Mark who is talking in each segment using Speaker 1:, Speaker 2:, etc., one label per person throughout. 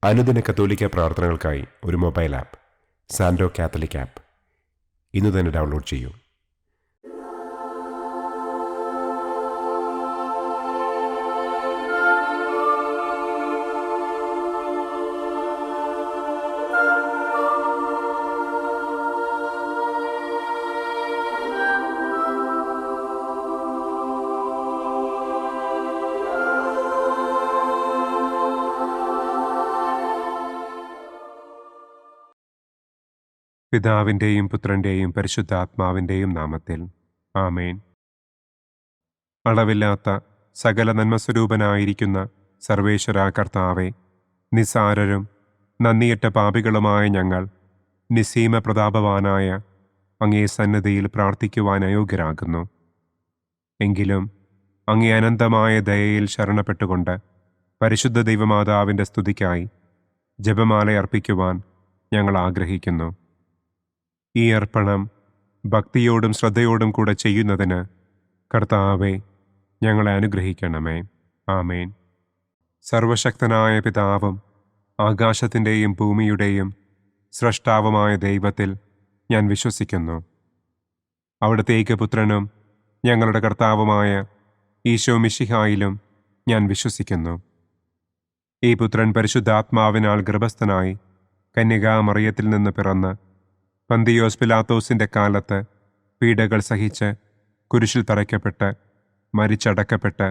Speaker 1: അനുദിന കത്തോലിക്ക പ്രാർത്ഥനകൾക്കായി ഒരു മൊബൈൽ ആപ്പ് സാൻഡോ കാത്തലിക് ആപ്പ് ഇന്ന് തന്നെ ഡൗൺലോഡ് ചെയ്യൂ.
Speaker 2: പിതാവിൻ്റെയും പുത്രൻ്റെയും പരിശുദ്ധാത്മാവിൻ്റെയും നാമത്തിൽ ആമേൻ. അളവില്ലാത്ത സകല നന്മസ്വരൂപനായിരിക്കുന്ന സർവേശ്വര കർത്താവെ, നിസ്സാരരും നന്ദിയറ്റ പാപികളുമായ ഞങ്ങൾ നിസ്സീമ പ്രതാപവാനായ അങ്ങേ സന്നിധിയിൽ പ്രാർത്ഥിക്കുവാൻ അയോഗ്യരാകുന്നു. എങ്കിലും അങ്ങേ അനന്തമായ ദയയിൽ ശരണപ്പെട്ടുകൊണ്ട് പരിശുദ്ധ ദൈവമാതാവിൻ്റെ സ്തുതിക്കായി ജപമാല അർപ്പിക്കുവാൻ ഞങ്ങൾ ആഗ്രഹിക്കുന്നു. ഈ അർപ്പണം ഭക്തിയോടും ശ്രദ്ധയോടും കൂടെ ചെയ്യുന്നതിന് കർത്താവെ ഞങ്ങളെ അനുഗ്രഹിക്കണമേ. ആമേൻ. സർവശക്തനായ പിതാവും ആകാശത്തിൻ്റെയും ഭൂമിയുടെയും സ്രഷ്ടാവുമായ ദൈവത്തിൽ ഞാൻ വിശ്വസിക്കുന്നു. അവിടുത്തെ ഏകപുത്രനും ഞങ്ങളുടെ കർത്താവുമായ ഈശോ മിശിഹായിലും ഞാൻ വിശ്വസിക്കുന്നു. ഈ പുത്രൻ പരിശുദ്ധാത്മാവിനാൽ ഗർഭസ്ഥനായി കന്യകാമറിയത്തിൽ നിന്ന് പിറന്ന് പന്തിയോസ് പിലാത്തോസിൻ്റെ കാലത്ത് പീഡകൾ സഹിച്ച് കുരിശിൽ തറയ്ക്കപ്പെട്ട് മരിച്ചടക്കപ്പെട്ട്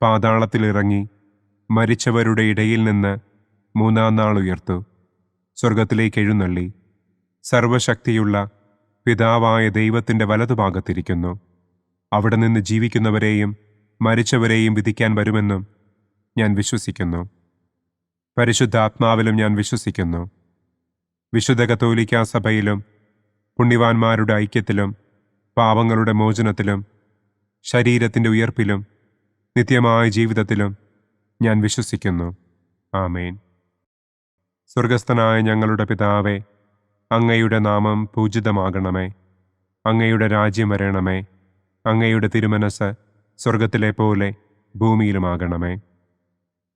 Speaker 2: പാതാളത്തിലിറങ്ങി മരിച്ചവരുടെ ഇടയിൽ നിന്ന് മൂന്നാം നാൾ ഉയർത്തു സ്വർഗത്തിലേക്ക് എഴുന്നള്ളി സർവശക്തിയുള്ള പിതാവായ ദൈവത്തിൻ്റെ വലതുഭാഗത്തിരിക്കുന്നു. അവിടെ നിന്ന് ജീവിക്കുന്നവരെയും മരിച്ചവരെയും വിധിക്കാൻ വരുമെന്നും ഞാൻ വിശ്വസിക്കുന്നു. പരിശുദ്ധാത്മാവിലും ഞാൻ വിശ്വസിക്കുന്നു. വിശുദ്ധ കത്തോലിക്കാ സഭയിലും പുണ്യവാന്മാരുടെ ഐക്യത്തിലും പാപങ്ങളുടെ മോചനത്തിലും ശരീരത്തിൻ്റെ ഉയർപ്പിലും നിത്യമായ ജീവിതത്തിലും ഞാൻ വിശ്വസിക്കുന്നു. ആമേൻ. സ്വർഗസ്ഥനായ ഞങ്ങളുടെ പിതാവേ, അങ്ങയുടെ നാമം പൂജിതമാകണമേ. അങ്ങയുടെ രാജ്യം വരണമേ. അങ്ങയുടെ തിരുമനസ് സ്വർഗത്തിലെ പോലെ ഭൂമിയിലുമാകണമേ.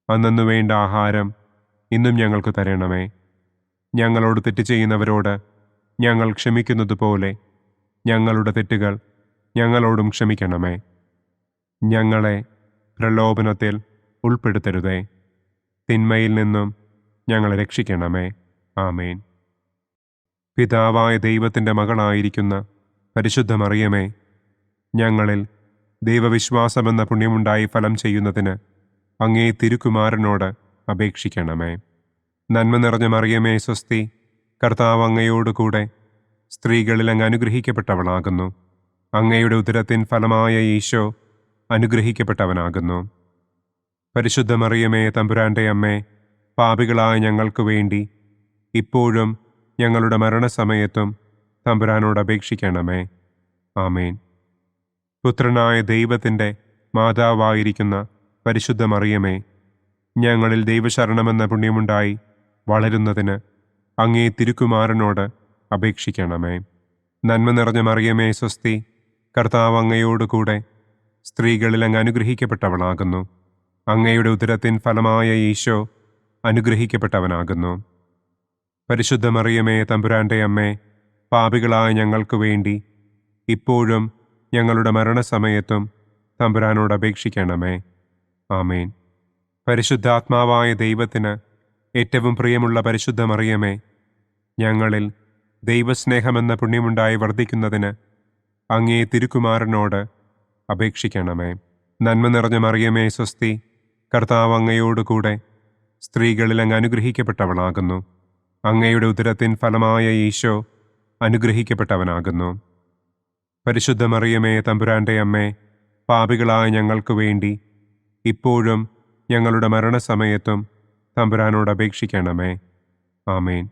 Speaker 2: അന്നന്നു വേണ്ട ആഹാരം ഇന്നും ഞങ്ങൾക്ക് തരണമേ. ഞങ്ങളോട് തെറ്റ് ചെയ്യുന്നവരോട് ഞങ്ങൾ ക്ഷമിക്കുന്നത് പോലെ ഞങ്ങളുടെ തെറ്റുകൾ ഞങ്ങളോടും ക്ഷമിക്കണമേ. ഞങ്ങളെ പ്രലോഭനത്തിൽ ഉൾപ്പെടുത്തരുതേ. തിന്മയിൽ നിന്നും ഞങ്ങളെ രക്ഷിക്കണമേ. ആമേൻ. പിതാവായ ദൈവത്തിൻ്റെ മകളായിരിക്കുന്ന പരിശുദ്ധ മറിയമേ, ഞങ്ങളിൽ ദൈവവിശ്വാസമെന്ന പുണ്യമുണ്ടായി ഫലം ചെയ്യുന്നതിന് അങ്ങേ തിരുക്കുമാരനോട് അപേക്ഷിക്കണമേ. നന്മ നിറഞ്ഞ മറിയമേ സ്വസ്തി, കർത്താവ് അങ്ങയോടുകൂടെ സ്ത്രീകളിൽ അങ്ങ് അനുഗ്രഹിക്കപ്പെട്ടവളാകുന്നു. അങ്ങയുടെ ഉദരത്തിൻ ഫലമായ ഈശോ അനുഗ്രഹിക്കപ്പെട്ടവനാകുന്നു. പരിശുദ്ധ മറിയമേ തമ്പുരാൻ്റെ അമ്മേ, പാപികളായ ഞങ്ങൾക്ക് വേണ്ടി ഇപ്പോഴും ഞങ്ങളുടെ മരണസമയത്തും തമ്പുരാനോട് അപേക്ഷിക്കണമേ. ആമേൻ. പുത്രനായ ദൈവത്തിൻ്റെ മാതാവായിരിക്കുന്ന പരിശുദ്ധ മറിയമേ, ഞങ്ങളിൽ ദൈവശരണമെന്ന പുണ്യമുണ്ടായി വളരുന്നതിന് അങ്ങേ തിരുക്കുമാരനോട് അപേക്ഷിക്കണമേ. നന്മ നിറഞ്ഞ മറിയമേ സ്വസ്തി, കർത്താവ് അങ്ങയോടുകൂടെ സ്ത്രീകളിൽ അങ്ങ് അനുഗ്രഹിക്കപ്പെട്ടവളാകുന്നു. അങ്ങയുടെ ഉദരത്തിൻ ഫലമായ ഈശോ അനുഗ്രഹിക്കപ്പെട്ടവനാകുന്നു. പരിശുദ്ധ മറിയമേ തമ്പുരാൻ്റെ അമ്മേ, പാപികളായ ഞങ്ങൾക്ക് വേണ്ടി ഇപ്പോഴും ഞങ്ങളുടെ മരണസമയത്തും തമ്പുരാനോട് അപേക്ഷിക്കണമേ. ആമേൻ. പരിശുദ്ധാത്മാവായ ദൈവത്തിന് ഏറ്റവും പ്രിയമുള്ള പരിശുദ്ധ മറിയമേ, ഞങ്ങളിൽ ദൈവസ്നേഹമെന്ന പുണ്യമുണ്ടായി വർദ്ധിക്കുന്നതിന് അങ്ങേ തിരുക്കുമാരനോട് അപേക്ഷിക്കണമേ. നന്മ നിറഞ്ഞ മറിയമേ സ്വസ്തി, കർത്താവ് അങ്ങയോടുകൂടെ സ്ത്രീകളിൽ അങ്ങ് അനുഗ്രഹിക്കപ്പെട്ടവളാകുന്നു. അങ്ങയുടെ ഉദരത്തിൻ ഫലമായ ഈശോ അനുഗ്രഹിക്കപ്പെട്ടവനാകുന്നു. പരിശുദ്ധ മറിയമേ തമ്പുരാൻ്റെ അമ്മേ, പാപികളായ ഞങ്ങൾക്ക് വേണ്ടി ഇപ്പോഴും ഞങ്ങളുടെ മരണസമയത്തും തമ്പുരാനോട് അപേക്ഷിക്കണമേ. ആമേൻ.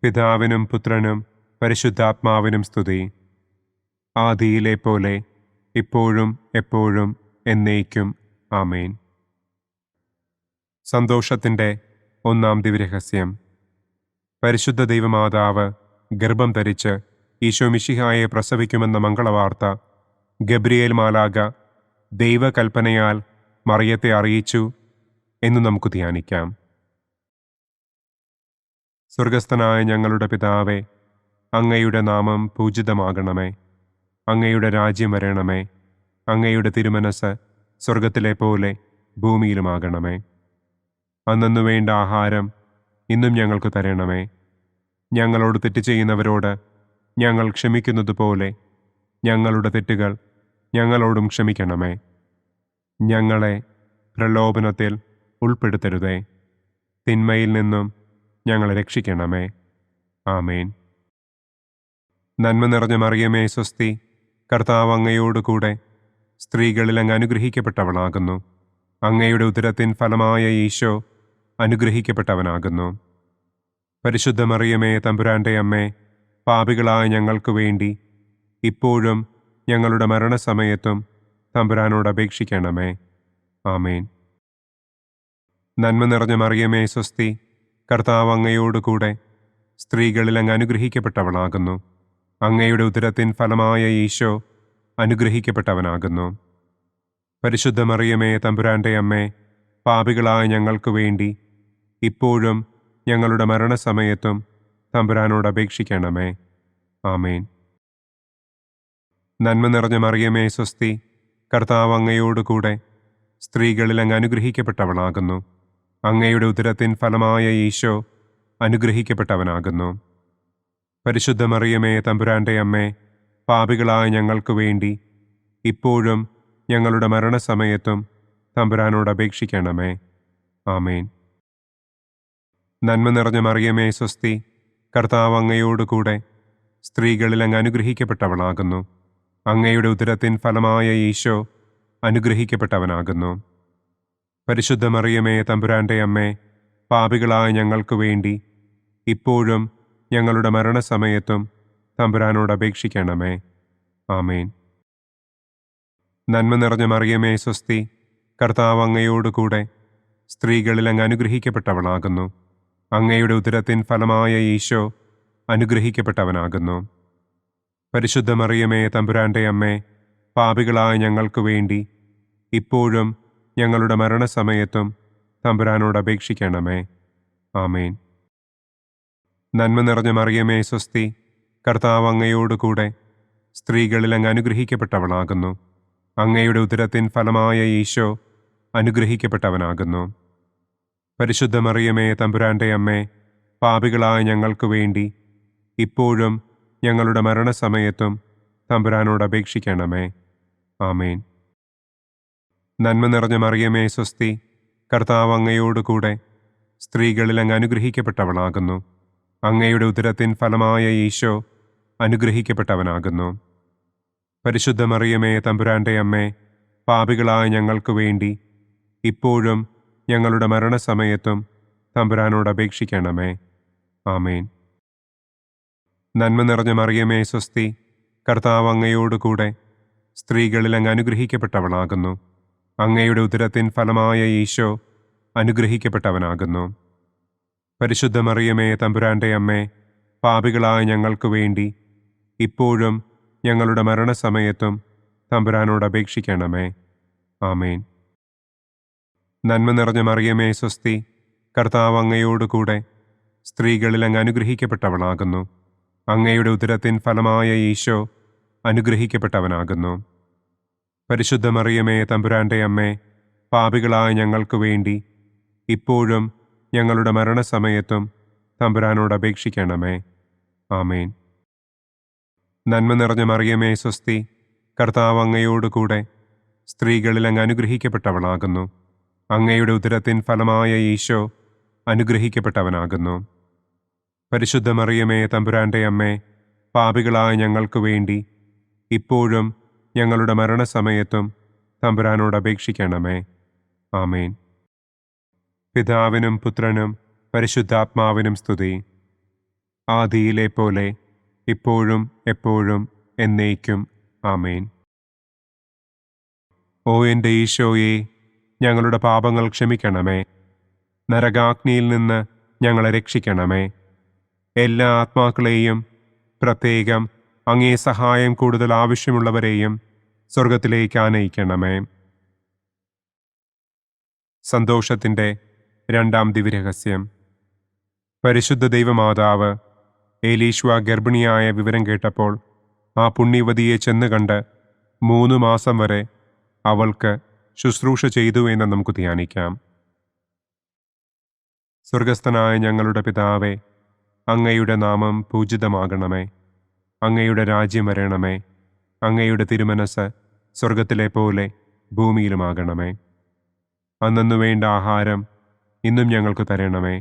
Speaker 2: പിതാവിനും പുത്രനും പരിശുദ്ധാത്മാവിനും സ്തുതി. ആദിയിലെ പോലെ ഇപ്പോഴും എപ്പോഴും എന്നേക്കും. ആമേൻ. സന്തോഷത്തിൻ്റെ ഒന്നാം ദിവ്യരഹസ്യം. പരിശുദ്ധ ദൈവമാതാവ് ഗർഭം ധരിച്ച് ഈശോ മിശിഹായെ പ്രസവിക്കുമെന്ന മംഗളവാർത്ത ഗബ്രിയേൽ മാലാഖ ദൈവകൽപ്പനയാൽ മറിയത്തെ അറിയിച്ചു എന്ന് നമുക്ക് ധ്യാനിക്കാം. സ്വർഗസ്ഥനായ ഞങ്ങളുടെ പിതാവേ, അങ്ങയുടെ നാമം പൂജിതമാകണമേ. അങ്ങയുടെ രാജ്യം വരണമേ. അങ്ങയുടെ തിരുമനസ് സ്വർഗത്തിലെ പോലെ ഭൂമിയിലുമാകണമേ. അന്നന്നു വേണ്ട ആഹാരം ഇന്നും ഞങ്ങൾക്ക് തരണമേ. ഞങ്ങളോട് തെറ്റ് ചെയ്യുന്നവരോട് ഞങ്ങൾ ക്ഷമിക്കുന്നതുപോലെ ഞങ്ങളുടെ തെറ്റുകൾ ഞങ്ങളോടും ക്ഷമിക്കണമേ. ഞങ്ങളെ പ്രലോഭനത്തിൽ ഉൾപ്പെടുത്തരുതേ. തിന്മയിൽ നിന്നും ഞങ്ങളെ രക്ഷിക്കണമേ. ആമേൻ. നന്മ നിറഞ്ഞ മറിയമേ സ്വസ്തി, കർത്താവ് അങ്ങയോടുകൂടെ സ്ത്രീകളിൽ അങ്ങ് അനുഗ്രഹിക്കപ്പെട്ടവളാകുന്നു. അങ്ങയുടെ ഉദരത്തിൻ ഫലമായ ഈശോ അനുഗ്രഹിക്കപ്പെട്ടവനാകുന്നു. പരിശുദ്ധ മറിയമേ തമ്പുരാന്റെ അമ്മേ, പാപികളായ ഞങ്ങൾക്ക് വേണ്ടി ഇപ്പോഴും ഞങ്ങളുടെ മരണസമയത്തും തമ്പുരാനോട് അപേക്ഷിക്കണമേ. ആമേൻ. നന്മ നിറഞ്ഞ മറിയമേ സ്വസ്തി, കർത്താവ് അങ്ങയോടുകൂടെ സ്ത്രീകളിൽ അങ്ങ് അനുഗ്രഹിക്കപ്പെട്ടവളാകുന്നു. അങ്ങയുടെ ഉദരത്തിൻ ഫലമായ ഈശോ അനുഗ്രഹിക്കപ്പെട്ടവനാകുന്നു. പരിശുദ്ധ മറിയമേ തമ്പുരാന്റെ അമ്മേ, പാപികളായ ഞങ്ങൾക്ക് വേണ്ടി ഇപ്പോഴും ഞങ്ങളുടെ മരണസമയത്തും തമ്പുരാനോട് അപേക്ഷിക്കണമേ. ആമേൻ. നന്മ നിറഞ്ഞ മറിയമേ സ്വസ്തി, കർത്താവ് അങ്ങയോടുകൂടെ സ്ത്രീകളിൽ അങ്ങ് അനുഗ്രഹിക്കപ്പെട്ടവളാകുന്നു. അങ്ങയുടെ ഉദരത്തിൻ ഫലമായ ഈശോ അനുഗ്രഹിക്കപ്പെട്ടവനാകുന്നു. പരിശുദ്ധ മറിയമേ തമ്പുരാന്റെ അമ്മേ, പാപികളായ ഞങ്ങൾക്ക് വേണ്ടി ഇപ്പോഴും ഞങ്ങളുടെ മരണസമയത്തും തമ്പുരാനോട് അപേക്ഷിക്കണമേ. ആമേൻ. നന്മ നിറഞ്ഞ മറിയമേ സ്വസ്തി, കർത്താവ് അങ്ങയോടുകൂടെ സ്ത്രീകളിൽ അങ്ങ് അനുഗ്രഹിക്കപ്പെട്ടവളാകുന്നു. അങ്ങയുടെ ഉദരത്തിൻ ഫലമായ ഈശോ അനുഗ്രഹിക്കപ്പെട്ടവനാകുന്നു. പരിശുദ്ധ മറിയമേ തമ്പുരാന്റെ അമ്മേ, പാപികളായ ഞങ്ങൾക്ക് വേണ്ടി ഇപ്പോഴും ഞങ്ങളുടെ മരണസമയത്തും തമ്പുരാനോട് അപേക്ഷിക്കണമേ. ആമേൻ. നന്മ നിറഞ്ഞ മറിയമേ സ്വസ്തി, കർത്താവ് അങ്ങയോടുകൂടെ സ്ത്രീകളിൽ അങ്ങ് അനുഗ്രഹിക്കപ്പെട്ടവളാകുന്നു. അങ്ങയുടെ ഉദരത്തിൻ ഫലമായ ഈശോ അനുഗ്രഹിക്കപ്പെട്ടവനാകുന്നു. പരിശുദ്ധ മറിയമേ തമ്പുരാന്റെ അമ്മേ, പാപികളായ ഞങ്ങൾക്ക് വേണ്ടി ഇപ്പോഴും ഞങ്ങളുടെ മരണസമയത്തും തമ്പുരാനോട് അപേക്ഷിക്കണമേ. ആമേൻ. നന്മ നിറഞ്ഞ മറിയമേ സ്വസ്തി, കർത്താവ് അങ്ങയോടുകൂടെ സ്ത്രീകളിൽ അങ്ങ് അനുഗ്രഹിക്കപ്പെട്ടവളാകുന്നു. അങ്ങയുടെ ഉദരത്തിൻ ഫലമായ ഈശോ അനുഗ്രഹിക്കപ്പെട്ടവനാകുന്നു. പരിശുദ്ധ മറിയമേ തമ്പുരാന്റെ അമ്മേ, പാപികളായ ഞങ്ങൾക്ക് വേണ്ടി ഇപ്പോഴും ഞങ്ങളുടെ മരണസമയത്തും തമ്പുരാനോട് അപേക്ഷിക്കണമേ. ആമേൻ. നന്മ നിറഞ്ഞ മറിയമേ സ്വസ്തി, കർത്താവ് അങ്ങയോടുകൂടെ സ്ത്രീകളിൽ അങ്ങ് അനുഗ്രഹിക്കപ്പെട്ടവളാകുന്നു. അങ്ങയുടെ ഉദരത്തിൻ ഫലമായ ഈശോ അനുഗ്രഹിക്കപ്പെട്ടവനാകുന്നു. പരിശുദ്ധ മറിയമേ തമ്പുരാന്റെ അമ്മേ, പാപികളായ ഞങ്ങൾക്ക് വേണ്ടി ഇപ്പോഴും ഞങ്ങളുടെ മരണസമയത്തും തമ്പുരാനോട് അപേക്ഷിക്കണമേ. ആമേൻ. നന്മ നിറഞ്ഞ മറിയമേ സ്വസ്തി, കർത്താവ് അങ്ങയോടുകൂടെ സ്ത്രീകളിൽ അങ്ങ് അനുഗ്രഹിക്കപ്പെട്ടവളാകുന്നു. അങ്ങയുടെ ഉദരത്തിൻ ഫലമായ ഈശോ അനുഗ്രഹിക്കപ്പെട്ടവനാകുന്നു. പരിശുദ്ധ മറിയമേ തമ്പുരാന്റെ അമ്മേ, പാപികളായ ഞങ്ങൾക്ക് വേണ്ടി ഇപ്പോഴും ഞങ്ങളുടെ മരണസമയത്തും തമ്പുരാനോട് അപേക്ഷിക്കണമേ. ആമേൻ. നന്മ നിറഞ്ഞ മറിയമേ സ്വസ്തി, കർത്താവ് അങ്ങയോടുകൂടെ സ്ത്രീകളിൽ അങ്ങ് അനുഗ്രഹിക്കപ്പെട്ടവളാകുന്നു. അങ്ങയുടെ ഉദരത്തിൻ ഫലമായ ഈശോ അനുഗ്രഹിക്കപ്പെട്ടവനാകുന്നു. പരിശുദ്ധ മറിയമേ തമ്പുരാന്റെ അമ്മേ, പാപികളായ ഞങ്ങൾക്ക് വേണ്ടി ഇപ്പോഴും ഞങ്ങളുടെ മരണസമയത്തും തമ്പുരാനോട് അപേക്ഷിക്കണമേ. ആമേൻ. നന്മ നിറഞ്ഞ മറിയമേ സ്വസ്തി, കർത്താവ് അങ്ങയോടുകൂടെ സ്ത്രീകളിൽ അങ്ങ് അനുഗ്രഹിക്കപ്പെട്ടവളാകുന്നു. അങ്ങയുടെ ഉദരത്തിൻ ഫലമായ ഈശോ അനുഗ്രഹിക്കപ്പെട്ടവനാകുന്നു. പരിശുദ്ധ മറിയമേ തമ്പുരാന്റെ അമ്മേ, പാപികളായ ഞങ്ങൾക്ക് വേണ്ടി ഇപ്പോഴും ഞങ്ങളുടെ മരണസമയത്തും തമ്പുരാനോട് അപേക്ഷിക്കണമേ. ആമേൻ. പിതാവിനും പുത്രനും പരിശുദ്ധാത്മാവിനും സ്തുതി. ആദിയിലെ പോലെ ഇപ്പോഴും എപ്പോഴും എന്നേക്കും. ആമേൻ. ഓ എൻ്റെ ഈശോയെ, ഞങ്ങളുടെ പാപങ്ങൾ ക്ഷമിക്കണമേ. നരകാഗ്നിയിൽ നിന്ന് ഞങ്ങളെ രക്ഷിക്കണമേ. എല്ലാ ആത്മാക്കളെയും, പ്രത്യേകം അങ്ങേ സഹായം കൂടുതൽ ആവശ്യമുള്ളവരെയും സ്വർഗത്തിലേക്ക് ആനയിക്കണമേ. സന്തോഷത്തിൻ്റെ രണ്ടാം ദിവ്യരഹസ്യം. പരിശുദ്ധ ദൈവമാതാവ് ഏലീശ്വ ഗർഭിണിയായ വിവരം കേട്ടപ്പോൾ ആ പുണ്യവതിയെ ചെന്ന് കണ്ട് 3 മാസം വരെ അവൾക്ക് ശുശ്രൂഷ ചെയ്തു എന്ന് നമുക്ക് ധ്യാനിക്കാം. സ്വർഗസ്ഥനായ ഞങ്ങളുടെ പിതാവേ, അങ്ങയുടെ നാമം പൂജിതമാകണമേ. അങ്ങയുടെ രാജ്യം വരണമേ. അങ്ങയുടെ തിരുമനസ് സ്വർഗത്തിലെ പോലെ ഭൂമിയിലുമാകണമേ. അന്നന്നു വേണ്ട ആഹാരം ഇന്നും ഞങ്ങൾക്ക് തരണമേ.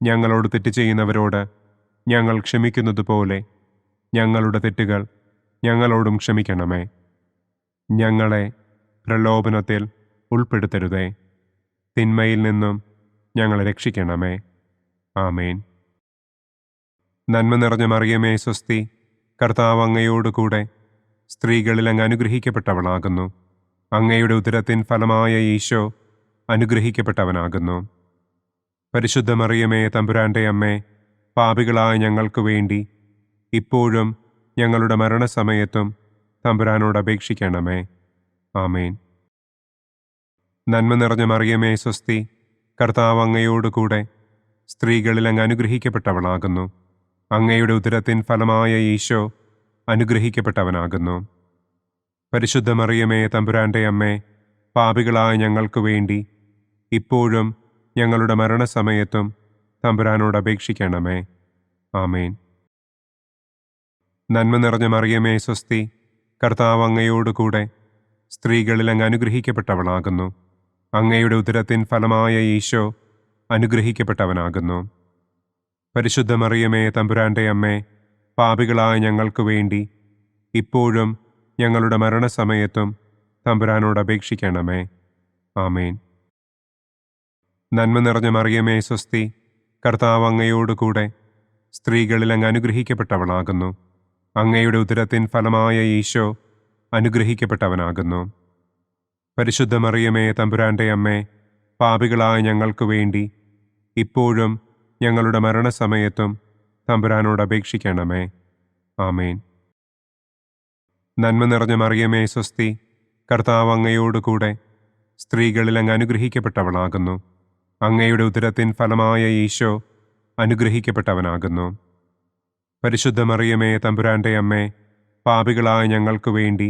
Speaker 2: ഞങ്ങളോട് തെറ്റ് ചെയ്യുന്നവരോട് ഞങ്ങൾ ക്ഷമിക്കുന്നത് പോലെ ഞങ്ങളുടെ തെറ്റുകൾ ഞങ്ങളോടും ക്ഷമിക്കണമേ. ഞങ്ങളെ പ്രലോഭനത്തിൽ ഉൾപ്പെടുത്തരുതേ. തിന്മയിൽ നിന്നും ഞങ്ങളെ രക്ഷിക്കണമേ. ആമേൻ. നന്മ നിറഞ്ഞ മറിയമേ സ്വസ്തി, കർത്താവ് അങ്ങയോടുകൂടെ സ്ത്രീകളിൽ അങ്ങ് അനുഗ്രഹിക്കപ്പെട്ടവളാകുന്നു. അങ്ങയുടെ ഉദരത്തിൻ ഫലമായ ഈശോ അനുഗ്രഹിക്കപ്പെട്ടവനാകുന്നു. പരിശുദ്ധ മറിയമേ തമ്പുരാൻ്റെ അമ്മേ, പാപികളായ ഞങ്ങൾക്ക് വേണ്ടി ഇപ്പോഴും ഞങ്ങളുടെ മരണസമയത്തും തമ്പുരാനോട് അപേക്ഷിക്കണമേ. ആമേൻ. നന്മ നിറഞ്ഞ മറിയമേ സ്വസ്തി, കർത്താവ് അങ്ങയോടുകൂടെ സ്ത്രീകളിൽ അങ്ങ് അനുഗ്രഹിക്കപ്പെട്ടവളാകുന്നു. അങ്ങയുടെ ഉദരത്തിൻ ഫലമായ ഈശോ അനുഗ്രഹിക്കപ്പെട്ടവനാകുന്നു. പരിശുദ്ധ മറിയമേ തമ്പുരാൻ്റെ അമ്മേ, പാപികളായ ഞങ്ങൾക്ക് വേണ്ടി ഇപ്പോഴും ഞങ്ങളുടെ മരണസമയത്തും തമ്പുരാനോട് അപേക്ഷിക്കണമേ. ആമേൻ. നന്മ നിറഞ്ഞ മറിയമേ സ്വസ്തി, കർത്താവ് അങ്ങയോടുകൂടെ സ്ത്രീകളിൽ അങ്ങ് അനുഗ്രഹിക്കപ്പെട്ടവളാകുന്നു. അങ്ങയുടെ ഉദരത്തിൻ ഫലമായ ഈശോ അനുഗ്രഹിക്കപ്പെട്ടവനാകുന്നു. പരിശുദ്ധ മറിയമേ തമ്പുരാൻ്റെ അമ്മേ, പാപികളായ ഞങ്ങൾക്ക് വേണ്ടി ഇപ്പോഴും ഞങ്ങളുടെ മരണസമയത്തും തമ്പുരാനോട് അപേക്ഷിക്കണമേ. ആമേൻ. നന്മ നിറഞ്ഞ മറിയമേ സ്വസ്തി, കർത്താവ് അങ്ങയോടുകൂടെ സ്ത്രീകളിൽ അങ്ങ് അനുഗ്രഹിക്കപ്പെട്ടവളാകുന്നു. അങ്ങയുടെ ഉദരത്തിൻ ഫലമായ ഈശോ അനുഗ്രഹിക്കപ്പെട്ടവനാകുന്നു. പരിശുദ്ധ മറിയമേ തമ്പുരാൻ്റെ അമ്മേ, പാപികളായ ഞങ്ങൾക്ക് വേണ്ടി ഇപ്പോഴും ഞങ്ങളുടെ മരണസമയത്തും തമ്പുരാനോട് അപേക്ഷിക്കണമേ. ആമേൻ. നന്മ നിറഞ്ഞ മറിയമേ സ്വസ്തി, കർത്താവ് അങ്ങയോടുകൂടെ സ്ത്രീകളിൽ അങ്ങ് അനുഗ്രഹിക്കപ്പെട്ടവളാകുന്നു. അങ്ങയുടെ ഉദരത്തിൻ ഫലമായ ഈശോ അനുഗ്രഹിക്കപ്പെട്ടവനാകുന്നു. പരിശുദ്ധ മറിയമേ തമ്പുരാൻ്റെ അമ്മേ, പാപികളായ ഞങ്ങൾക്ക് വേണ്ടി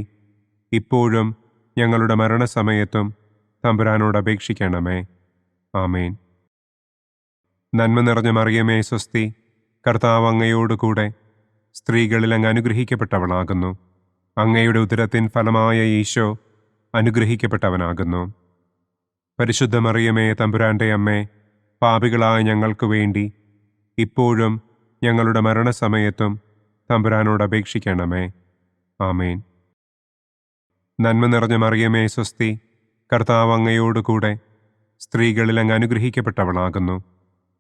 Speaker 2: ഇപ്പോഴും ഞങ്ങളുടെ മരണസമയത്തും തമ്പുരാനോട് അപേക്ഷിക്കണമേ. ആമേൻ. നന്മ നിറഞ്ഞ മറിയമേ സ്വസ്തി, കർത്താവ് അങ്ങയോടുകൂടെ സ്ത്രീകളിൽ അങ്ങ് അനുഗ്രഹിക്കപ്പെട്ടവളാകുന്നു. അങ്ങയുടെ ഉദരത്തിൻ ഫലമായ ഈശോ അനുഗ്രഹിക്കപ്പെട്ടവനാകുന്നു. പരിശുദ്ധ മറിയമേ തമ്പുരാൻ്റെ അമ്മേ, പാപികളായ ഞങ്ങൾക്ക് വേണ്ടി ഇപ്പോഴും ഞങ്ങളുടെ മരണസമയത്തും തമ്പുരാനോട് അപേക്ഷിക്കണമേ. ആമേൻ. നന്മ നിറഞ്ഞ മറിയമേ സ്വസ്തി, കർത്താവ് അങ്ങയോടുകൂടെ സ്ത്രീകളിൽ അങ്ങ് അനുഗ്രഹിക്കപ്പെട്ടവളാകുന്നു.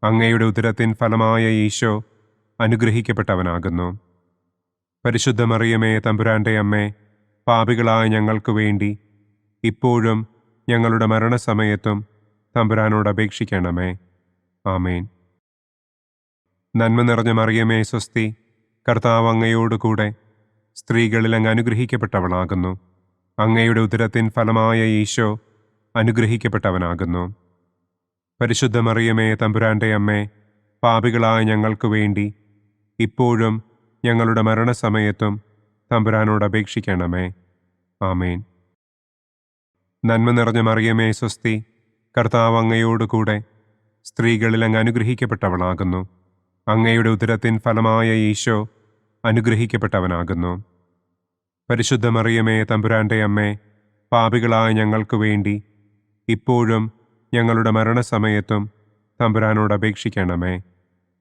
Speaker 2: അങ്ങയുടെ ഉദരത്തിൻ ഫലമായ ഈശോ അനുഗ്രഹിക്കപ്പെട്ടവനാകുന്നു. പരിശുദ്ധ മറിയമേ തമ്പുരാൻ്റെ അമ്മേ, പാപികളായ ഞങ്ങൾക്ക് വേണ്ടി ഇപ്പോഴും ഞങ്ങളുടെ മരണസമയത്തും തമ്പുരാനോട് അപേക്ഷിക്കണമേ. ആമേൻ. നന്മ നിറഞ്ഞ മറിയമേ സ്വസ്തി, കർത്താവ് അങ്ങയോടുകൂടെ സ്ത്രീകളിൽ അങ്ങ് അനുഗ്രഹിക്കപ്പെട്ടവളാകുന്നു. അങ്ങയുടെ ഉദരത്തിൻ ഫലമായ ഈശോ അനുഗ്രഹിക്കപ്പെട്ടവനാകുന്നു. പരിശുദ്ധ മറിയമേ തമ്പുരാൻ്റെ അമ്മേ, പാപികളായ ഞങ്ങൾക്ക് വേണ്ടി ഇപ്പോഴും ഞങ്ങളുടെ മരണസമയത്തും തമ്പുരാനോട് അപേക്ഷിക്കണമേ. ആമേൻ. നന്മ നിറഞ്ഞ മറിയമേ സ്വസ്തി, കർത്താവ് അങ്ങയോടുകൂടെ സ്ത്രീകളിൽ അങ്ങ് അനുഗ്രഹിക്കപ്പെട്ടവളാകുന്നു. അങ്ങയുടെ ഉദരത്തിൻ ഫലമായ ഈശോ അനുഗ്രഹിക്കപ്പെട്ടവനാകുന്നു. പരിശുദ്ധ മറിയമേ തമ്പുരാൻ്റെ അമ്മേ, പാപികളായ ഞങ്ങൾക്ക് വേണ്ടി ഇപ്പോഴും ഞങ്ങളുടെ മരണസമയത്തും തമ്പുരാനോട് അപേക്ഷിക്കണമേ.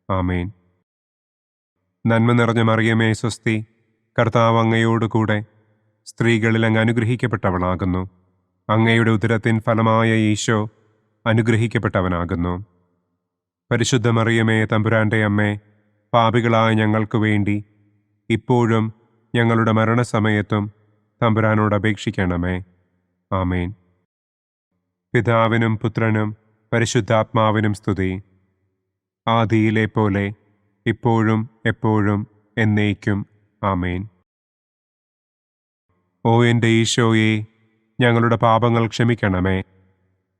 Speaker 2: ആമേൻ. നന്മ നിറഞ്ഞ മറിയമേ സ്വസ്തി, കർത്താവ് അങ്ങയോടുകൂടെ സ്ത്രീകളിൽ അങ്ങ് അനുഗ്രഹിക്കപ്പെട്ടവളാകുന്നു. അങ്ങയുടെ ഉദരത്തിൻ ഫലമായ ഈശോ അനുഗ്രഹിക്കപ്പെട്ടവനാകുന്നു. പരിശുദ്ധ മറിയമേ തമ്പുരാൻ്റെ അമ്മേ, പാപികളായ ഞങ്ങൾക്ക് വേണ്ടി ഇപ്പോഴും ഞങ്ങളുടെ മരണസമയത്തും തമ്പുരാനോട് അപേക്ഷിക്കണമേ. ആമേൻ. പിതാവിനും പുത്രനും പരിശുദ്ധാത്മാവിനും സ്തുതി. ആദിയിലെ പോലെ ഇപ്പോഴും എപ്പോഴും എന്നേക്കും. ആമേൻ. ഓ എൻ്റെ ഈശോയെ, ഞങ്ങളുടെ പാപങ്ങൾ ക്ഷമിക്കണമേ.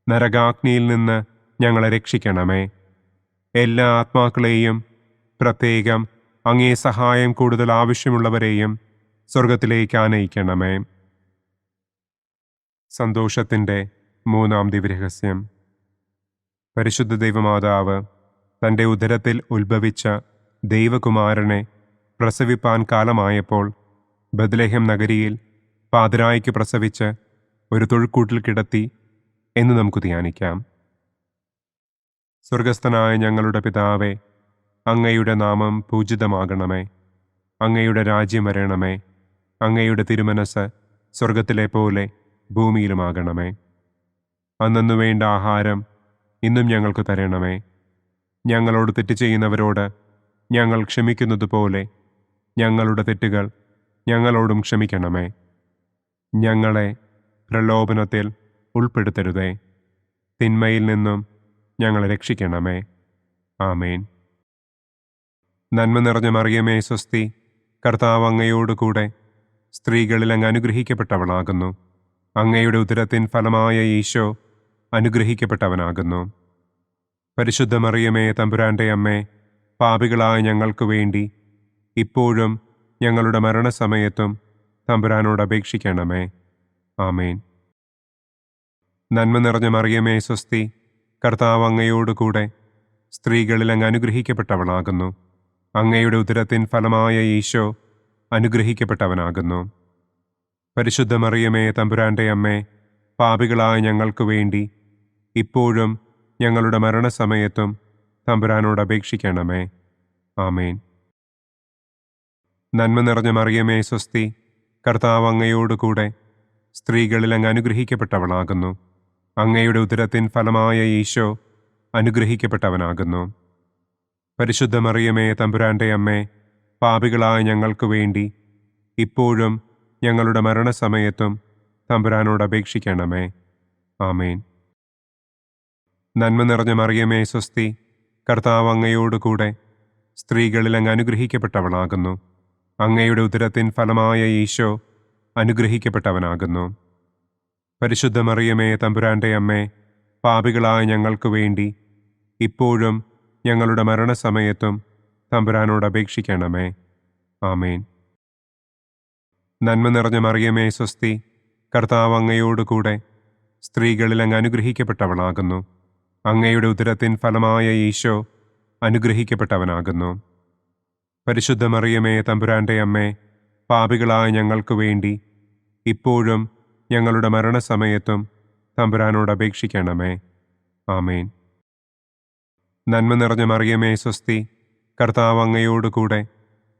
Speaker 2: നരകാഗ്നിയിൽ നിന്ന് ഞങ്ങളെ രക്ഷിക്കണമേ. എല്ലാ ആത്മാക്കളെയും, പ്രത്യേകം അങ്ങേ സഹായം കൂടുതൽ ആവശ്യമുള്ളവരെയും സ്വർഗത്തിലേക്ക് ആനയിക്കണമേ. സന്തോഷത്തിൻ്റെ മൂന്നാം ദിവ്യരഹസ്യം. പരിശുദ്ധ ദൈവമാതാവ് തൻ്റെ ഉദരത്തിൽ ഉത്ഭവിച്ച ദൈവകുമാരനെ പ്രസവിപ്പാൻ കാലമായപ്പോൾ ബത്ലഹേം നഗരിയിൽ പാതിരായ്ക്ക് പ്രസവിച്ച് ഒരു തൊഴുക്കൂട്ടിൽ കിടത്തി എന്ന് നമുക്ക് ധ്യാനിക്കാം. സ്വർഗസ്ഥനായ ഞങ്ങളുടെ പിതാവേ, അങ്ങയുടെ നാമം പൂജിതമാകണമേ. അങ്ങയുടെ രാജ്യം വരണമേ. അങ്ങയുടെ തിരുമനസ് സ്വർഗത്തിലെ പോലെ ഭൂമിയിലുമാകണമേ. അന്നന്നു വേണ്ട ആഹാരം ഇന്നും ഞങ്ങൾക്ക് തരണമേ. ഞങ്ങളോട് തെറ്റ് ചെയ്യുന്നവരോട് ഞങ്ങൾ ക്ഷമിക്കുന്നത് പോലെ ഞങ്ങളുടെ തെറ്റുകൾ ഞങ്ങളോടും ക്ഷമിക്കണമേ. ഞങ്ങളെ പ്രലോഭനത്തിൽ ഉൾപ്പെടുത്തരുതേ. തിന്മയിൽ നിന്നും ഞങ്ങളെ രക്ഷിക്കണമേ. ആമേൻ. നന്മ നിറഞ്ഞ മറിയമേ സ്വസ്തി, കർത്താവ് അങ്ങയോടുകൂടെ സ്ത്രീകളിൽ അങ്ങ് അനുഗ്രഹിക്കപ്പെട്ടവളാകുന്നു. അങ്ങയുടെ ഉദരത്തിൻ ഫലമായ ഈശോ അനുഗ്രഹിക്കപ്പെട്ടവനാകുന്നു. പരിശുദ്ധ മറിയമേ തമ്പുരാൻ്റെ അമ്മേ, പാപികളായ ഞങ്ങൾക്ക് വേണ്ടി ഇപ്പോഴും ഞങ്ങളുടെ മരണസമയത്തും തമ്പുരാനോട് അപേക്ഷിക്കണമേ. ആമേൻ. നന്മ നിറഞ്ഞ മറിയമേ സ്വസ്തി, കർത്താവ് അങ്ങയോടുകൂടെ സ്ത്രീകളിൽ അങ്ങ് അനുഗ്രഹിക്കപ്പെട്ടവളാകുന്നു. അങ്ങയുടെ ഉദരത്തിൻ ഫലമായ ഈശോ അനുഗ്രഹിക്കപ്പെട്ടവനാകുന്നു. പരിശുദ്ധ മറിയമേ തമ്പുരാൻ്റെ അമ്മേ, പാപികളായ ഞങ്ങൾക്ക് വേണ്ടി ഇപ്പോഴും ഞങ്ങളുടെ മരണസമയത്തും തമ്പുരാനോട് അപേക്ഷിക്കണമേ. ആമേൻ. നന്മ നിറഞ്ഞ മറിയമേ സ്വസ്തി, കർത്താവ് അങ്ങയോടുകൂടെ സ്ത്രീകളിൽ അങ്ങ് അനുഗ്രഹിക്കപ്പെട്ടവളാകുന്നു. അങ്ങയുടെ ഉദരത്തിൻ ഫലമായ ഈശോ അനുഗ്രഹിക്കപ്പെട്ടവനാകുന്നു. പരിശുദ്ധ മറിയമേ തമ്പുരാൻ്റെ അമ്മേ, പാപികളായ ഞങ്ങൾക്ക് വേണ്ടി ഇപ്പോഴും ഞങ്ങളുടെ മരണസമയത്തും തമ്പുരാനോട് അപേക്ഷിക്കണമേ. ആമേൻ. നന്മ നിറഞ്ഞ മറിയമേ സ്വസ്തി, കർത്താവ് അങ്ങയോടുകൂടെ സ്ത്രീകളിൽ അങ്ങ് അനുഗ്രഹിക്കപ്പെട്ടവളാകുന്നു. അങ്ങയുടെ ഉദരത്തിൻ ഫലമായ ഈശോ അനുഗ്രഹിക്കപ്പെട്ടവനാകുന്നു. പരിശുദ്ധ മറിയമേ തമ്പുരാൻ്റെ അമ്മേ, പാപികളായ ഞങ്ങൾക്ക് വേണ്ടി ഇപ്പോഴും ഞങ്ങളുടെ മരണസമയത്തും തമ്പുരാനോട് അപേക്ഷിക്കണമേ. ആമേൻ. നന്മ നിറഞ്ഞ മറിയമേ സ്വസ്തി, കർത്താവ് അങ്ങയോടുകൂടെ സ്ത്രീകളിൽ അങ്ങ് അനുഗ്രഹിക്കപ്പെട്ടവളാകുന്നു. അങ്ങയുടെ ഉദരത്തിൻ ഫലമായ ഈശോ അനുഗ്രഹിക്കപ്പെട്ടവനാകുന്നു. പരിശുദ്ധ മറിയമേ തമ്പുരാൻ്റെ അമ്മേ, പാപികളായ ഞങ്ങൾക്ക് വേണ്ടി ഇപ്പോഴും ഞങ്ങളുടെ മരണസമയത്തും തമ്പുരാനോട് അപേക്ഷിക്കണമേ. ആമേൻ. നന്മ നിറഞ്ഞ മറിയമേ സ്വസ്തി, കർത്താവ് അങ്ങയോടുകൂടെ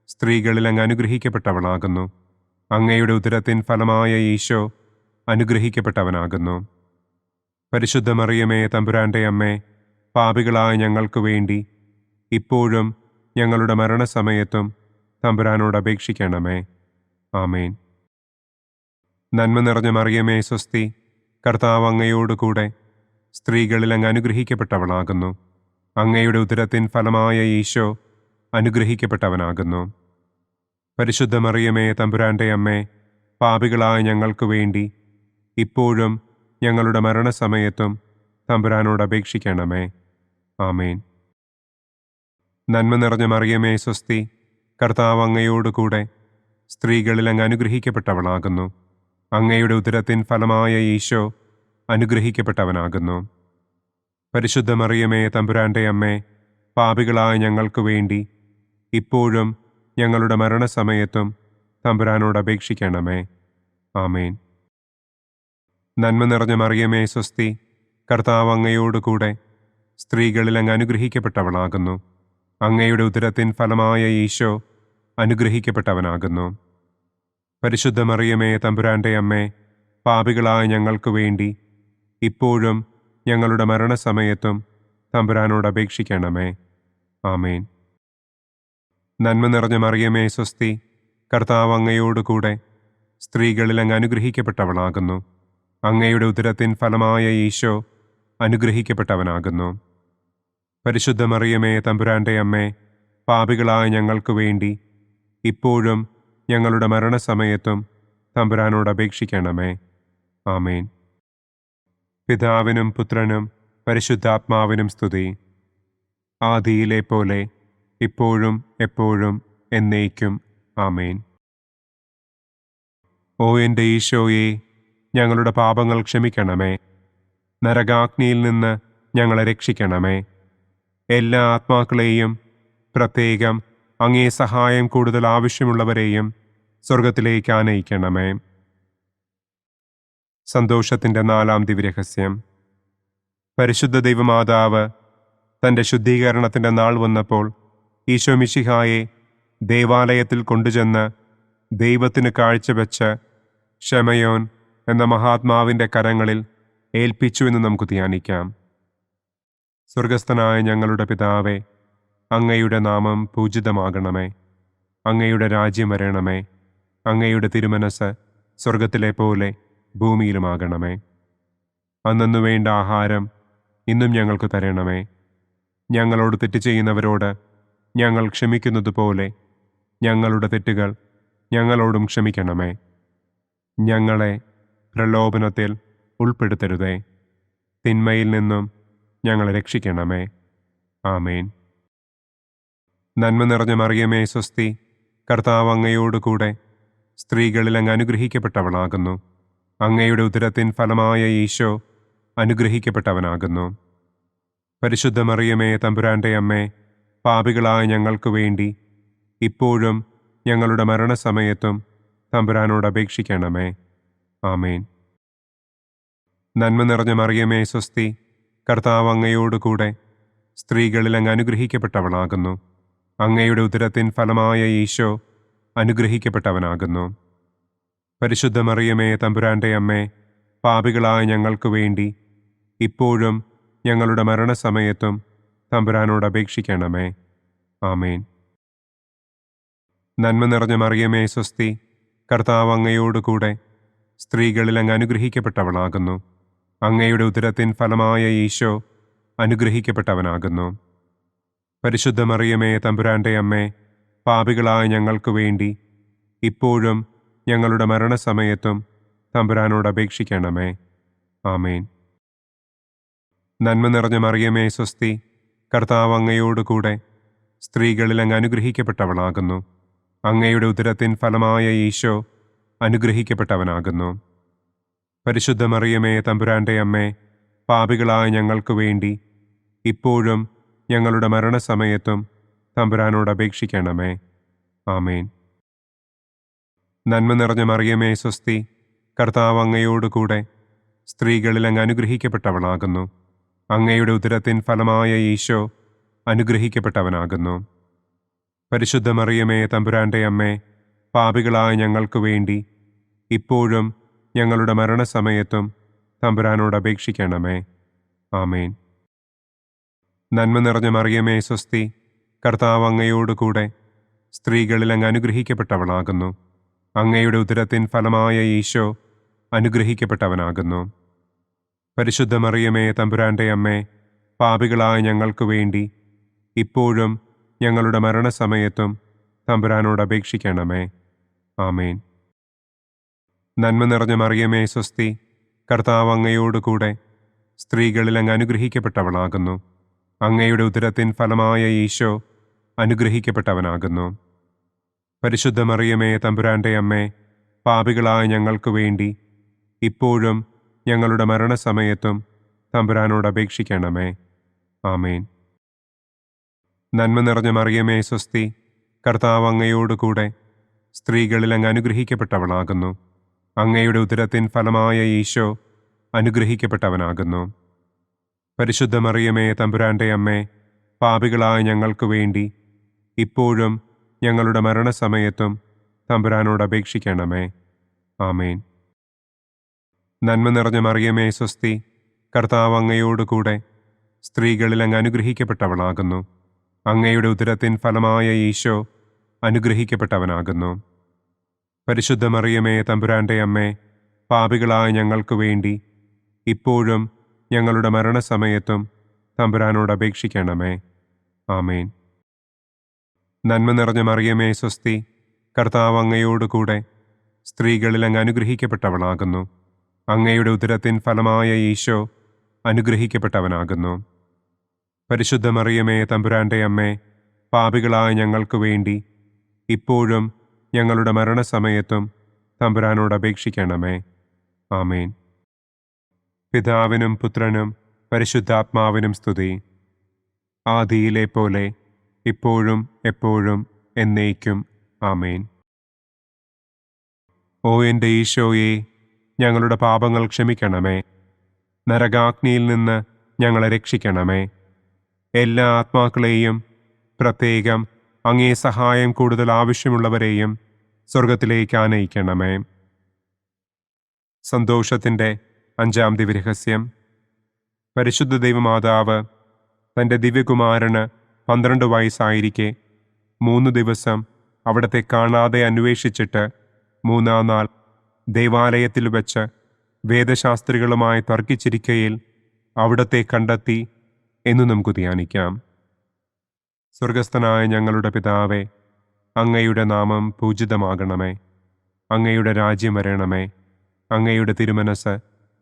Speaker 2: സ്ത്രീകളിൽ അങ്ങ് അനുഗ്രഹിക്കപ്പെട്ടവളാകുന്നു. അങ്ങയുടെ ഉദരത്തിൻ ഫലമായ ഈശോ അനുഗ്രഹിക്കപ്പെട്ടവനാകുന്നു. പരിശുദ്ധ മറിയമേ തമ്പുരാൻ്റെ അമ്മേ, പാപികളായ ഞങ്ങൾക്ക് വേണ്ടി ഇപ്പോഴും ഞങ്ങളുടെ മരണസമയത്തും തമ്പുരാനോട് അപേക്ഷിക്കണമേ. ആമേൻ. നന്മ നിറഞ്ഞ മറിയമേ സ്വസ്തി, കർത്താവ് അങ്ങയോടുകൂടെ സ്ത്രീകളിൽ അങ്ങ് അനുഗ്രഹിക്കപ്പെട്ടവളാകുന്നു. അങ്ങയുടെ ഉദരത്തിൻ ഫലമായ ഈശോ അനുഗ്രഹിക്കപ്പെട്ടവനാകുന്നു. പരിശുദ്ധ മറിയമേ തമ്പുരാൻ്റെ അമ്മേ, പാപികളായ ഞങ്ങൾക്ക് വേണ്ടി ഇപ്പോഴും ഞങ്ങളുടെ മരണസമയത്തും തമ്പുരാനോട് അപേക്ഷിക്കണമേ. ആമേൻ. നന്മ നിറഞ്ഞ മറിയമേ സ്വസ്തി, കർത്താവ് അങ്ങയോടുകൂടെ സ്ത്രീകളിൽ അങ്ങ് അനുഗ്രഹിക്കപ്പെട്ടവളാകുന്നു. അങ്ങയുടെ ഉദരത്തിൻ ഫലമായ ഈശോ അനുഗ്രഹിക്കപ്പെട്ടവനാകുന്നു. പരിശുദ്ധ മറിയമേ തമ്പുരാൻ്റെ അമ്മേ, പാപികളായ ഞങ്ങൾക്ക് വേണ്ടി ഇപ്പോഴും ഞങ്ങളുടെ മരണസമയത്തും തമ്പുരാനോട് അപേക്ഷിക്കണമേ. ആമേൻ. നന്മ നിറഞ്ഞ മറിയമേ സ്വസ്തി, കർത്താവ് അങ്ങയോടുകൂടെ സ്ത്രീകളിൽ അങ്ങ് അനുഗ്രഹിക്കപ്പെട്ടവളാകുന്നു. അങ്ങയുടെ ഉദരത്തിൻ ഫലമായ ഈശോ അനുഗ്രഹിക്കപ്പെട്ടവനാകുന്നു. പരിശുദ്ധ മറിയമേ തമ്പുരാൻ്റെ അമ്മേ, പാപികളായ ഞങ്ങൾക്ക് വേണ്ടി ഇപ്പോഴും ഞങ്ങളുടെ മരണസമയത്തും തമ്പുരാനോട് അപേക്ഷിക്കണമേ. ആമേൻ. നന്മ നിറഞ്ഞ മറിയമേ സ്വസ്തി, കർത്താവ് അങ്ങയോടുകൂടെ സ്ത്രീകളിൽ അങ്ങ് അനുഗ്രഹിക്കപ്പെട്ടവളാകുന്നു. അങ്ങയുടെ ഉദരത്തിൻ ഫലമായ ഈശോ അനുഗ്രഹിക്കപ്പെട്ടവനാകുന്നു. പരിശുദ്ധ മറിയമേ തമ്പുരാൻ്റെ അമ്മേ, പാപികളായ ഞങ്ങൾക്ക് വേണ്ടി ഇപ്പോഴും ഞങ്ങളുടെ മരണസമയത്തും തമ്പുരാനോട് അപേക്ഷിക്കണമേ. ആമേൻ. പിതാവിനും പുത്രനും പരിശുദ്ധാത്മാവിനും സ്തുതി. ആദിയിലെ പോലെ ഇപ്പോഴും എപ്പോഴും എന്നേക്കും. ആമേൻ. ഓ എൻ്റെ ഈശോയെ, ഞങ്ങളുടെ പാപങ്ങൾ ക്ഷമിക്കണമേ. നരകാഗ്നിയിൽ നിന്ന് ഞങ്ങളെ രക്ഷിക്കണമേ. എല്ലാ ആത്മാക്കളെയും, പ്രത്യേകം അങ്ങേ സഹായം കൂടുതൽ ആവശ്യമുള്ളവരെയും സ്വർഗത്തിലേക്ക് ആനയിക്കണമേ. സന്തോഷത്തിൻ്റെ 4-ാം ദിവ്യരഹസ്യം. പരിശുദ്ധ ദൈവമാതാവ് തൻ്റെ ശുദ്ധീകരണത്തിൻ്റെ നാൾ വന്നപ്പോൾ ഈശോ മിശിഹായെ ദേവാലയത്തിൽ കൊണ്ടുചെന്ന് ദൈവത്തിന് കാഴ്ചവെച്ച് ശമയോൻ എന്ന മഹാത്മാവിൻ്റെ കരങ്ങളിൽ ഏൽപ്പിച്ചു എന്ന് നമുക്ക് ധ്യാനിക്കാം. സ്വർഗസ്ഥനായ ഞങ്ങളുടെ പിതാവേ, അങ്ങയുടെ നാമം പൂജിതമാകണമേ. അങ്ങയുടെ രാജ്യം വരണമേ. അങ്ങയുടെ തിരുമനസ് സ്വർഗത്തിലെ പോലെ ഭൂമിയിലുമാകണമേ. അന്നന്നു വേണ്ട ആഹാരം ഇന്നും ഞങ്ങൾക്ക് തരണമേ. ഞങ്ങളോട് തെറ്റ് ചെയ്യുന്നവരോട് ഞങ്ങൾ ക്ഷമിക്കുന്നത് പോലെ ഞങ്ങളുടെ തെറ്റുകൾ ഞങ്ങളോടും ക്ഷമിക്കണമേ. ഞങ്ങളെ പ്രലോഭനത്തിൽ ഉൾപ്പെടുത്തരുതേ. തിന്മയിൽ നിന്നും ഞങ്ങളെ രക്ഷിക്കണമേ. ആമേൻ. നന്മ നിറഞ്ഞ മറിയമേ സ്വസ്തി, കർത്താവ് അങ്ങയോടുകൂടെ സ്ത്രീകളിൽ അങ്ങ് അനുഗ്രഹിക്കപ്പെട്ടവളാകുന്നു. അങ്ങയുടെ ഉദരത്തിൻ ഫലമായ ഈശോ അനുഗ്രഹിക്കപ്പെട്ടവനാകുന്നു. പരിശുദ്ധ മറിയമേ തമ്പുരാൻ്റെ അമ്മേ, പാപികളായ ഞങ്ങൾക്ക് വേണ്ടി ഇപ്പോഴും ഞങ്ങളുടെ മരണസമയത്തും തമ്പുരാനോട് അപേക്ഷിക്കണമേ. ആമേൻ. നന്മ നിറഞ്ഞ മറിയമേ സ്വസ്തി, കർത്താവ് അങ്ങയോടുകൂടെ സ്ത്രീകളിൽ അങ്ങ് അനുഗ്രഹിക്കപ്പെട്ടവളാകുന്നു. അങ്ങയുടെ ഉദരത്തിൻ ഫലമായ ഈശോ അനുഗ്രഹിക്കപ്പെട്ടവനാകുന്നു. പരിശുദ്ധ മറിയമേ തമ്പുരാൻ്റെ അമ്മേ, പാപികളായ ഞങ്ങൾക്ക് വേണ്ടി ഇപ്പോഴും ഞങ്ങളുടെ മരണസമയത്തും തമ്പുരാനോട് അപേക്ഷിക്കണമേ. ആമേൻ. നന്മ നിറഞ്ഞ മറിയമേ സ്വസ്തി, കർത്താവ് അങ്ങയോടുകൂടെ സ്ത്രീകളിൽ അങ്ങ് അനുഗ്രഹിക്കപ്പെട്ടവളാകുന്നു. അങ്ങയുടെ ഉദരത്തിൻ ഫലമായ ഈശോ അനുഗ്രഹിക്കപ്പെട്ടവനാകുന്നു. പരിശുദ്ധ മറിയമേ തമ്പുരാൻ്റെ അമ്മേ, പാപികളായ ഞങ്ങൾക്ക് വേണ്ടി ഇപ്പോഴും ഞങ്ങളുടെ മരണസമയത്തും തമ്പുരാനോട് അപേക്ഷിക്കണമേ. ആമേൻ. നന്മ നിറഞ്ഞ മറിയമേ സ്വസ്തി, കർത്താവ് അങ്ങയോടുകൂടെ സ്ത്രീകളിൽ അങ്ങ് അനുഗ്രഹിക്കപ്പെട്ടവളാകുന്നു. അങ്ങയുടെ ഉദരത്തിൻ ഫലമായ ഈശോ അനുഗ്രഹിക്കപ്പെട്ടവനാകുന്നു. പരിശുദ്ധ മറിയമേ തമ്പുരാൻ്റെ അമ്മേ, പാപികളായ ഞങ്ങൾക്ക് വേണ്ടി ഇപ്പോഴും ഞങ്ങളുടെ മരണസമയത്തും തമ്പുരാനോട് അപേക്ഷിക്കണമേ. ആമേൻ. നന്മ നിറഞ്ഞ മറിയമേ സ്വസ്തി, കർത്താവ് അങ്ങയോടുകൂടെ സ്ത്രീകളിൽ അങ്ങ് അനുഗ്രഹിക്കപ്പെട്ടവളാകുന്നു. അങ്ങയുടെ ഉദരത്തിൻ ഫലമായ ഈശോ അനുഗ്രഹിക്കപ്പെട്ടവനാകുന്നു. പരിശുദ്ധ മറിയമേ തമ്പുരാൻ്റെ അമ്മേ, പാപികളായ ഞങ്ങൾക്ക് വേണ്ടി ഇപ്പോഴും ഞങ്ങളുടെ മരണസമയത്തും തമ്പുരാനോട് അപേക്ഷിക്കണമേ. ആമേൻ. നന്മ നിറഞ്ഞ മറിയമേ സ്വസ്തി, കർത്താവ് അങ്ങയോടുകൂടെ സ്ത്രീകളിൽ അങ്ങ് അനുഗ്രഹിക്കപ്പെട്ടവളാകുന്നു. അങ്ങയുടെ ഉദരത്തിൻ ഫലമായ ഈശോ അനുഗ്രഹിക്കപ്പെട്ടവനാകുന്നു. പരിശുദ്ധ മറിയമേ തമ്പുരാൻ്റെ അമ്മേ, പാപികളായ ഞങ്ങൾക്ക് വേണ്ടി ഇപ്പോഴും ഞങ്ങളുടെ മരണസമയത്തും തമ്പുരാനോട് അപേക്ഷിക്കണമേ. ആമേൻ. നന്മ നിറഞ്ഞ മറിയമേ സ്വസ്തി, കർത്താവ് അങ്ങയോടുകൂടെ സ്ത്രീകളിൽ അങ്ങ് അനുഗ്രഹിക്കപ്പെട്ടവളാകുന്നു. അങ്ങയുടെ ഉദരത്തിൻ ഫലമായ ഈശോ അനുഗ്രഹിക്കപ്പെട്ടവനാകുന്നു. പരിശുദ്ധ മറിയമേ തമ്പുരാൻ്റെ അമ്മേ, പാപികളായ ഞങ്ങൾക്ക് വേണ്ടി ഇപ്പോഴും ഞങ്ങളുടെ മരണസമയത്തും തമ്പുരാനോട് അപേക്ഷിക്കണമേ. ആമേൻ. നന്മ നിറഞ്ഞ മറിയമേ സ്വസ്തി, കർത്താവ് അങ്ങയോടുകൂടെ സ്ത്രീകളിൽ അങ്ങ് അനുഗ്രഹിക്കപ്പെട്ടവളാകുന്നു. അങ്ങയുടെ ഉദരത്തിൻ ഫലമായ ഈശോ അനുഗ്രഹിക്കപ്പെട്ടവനാകുന്നു. പരിശുദ്ധ മറിയമേ തമ്പുരാൻ്റെ അമ്മേ, പാപികളായ ഞങ്ങൾക്ക് വേണ്ടി ഇപ്പോഴും ഞങ്ങളുടെ മരണസമയത്തും തമ്പുരാനോട് അപേക്ഷിക്കണമേ. ആമേൻ. നന്മ നിറഞ്ഞ മറിയമേ സ്വസ്തി, കർത്താവ് അങ്ങയോടുകൂടെ സ്ത്രീകളിൽ അങ്ങ് അനുഗ്രഹിക്കപ്പെട്ടവളാകുന്നു. അങ്ങയുടെ ഉദരത്തിൻ ഫലമായ ഈശോ അനുഗ്രഹിക്കപ്പെട്ടവനാകുന്നു. പരിശുദ്ധ മറിയമേ തമ്പുരാൻ്റെ അമ്മേ, പാപികളായ ഞങ്ങൾക്ക് വേണ്ടി ഇപ്പോഴും ഞങ്ങളുടെ മരണസമയത്തും തമ്പുരാനോട് അപേക്ഷിക്കണമേ. ആമേൻ. നന്മ നിറഞ്ഞ മറിയമേ സ്വസ്തി, കർത്താവ് അങ്ങയോടുകൂടെ സ്ത്രീകളിൽ അങ്ങ് അനുഗ്രഹിക്കപ്പെട്ടവളാകുന്നു. അങ്ങയുടെ ഉദരത്തിൻ ഫലമായ ഈശോ അനുഗ്രഹിക്കപ്പെട്ടവനാകുന്നു. പരിശുദ്ധ മറിയമേ തമ്പുരാന്റെ അമ്മേ, പാപികളായ ഞങ്ങൾക്ക് വേണ്ടി ഇപ്പോഴും ഞങ്ങളുടെ മരണസമയത്തും തമ്പുരാനോട് അപേക്ഷിക്കണമേ. ആമേൻ. പിതാവിനും പുത്രനും പരിശുദ്ധാത്മാവിനും സ്തുതി. ആദിയിലെ പോലെ ഇപ്പോഴും എപ്പോഴും എന്നേക്കും. ആമേൻ. ഓ എൻ്റെ ഈശോയെ, ഞങ്ങളുടെ പാപങ്ങൾ ക്ഷമിക്കണമേ. നരകാഗ്നിയിൽ നിന്ന് ഞങ്ങളെ രക്ഷിക്കണമേ. എല്ലാ ആത്മാക്കളെയും, പ്രത്യേകം അങ്ങേ സഹായം കൂടുതൽ ആവശ്യമുള്ളവരെയും സ്വർഗത്തിലേക്ക് ആനയിക്കണമേ. സന്തോഷത്തിൻ്റെ 5-ാം ദിവ്യരഹസ്യം. പരിശുദ്ധ ദൈവമാതാവ് തൻ്റെ ദിവ്യകുമാരന് 12 വയസ്സായിരിക്കെ 3 ദിവസം അവിടത്തെ കാണാതെ അന്വേഷിച്ചിട്ട് 3-ാം നാൾ ദേവാലയത്തിൽ വച്ച് വേദശാസ്ത്രികളുമായി തർക്കിച്ചിരിക്കയിൽ അവിടത്തെ കണ്ടെത്തി എന്ന് നമുക്ക് ധ്യാനിക്കാം. സ്വർഗസ്ഥനായ ഞങ്ങളുടെ പിതാവേ, അങ്ങയുടെ നാമം പൂജിതമാകണമേ. അങ്ങയുടെ രാജ്യം വരണമേ. അങ്ങയുടെ തിരുമനസ്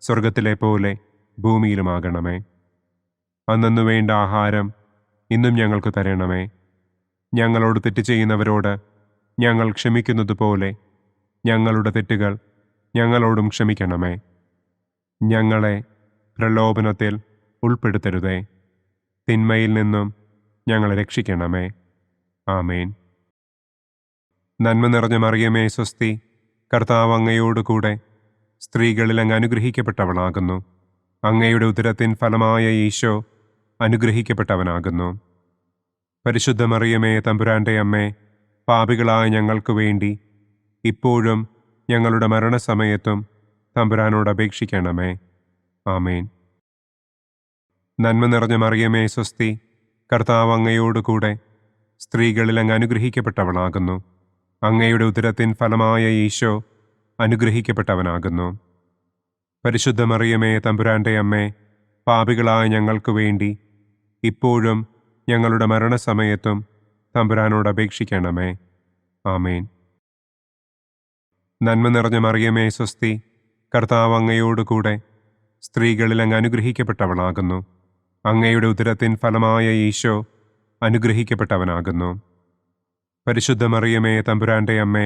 Speaker 2: സ്വർഗത്തിലെ പോലെ ഭൂമിയിലുമാകണമേ. അന്നു വേണ്ട ആഹാരം ഇന്നും ഞങ്ങൾക്ക് തരണമേ. ഞങ്ങളോട് തെറ്റ് ചെയ്യുന്നവരോട് ഞങ്ങൾ ക്ഷമിക്കുന്നത് പോലെ ഞങ്ങളുടെ തെറ്റുകൾ ഞങ്ങളോടും ക്ഷമിക്കണമേ. ഞങ്ങളെ പ്രലോഭനത്തിൽ ഉൾപ്പെടുത്തരുതേ. തിന്മയിൽ നിന്നും ഞങ്ങളെ രക്ഷിക്കണമേ. ആമേൻ. നന്മ നിറഞ്ഞ മറിയമേ സ്വസ്തി, കർത്താവ് അങ്ങയോടുകൂടെ സ്ത്രീകളിൽ അങ്ങ് അനുഗ്രഹിക്കപ്പെട്ടവളാകുന്നു. അങ്ങയുടെ ഉദരത്തിൻ ഫലമായ ഈശോ അനുഗ്രഹിക്കപ്പെട്ടവനാകുന്നു. പരിശുദ്ധ മറിയമേ തമ്പുരാന്റെ അമ്മേ, പാപികളായ ഞങ്ങൾക്ക് വേണ്ടി ഇപ്പോഴും ഞങ്ങളുടെ മരണസമയത്തും തമ്പുരാനോട് അപേക്ഷിക്കണമേ. ആമേൻ. നന്മ നിറഞ്ഞ മറിയമേ സ്വസ്തി, കർത്താവ് അങ്ങയോടുകൂടെ സ്ത്രീകളിൽ അങ്ങ് അനുഗ്രഹിക്കപ്പെട്ടവളാകുന്നു. അങ്ങയുടെ ഉദരത്തിൻ ഫലമായ ഈശോ അനുഗ്രഹിക്കപ്പെട്ടവനാകുന്നു. പരിശുദ്ധ മറിയമേ തമ്പുരാന്റെ അമ്മേ, പാപികളായ ഞങ്ങൾക്ക് വേണ്ടി ഇപ്പോഴും ഞങ്ങളുടെ മരണസമയത്തും തമ്പുരാനോട് അപേക്ഷിക്കണമേ. ആമേൻ. നന്മ നിറഞ്ഞ മറിയമേ സ്വസ്തി, കർത്താവ് അങ്ങയോടുകൂടെ സ്ത്രീകളിൽ അങ്ങ് അനുഗ്രഹിക്കപ്പെട്ടവളാകുന്നു. അങ്ങയുടെ ഉദരത്തിൻ ഫലമായ ഈശോ അനുഗ്രഹിക്കപ്പെട്ടവനാകുന്നു. പരിശുദ്ധ മറിയമേ തമ്പുരാന്റെ അമ്മേ,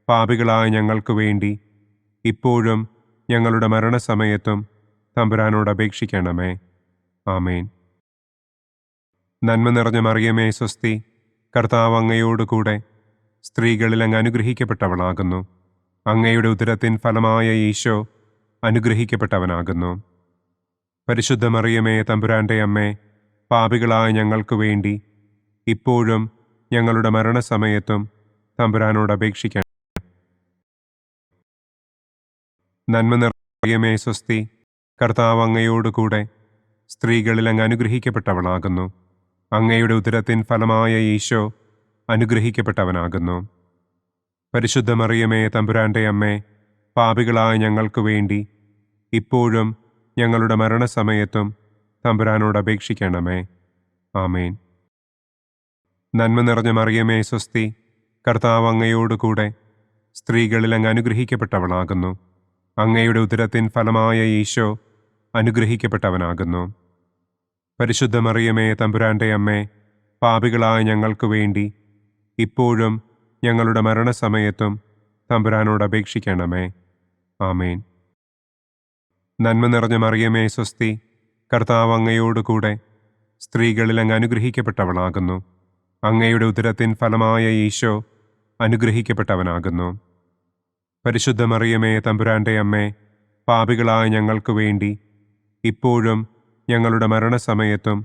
Speaker 2: പാപികളായ ഞങ്ങൾക്ക് വേണ്ടി ഇപ്പോഴും ഞങ്ങളുടെ മരണസമയത്തും തമ്പുരാനോട് അപേക്ഷിക്കണമേ. ആമേൻ. നന്മ നിറഞ്ഞ മറിയമേ സ്വസ്തി, കർത്താവ് അങ്ങയോടുകൂടെ സ്ത്രീകളിൽ അങ്ങ് അനുഗ്രഹിക്കപ്പെട്ടവളാകുന്നു. അങ്ങയുടെ ഉദരത്തിൻ ഫലമായ ഈശോ അനുഗ്രഹിക്കപ്പെട്ടവനാകുന്നു. പരിശുദ്ധ മറിയമേ തമ്പുരാന്റെ അമ്മേ, പാപികളായ ഞങ്ങൾക്ക് വേണ്ടി ഇപ്പോഴും ഞങ്ങളുടെ മരണസമയത്തും തമ്പുരാനോട് അപേക്ഷിക്കണം. നന്മ നിറഞ്ഞ മറിയമേ സ്വസ്തി, കർത്താവ് അങ്ങയോടുകൂടെ സ്ത്രീകളിൽ അങ്ങ് അനുഗ്രഹിക്കപ്പെട്ടവളാകുന്നു. അങ്ങയുടെ ഉദരത്തിൻ ഫലമായ ഈശോ അനുഗ്രഹിക്കപ്പെട്ടവനാകുന്നു. പരിശുദ്ധ മറിയമേ തമ്പുരാന്റെ അമ്മേ, പാപികളായ ഞങ്ങൾക്ക് വേണ്ടി ഇപ്പോഴും ഞങ്ങളുടെ മരണസമയത്തും തമ്പുരാനോട് അപേക്ഷിക്കണമേ. ആമേൻ. നന്മ നിറഞ്ഞ മറിയമേ സ്വസ്തി, കർത്താവ് അങ്ങയോടുകൂടെ സ്ത്രീകളിൽ അങ്ങ് അനുഗ്രഹിക്കപ്പെട്ടവളാകുന്നു. അങ്ങയുടെ ഉദരത്തിൻ ഫലമായ ഈശോ അനുഗ്രഹിക്കപ്പെട്ടവനാകുന്നു. പരിശുദ്ധ മറിയമേ തമ്പുരാന്റെ അമ്മേ, പാപികളായ ഞങ്ങൾക്ക് വേണ്ടി ഇപ്പോഴും ഞങ്ങളുടെ മരണസമയത്തും തമ്പുരാനോട് അപേക്ഷിക്കണമേ. ആമേൻ. നന്മ നിറഞ്ഞ മറിയമേ സ്വസ്തി, കർത്താവ് അങ്ങയോടുകൂടെ സ്ത്രീകളിൽ അങ്ങ് അനുഗ്രഹിക്കപ്പെട്ടവളാകുന്നു. അങ്ങയുടെ ഉദരത്തിൻ ഫലമായ ഈശോ അനുഗ്രഹിക്കപ്പെട്ടവനാകുന്നു. പരിശുദ്ധ മറിയമേ തമ്പുരാന്റെ അമ്മേ, പാപികളായ ഞങ്ങൾക്ക് വേണ്ടി ഇപ്പോഴും ഞങ്ങളുടെ മരണസമയത്തും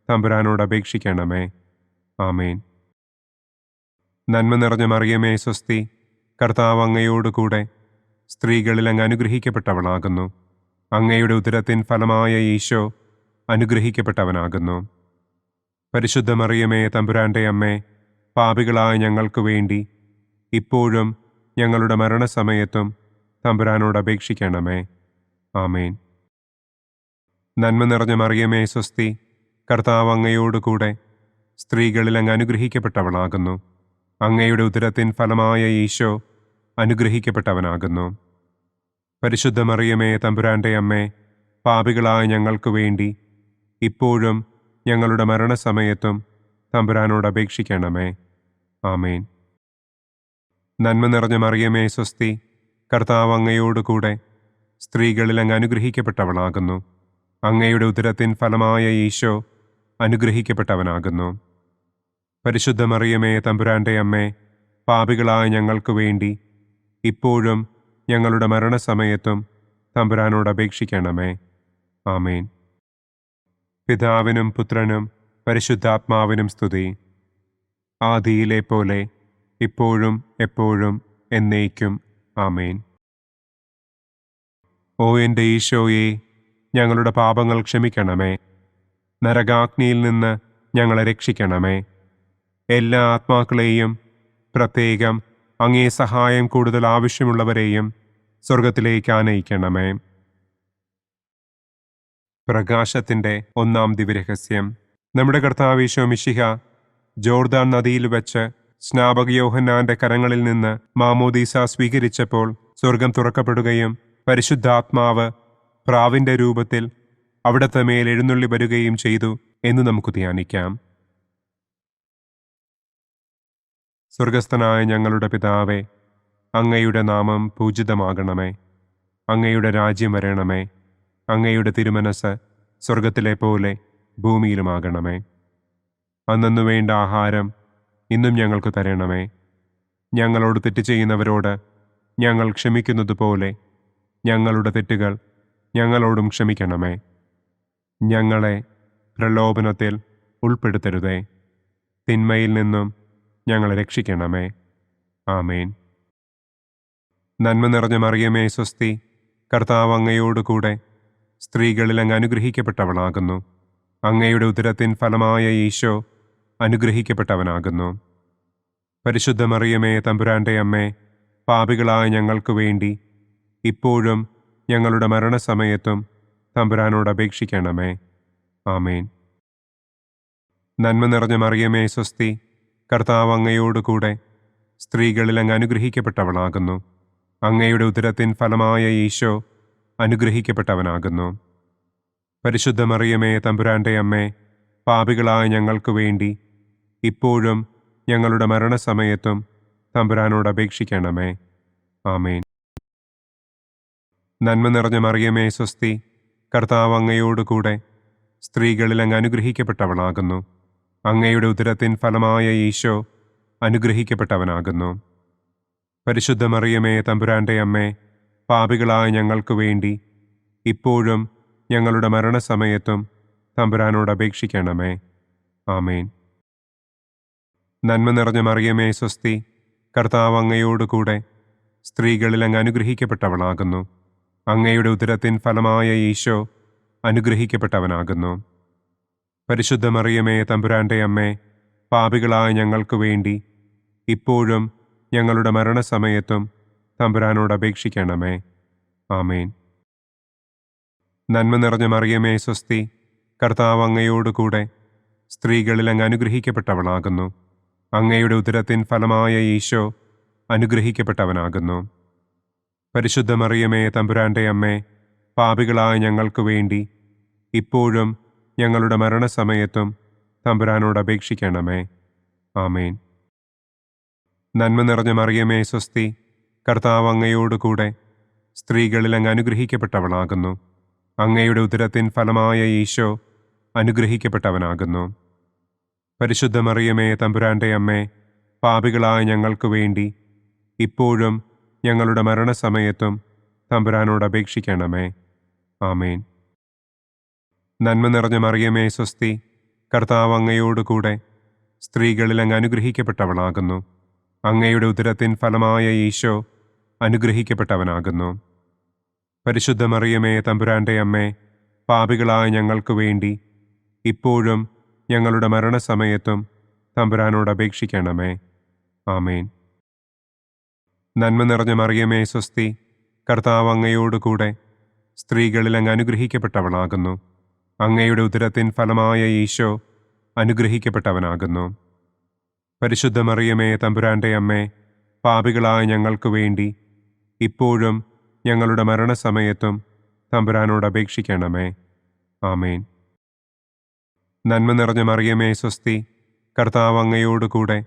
Speaker 2: തമ്പുരാനോട് അപേക്ഷിക്കണമേ. ആമേൻ. നന്മ നിറഞ്ഞ മറിയമേ സ്വസ്തി, കർത്താവ് അങ്ങയോടുകൂടെ സ്ത്രീകളിൽ അങ്ങ് അനുഗ്രഹിക്കപ്പെട്ടവളാകുന്നു. അങ്ങയുടെ ഉദരത്തിൻ ഫലമായ ഈശോ അനുഗ്രഹിക്കപ്പെട്ടവനാകുന്നു. പരിശുദ്ധ മറിയമേ തമ്പുരാന്റെ അമ്മേ, പാപികളായ ഞങ്ങൾക്ക് വേണ്ടി ഇപ്പോഴും ഞങ്ങളുടെ മരണസമയത്തും തമ്പുരാനോട് അപേക്ഷിക്കണമേ. ആമേൻ. നന്മ നിറഞ്ഞ മറിയമേ സ്വസ്തി, കർത്താവ് അങ്ങയോടുകൂടെ സ്ത്രീകളിൽ അങ്ങ് അനുഗ്രഹിക്കപ്പെട്ടവളാകുന്നു. അങ്ങയുടെ ഉദരത്തിൻ ഫലമായ ഈശോ അനുഗ്രഹിക്കപ്പെട്ടവനാകുന്നു. പരിശുദ്ധ മറിയമേ തമ്പുരാന്റെ അമ്മേ, പാപികളായ ഞങ്ങൾക്ക് വേണ്ടി ഇപ്പോഴും ഞങ്ങളുടെ മരണസമയത്തും തമ്പുരാനോട് അപേക്ഷിക്കണമേ. ആമേൻ. നന്മ നിറഞ്ഞ മറിയമേ സ്വസ്തി, കർത്താവ് അങ്ങയോടുകൂടെ സ്ത്രീകളിൽ അങ്ങ് അനുഗ്രഹിക്കപ്പെട്ടവളാകുന്നു. അങ്ങയുടെ ഉദരത്തിൻ ഫലമായ ഈശോ അനുഗ്രഹിക്കപ്പെട്ടവനാകുന്നു. പരിശുദ്ധ മറിയമേ തമ്പുരാന്റെ അമ്മേ, പാപികളായ ഞങ്ങൾക്ക് വേണ്ടി ഇപ്പോഴും ഞങ്ങളുടെ മരണസമയത്തും തമ്പുരാനോട് അപേക്ഷിക്കണമേ. ആമേൻ. പിതാവിനും പുത്രനും പരിശുദ്ധാത്മാവിനും സ്തുതി. ആദിയിലെ പോലെ ഇപ്പോഴും എപ്പോഴും എന്നേക്കും. ആമേൻ. ഓ എൻ്റെ ഈശോയെ, ഞങ്ങളുടെ പാപങ്ങൾ ക്ഷമിക്കണമേ. നരകാഗ്നിയിൽ നിന്ന് ഞങ്ങളെ രക്ഷിക്കണമേ. എല്ലാ ആത്മാക്കളെയും, പ്രത്യേകം അങ്ങേ സഹായം കൂടുതൽ ആവശ്യമുള്ളവരെയും സ്വർഗത്തിലേക്ക് ആനയിക്കണമേ. പ്രകാശത്തിൻ്റെ ഒന്നാം ദിവ്യരഹസ്യം. നമ്മുടെ കർത്താവ് ഈശോ മിശിഹ ജോർദാൻ നദിയിൽ വെച്ച് സ്നാപക യോഹന്നാന്റെ കരങ്ങളിൽ നിന്ന് മാമോദീസ സ്വീകരിച്ചപ്പോൾ സ്വർഗം തുറക്കപ്പെടുകയും പരിശുദ്ധാത്മാവ് പ്രാവിന്റെ രൂപത്തിൽ അവിടത്തെ മേൽ എഴുന്നള്ളി വരികയും ചെയ്തു എന്ന് നമുക്ക് ധ്യാനിക്കാം. സ്വർഗസ്ഥനായ ഞങ്ങളുടെ പിതാവേ, അങ്ങയുടെ നാമം പൂജിതമാകണമേ. അങ്ങയുടെ രാജ്യം വരണമേ. അങ്ങയുടെ തിരുമനസ് സ്വർഗത്തിലെ പോലെ ഭൂമിയിലുമാകണമേ. അന്നന്നു വേണ്ട ആഹാരം ഇന്നും ഞങ്ങൾക്ക് തരണമേ. ഞങ്ങളോട് തെറ്റ് ചെയ്യുന്നവരോട് ഞങ്ങൾ ക്ഷമിക്കുന്നത് പോലെ ഞങ്ങളുടെ തെറ്റുകൾ ഞങ്ങളോടും ക്ഷമിക്കണമേ. ഞങ്ങളെ പ്രലോഭനത്തിൽ ഉൾപ്പെടുത്തരുതേ, തിന്മയിൽ നിന്നും ഞങ്ങളെ രക്ഷിക്കണമേ. ആമേൻ. നന്മ നിറഞ്ഞ മറിയമേ സ്വസ്തി, കർത്താവ് അങ്ങയോടുകൂടെ സ്ത്രീകളിൽ അങ്ങ് അനുഗ്രഹിക്കപ്പെട്ടവളാകുന്നു. അങ്ങയുടെ ഉദരത്തിൻ ഫലമായ ഈശോ അനുഗ്രഹിക്കപ്പെട്ടവനാകുന്നു. പരിശുദ്ധ മറിയമേ തമ്പുരാന്റെ അമ്മേ, പാപികളായ ഞങ്ങൾക്ക് വേണ്ടി ഇപ്പോഴും ഞങ്ങളുടെ മരണസമയത്തും തമ്പുരാനോട് അപേക്ഷിക്കണമേ. ആമേൻ. നന്മ നിറഞ്ഞ മറിയമേ സ്വസ്തി, കർത്താവ് അങ്ങയോടുകൂടെ സ്ത്രീകളിൽ അങ്ങ് അനുഗ്രഹിക്കപ്പെട്ടവളാകുന്നു. അങ്ങയുടെ ഉദരത്തിൻ ഫലമായ ഈശോ അനുഗ്രഹിക്കപ്പെട്ടവനാകുന്നു. പരിശുദ്ധ മറിയമേ തമ്പുരാന്റെ അമ്മേ, പാപികളായ ഞങ്ങൾക്ക് വേണ്ടി ഇപ്പോഴും ഞങ്ങളുടെ മരണസമയത്തും തമ്പുരാനോട് അപേക്ഷിക്കണമേ. ആമേൻ. നന്മ നിറഞ്ഞ മറിയമേ സ്വസ്തി, കർത്താവ് അങ്ങയോടുകൂടെ സ്ത്രീകളിൽ അങ്ങ് അനുഗ്രഹിക്കപ്പെട്ടവളാകുന്നു. അങ്ങയുടെ ഉദരത്തിൻ ഫലമായ ഈശോ അനുഗ്രഹിക്കപ്പെട്ടവനാകുന്നു. പരിശുദ്ധ മറിയമേ തമ്പുരാന്റെ അമ്മേ, പാപികളായ ഞങ്ങൾക്ക് വേണ്ടി ഇപ്പോഴും ഞങ്ങളുടെ മരണസമയത്തും തമ്പുരാനോട് അപേക്ഷിക്കണമേ. ആമേൻ. നന്മ നിറഞ്ഞ മറിയമേ സ്വസ്തി, കർത്താവ് അങ്ങയോടുകൂടെ സ്ത്രീകളിൽ അങ്ങ് അനുഗ്രഹിക്കപ്പെട്ടവളാകുന്നു. അങ്ങയുടെ ഉദരത്തിൻ ഫലമായ ഈശോ അനുഗ്രഹിക്കപ്പെട്ടവനാകുന്നു. പരിശുദ്ധ മറിയമേ തമ്പുരാന്റെ അമ്മേ, പാപികളായ ഞങ്ങൾക്ക് വേണ്ടി ഇപ്പോഴും ഞങ്ങളുടെ മരണസമയത്തും തമ്പുരാനോട് അപേക്ഷിക്കണമേ. ആമേൻ. നന്മ നിറഞ്ഞ മറിയമേ സ്വസ്തി, കർത്താവ് അങ്ങയോടുകൂടെ സ്ത്രീകളിൽ അങ്ങ് അനുഗ്രഹിക്കപ്പെട്ടവളാകുന്നു. അങ്ങയുടെ ഉദരത്തിൻ ഫലമായ ഈശോ അനുഗ്രഹിക്കപ്പെട്ടവനാകുന്നു. പരിശുദ്ധ മറിയമേ തമ്പുരാന്റെ അമ്മേ, പാപികളായ ഞങ്ങൾക്ക് വേണ്ടി ഇപ്പോഴും ഞങ്ങളുടെ മരണസമയത്തും തമ്പുരാനോട് അപേക്ഷിക്കണമേ. ആമേൻ. നന്മ നിറഞ്ഞ മറിയമേ സ്വസ്തി, കർത്താവ് അങ്ങയോടുകൂടെ സ്ത്രീകളിൽ അങ്ങ് അനുഗ്രഹിക്കപ്പെട്ടവളാകുന്നു. അങ്ങയുടെ ഉദരത്തിൻ ഫലമായ ഈശോ അനുഗ്രഹിക്കപ്പെട്ടവനാകുന്നു. പരിശുദ്ധ മറിയമേ തമ്പുരാന്റെ അമ്മേ, പാപികളായ ഞങ്ങൾക്ക് വേണ്ടി ഇപ്പോഴും ഞങ്ങളുടെ മരണസമയത്തും തമ്പുരാനോട് അപേക്ഷിക്കണമേ. ആമേൻ. നന്മ നിറഞ്ഞ മറിയമേ സ്വസ്തി, കർത്താവ് അങ്ങയോടുകൂടെ സ്ത്രീകളിൽ അങ്ങ് അനുഗ്രഹിക്കപ്പെട്ടവളാകുന്നു. അങ്ങയുടെ ഉദരത്തിൻ ഫലമായ ഈശോ അനുഗ്രഹിക്കപ്പെട്ടവനാകുന്നു. പരിശുദ്ധ മറിയമേ തമ്പുരാന്റെ അമ്മേ, പാപികളായ ഞങ്ങൾക്ക് വേണ്ടി ഇപ്പോഴും ഞങ്ങളുടെ മരണസമയത്തും തമ്പുരാനോട് അപേക്ഷിക്കണമേ. ആമേൻ. നന്മ നിറഞ്ഞ മറിയമേ സ്വസ്തി, കർത്താവ് അങ്ങയോടുകൂടെ സ്ത്രീകളിൽ അങ്ങ് അനുഗ്രഹിക്കപ്പെട്ടവളാകുന്നു. അങ്ങയുടെ ഉദരത്തിൻ ഫലമായ ഈശോ അനുഗ്രഹിക്കപ്പെട്ടവനാകുന്നു. പരിശുദ്ധ മറിയമേ തമ്പുരാന്റെ അമ്മേ, പാപികളായ ഞങ്ങൾക്ക് വേണ്ടി ഇപ്പോഴും ഞങ്ങളുടെ മരണസമയത്തും തമ്പുരാനോട് അപേക്ഷിക്കണമേ. ആമേൻ. നന്മ നിറഞ്ഞ മറിയമേ സ്വസ്തി, കർത്താവ് അങ്ങയോടുകൂടെ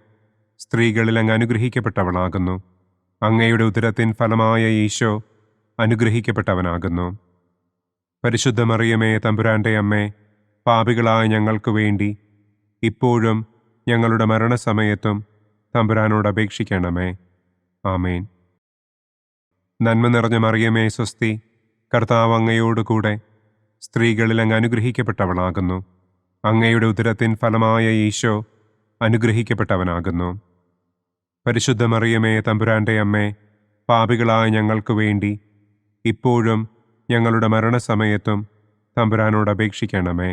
Speaker 2: സ്ത്രീകളിൽ അങ്ങ് അനുഗ്രഹിക്കപ്പെട്ടവളാകുന്നു. അങ്ങയുടെ ഉദരത്തിൻ ഫലമായ ഈശോ അനുഗ്രഹിക്കപ്പെട്ടവനാകുന്നു. പരിശുദ്ധ മറിയമേ തമ്പുരാന്റെ അമ്മേ, പാപികളായ ഞങ്ങൾക്ക് വേണ്ടി ഇപ്പോഴും ഞങ്ങളുടെ മരണസമയത്തും തമ്പുരാനോട് അപേക്ഷിക്കണമേ. ആമേൻ. നന്മ നിറഞ്ഞ മറിയമേ സ്വസ്തി, കർത്താവ് അങ്ങയോടുകൂടെ സ്ത്രീകളിൽ അങ്ങ് അനുഗ്രഹിക്കപ്പെട്ടവളാകുന്നു. അങ്ങയുടെ ഉദരത്തിൻ ഫലമായ ഈശോ അനുഗ്രഹിക്കപ്പെട്ടവനാകുന്നു. പരിശുദ്ധ മറിയമേ തമ്പുരാന്റെ അമ്മേ, പാപികളായ ഞങ്ങൾക്ക് വേണ്ടി ഇപ്പോഴും ഞങ്ങളുടെ മരണസമയത്തും തമ്പുരാനോട് അപേക്ഷിക്കണമേ.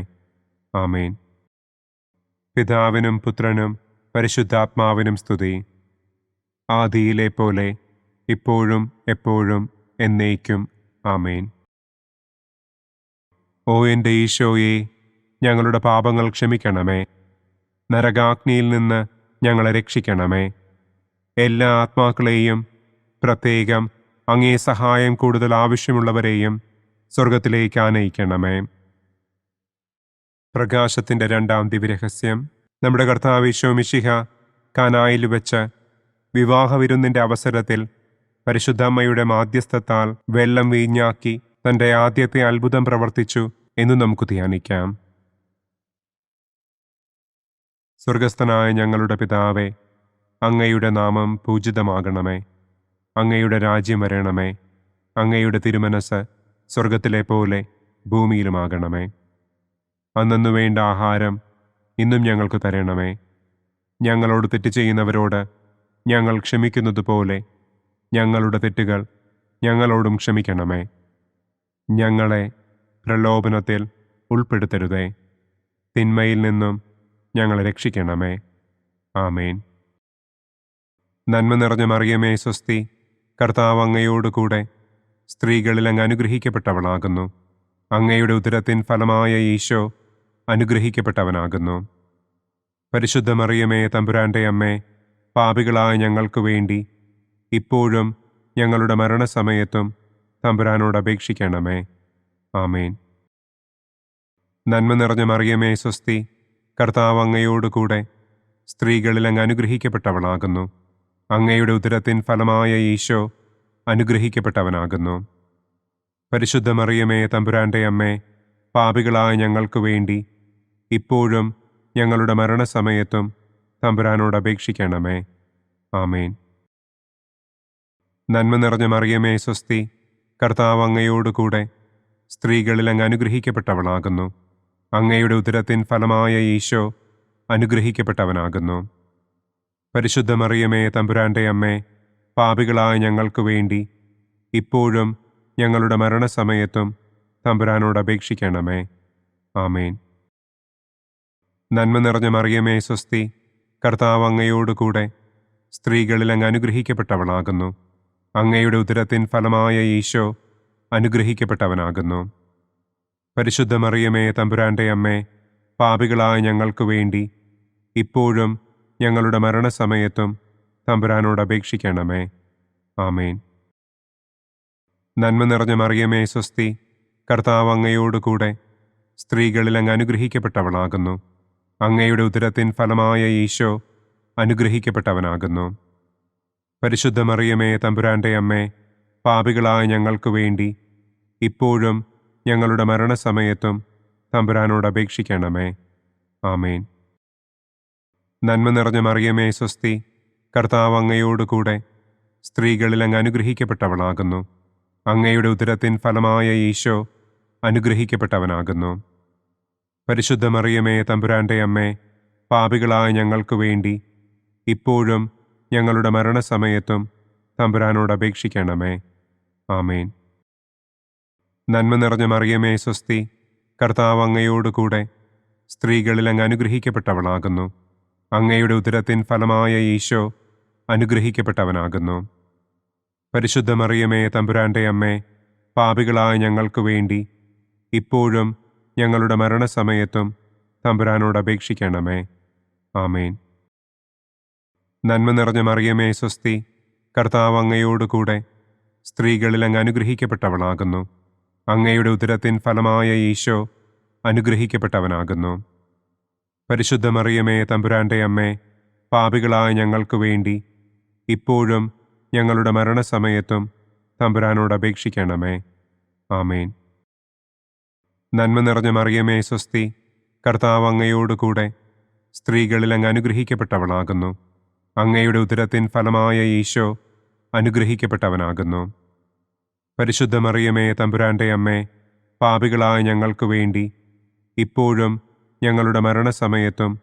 Speaker 2: ആമേൻ. പിതാവിനും പുത്രനും പരിശുദ്ധാത്മാവിനും സ്തുതി. ആദിയിലെ പോലെ ഇപ്പോഴും എപ്പോഴും എന്നേക്കും. ആമേൻ. ഓ എൻ്റെ ഈശോയെ, ഞങ്ങളുടെ പാപങ്ങൾ ക്ഷമിക്കണമേ. നരകാഗ്നിയിൽ നിന്ന് ഞങ്ങളെ രക്ഷിക്കണമേ. എല്ലാ ആത്മാക്കളെയും, പ്രത്യേകം അങ്ങേ സഹായം കൂടുതൽ ആവശ്യമുള്ളവരെയും സ്വർഗത്തിലേക്ക് ആനയിക്കണമേ. പ്രകാശത്തിൻ്റെ രണ്ടാം ദിവ്യരഹസ്യം. നമ്മുടെ കർത്താവ് ഈശോ മിശിഹ കാനായിൽ വെച്ച് വിവാഹവിരുന്നിൻ്റെ അവസരത്തിൽ പരിശുദ്ധമ്മയുടെ മാധ്യസ്ഥത്താൽ വെള്ളം വീഞ്ഞാക്കി തൻ്റെ ആദ്യത്തെ അത്ഭുതം പ്രവർത്തിച്ചു എന്ന് നമുക്ക് ധ്യാനിക്കാം. സ്വർഗസ്ഥനായ ഞങ്ങളുടെ പിതാവേ, അങ്ങയുടെ നാമം പൂജിതമാകണമേ. അങ്ങയുടെ രാജ്യം വരണമേ. അങ്ങയുടെ തിരുമനസ് സ്വർഗത്തിലെ പോലെ ഭൂമിയിലുമാകണമേ. അന്നു വേണ്ട ആഹാരം ഇന്നും ഞങ്ങൾക്ക് തരണമേ. ഞങ്ങളോട് തെറ്റ് ചെയ്യുന്നവരോട് ഞങ്ങൾ ക്ഷമിക്കുന്നത് പോലെ ഞങ്ങളുടെ തെറ്റുകൾ ഞങ്ങളോടും ക്ഷമിക്കണമേ. ഞങ്ങളെ പ്രലോഭനത്തിൽ ഉൾപ്പെടുത്തരുതേ. തിന്മയിൽ നിന്നും ഞങ്ങളെ രക്ഷിക്കണമേ. ആമേൻ. നന്മ നിറഞ്ഞ മറിയമേ സ്വസ്തി, കർത്താവ് അങ്ങയോടുകൂടെ സ്ത്രീകളിൽ അങ്ങ് അനുഗ്രഹിക്കപ്പെട്ടവളാകുന്നു. അങ്ങയുടെ ഉദരത്തിൻ ഫലമായ ഈശോ അനുഗ്രഹിക്കപ്പെട്ടവനാകുന്നു. പരിശുദ്ധ മറിയമേ തമ്പുരാന്റെ അമ്മേ, പാപികളായ ഞങ്ങൾക്ക് വേണ്ടി ഇപ്പോഴും ഞങ്ങളുടെ മരണസമയത്തും തമ്പുരാനോട് അപേക്ഷിക്കണമേ. ആമേൻ. നന്മ നിറഞ്ഞ മറിയമേ സ്വസ്തി, കർത്താവ് അങ്ങയോടുകൂടെ സ്ത്രീകളിൽ അങ്ങ് അനുഗ്രഹിക്കപ്പെട്ടവളാകുന്നു. അങ്ങയുടെ ഉദരത്തിൻ ഫലമായ ഈശോ അനുഗ്രഹിക്കപ്പെട്ടവനാകുന്നു. പരിശുദ്ധ മറിയമേ തമ്പുരാന്റെ അമ്മേ, പാപികളായ ഞങ്ങൾക്ക് വേണ്ടി ഇപ്പോഴും ഞങ്ങളുടെ മരണസമയത്തും തമ്പുരാനോട് അപേക്ഷിക്കണമേ. ആമേൻ. നന്മ നിറഞ്ഞ മറിയമേ സ്വസ്തി, കർത്താവ് അങ്ങയോടുകൂടെ സ്ത്രീകളിൽ അങ്ങ് അനുഗ്രഹിക്കപ്പെട്ടവളാകുന്നു. അങ്ങയുടെ ഉദരത്തിൻ ഫലമായ ഈശോ അനുഗ്രഹിക്കപ്പെട്ടവനാകുന്നു. പരിശുദ്ധ മറിയമേ തമ്പുരാന്റെ അമ്മേ, പാപികളായ ഞങ്ങൾക്ക് വേണ്ടി ഇപ്പോഴും ഞങ്ങളുടെ മരണസമയത്തും തമ്പുരാനോട് അപേക്ഷിക്കണമേ. ആമേൻ. നന്മ നിറഞ്ഞ മറിയമേ സ്വസ്തി, കർത്താവ് അങ്ങയോടുകൂടെ സ്ത്രീകളിൽ അങ്ങ് അനുഗ്രഹിക്കപ്പെട്ടവളാകുന്നു. അങ്ങയുടെ ഉദരത്തിൻ ഫലമായ ഈശോ അനുഗ്രഹിക്കപ്പെട്ടവനാകുന്നു. പരിശുദ്ധ മറിയമേ തമ്പുരാന്റെ അമ്മേ, പാപികളായ ഞങ്ങൾക്ക് വേണ്ടി ഇപ്പോഴും ഞങ്ങളുടെ മരണസമയത്തും തമ്പുരാനോട് അപേക്ഷിക്കണമേ. ആമേൻ. നന്മ നിറഞ്ഞ മറിയമേ സ്വസ്തി, കർത്താവ് അങ്ങയോടുകൂടെ സ്ത്രീകളിൽ അങ്ങ് അനുഗ്രഹിക്കപ്പെട്ടവളാകുന്നു. അങ്ങയുടെ ഉദരത്തിൻ ഫലമായ ഈശോ അനുഗ്രഹിക്കപ്പെട്ടവനാകുന്നു. പരിശുദ്ധ മറിയമേ തമ്പുരാന്റെ അമ്മേ, പാപികളായ ഞങ്ങൾക്ക് വേണ്ടി ഇപ്പോഴും ഞങ്ങളുടെ മരണസമയത്തും തമ്പുരാനോട് അപേക്ഷിക്കണമേ. ആമേൻ. നന്മ നിറഞ്ഞ മറിയമേ സ്വസ്തി, കർത്താവ് അങ്ങയോടുകൂടെ സ്ത്രീകളിൽ അങ്ങ് അനുഗ്രഹിക്കപ്പെട്ടവളാകുന്നു. അങ്ങയുടെ ഉദരത്തിൻ ഫലമായ ഈശോ അനുഗ്രഹിക്കപ്പെട്ടവനാകുന്നു. പരിശുദ്ധ മറിയമേ തമ്പുരാന്റെ അമ്മേ, പാപികളായ ഞങ്ങൾക്ക് വേണ്ടി ഇപ്പോഴും ഞങ്ങളുടെ മരണസമയത്തും തമ്പുരാനോട് അപേക്ഷിക്കണമേ. ആമേൻ. നന്മ നിറഞ്ഞ മറിയമേ സ്വസ്തി, കർത്താവ് അങ്ങയോടുകൂടെ സ്ത്രീകളിൽ അങ്ങ് അനുഗ്രഹിക്കപ്പെട്ടവളാകുന്നു. അങ്ങയുടെ ഉദരത്തിൻ ഫലമായ ഈശോ അനുഗ്രഹിക്കപ്പെട്ടവനാകുന്നു. പരിശുദ്ധ മറിയമേ തമ്പുരാന്റെ അമ്മേ, പാപികളായ ഞങ്ങൾക്ക് വേണ്ടി ഇപ്പോഴും ഞങ്ങളുടെ മരണസമയത്തും തമ്പുരാനോട് അപേക്ഷിക്കണമേ. ആമേൻ. നന്മ നിറഞ്ഞ മറിയമേ സ്വസ്തി, കർത്താവ് അങ്ങയോടുകൂടെ സ്ത്രീകളിൽ അങ്ങ് അനുഗ്രഹിക്കപ്പെട്ടവളാകുന്നു. അങ്ങയുടെ ഉദരത്തിൻ ഫലമായ ഈശോ അനുഗ്രഹിക്കപ്പെട്ടവനാകുന്നു. പരിശുദ്ധ മറിയമേ തമ്പുരാന്റെ അമ്മേ, പാപികളായ ഞങ്ങൾക്ക് വേണ്ടി ഇപ്പോഴും ഞങ്ങളുടെ മരണസമയത്തും തമ്പുരാനോട് അപേക്ഷിക്കണമേ. ആമേൻ. നന്മ നിറഞ്ഞ മറിയമേ സ്വസ്തി, കർത്താവ് അങ്ങയോടുകൂടെ സ്ത്രീകളിൽ അങ്ങ് അനുഗ്രഹിക്കപ്പെട്ടവളാകുന്നു. അങ്ങയുടെ ഉദരത്തിൻ ഫലമായ ഈശോ അനുഗ്രഹിക്കപ്പെട്ടവനാകുന്നു. പരിശുദ്ധ മറിയമേ തമ്പുരാന്റെ അമ്മേ, പാപികളായ ഞങ്ങൾക്ക് വേണ്ടി ഇപ്പോഴും ഞങ്ങളുടെ മരണസമയത്തും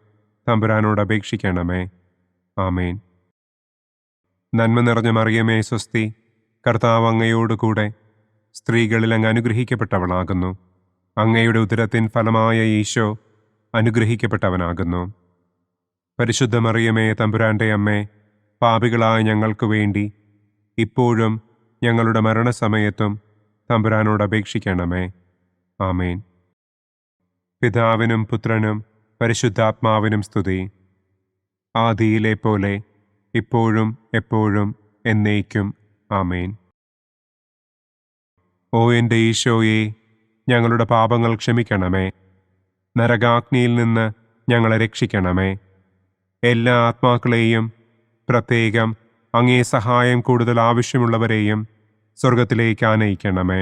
Speaker 2: തമ്പുരാനോട് അപേക്ഷിക്കണമേ. ആമേൻ. നന്മ നിറഞ്ഞ മറിയമേ സ്വസ്തി, കർത്താവ് അങ്ങയോടുകൂടെ സ്ത്രീകളിൽ അങ്ങ് അനുഗ്രഹിക്കപ്പെട്ടവളാകുന്നു. അങ്ങയുടെ ഉദരത്തിൻ ഫലമായ ഈശോ അനുഗ്രഹിക്കപ്പെട്ടവനാകുന്നു. പരിശുദ്ധ മറിയമേ തമ്പുരാന്റെ അമ്മേ, പാപികളായ ഞങ്ങൾക്ക് വേണ്ടി ഇപ്പോഴും ഞങ്ങളുടെ മരണസമയത്തും തമ്പുരാനോട് അപേക്ഷിക്കണമേ. ആമേൻ. പിതാവിനും പുത്രനും പരിശുദ്ധാത്മാവിനും സ്തുതി. ആദിയിലെ പോലെ ഇപ്പോഴും എപ്പോഴും എന്നേക്കും. ആമേൻ. ഓ എൻ്റെ ഈശോയെ, ഞങ്ങളുടെ പാപങ്ങൾ ക്ഷമിക്കണമേ. നരകാഗ്നിയിൽ നിന്ന് ഞങ്ങളെ രക്ഷിക്കണമേ. എല്ലാ ആത്മാക്കളെയും, പ്രത്യേകം അങ്ങേ സഹായം കൂടുതൽ ആവശ്യമുള്ളവരെയും സ്വർഗത്തിലേക്ക് ആനയിക്കണമേ.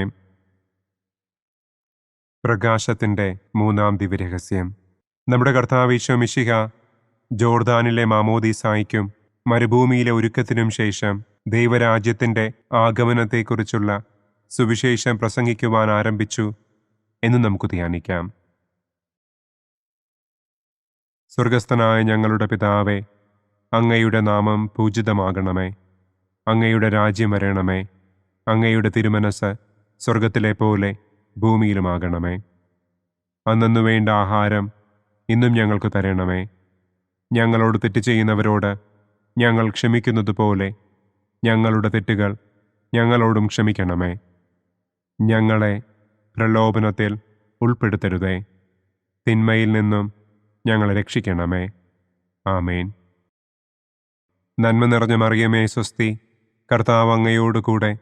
Speaker 2: പ്രകാശത്തിൻ്റെ മൂന്നാം ദിവ്യരഹസ്യം. നമ്മുടെ കർത്താവ് ഈശോ മിശിഹ ജോർദാനിലെ മാമോദീസായ്ക്കും മരുഭൂമിയിലെ ഒരുക്കത്തിനും ശേഷം ദൈവരാജ്യത്തിൻ്റെ ആഗമനത്തെക്കുറിച്ചുള്ള സുവിശേഷം പ്രസംഗിക്കുവാൻ ആരംഭിച്ചു എന്ന് നമുക്ക് ധ്യാനിക്കാം. സ്വർഗസ്ഥനായ ഞങ്ങളുടെ പിതാവേ, അങ്ങയുടെ നാമം പൂജിതമാകണമേ. അങ്ങയുടെ രാജ്യം വരണമേ. അങ്ങയുടെ തിരുമനസ് സ്വർഗത്തിലെ പോലെ ഭൂമിയിലുമാകണമേ. അന്നന്നു വേണ്ട ആഹാരം ഇന്നും ഞങ്ങൾക്ക് തരണമേ. ഞങ്ങളോട് തെറ്റ് ചെയ്യുന്നവരോട് ഞങ്ങൾ ക്ഷമിക്കുന്നതുപോലെ ഞങ്ങളുടെ തെറ്റുകൾ ഞങ്ങളോടും ക്ഷമിക്കണമേ. ഞങ്ങളെ പ്രലോഭനത്തിൽ ഉൾപ്പെടുത്തരുതേ. തിന്മയിൽ നിന്നും ഞങ്ങളെ രക്ഷിക്കണമേ. ആമേൻ. നന്മ നിറഞ്ഞ മറിയമേ സ്വസ്തി, കർത്താവ് അങ്ങയോടുകൂടെ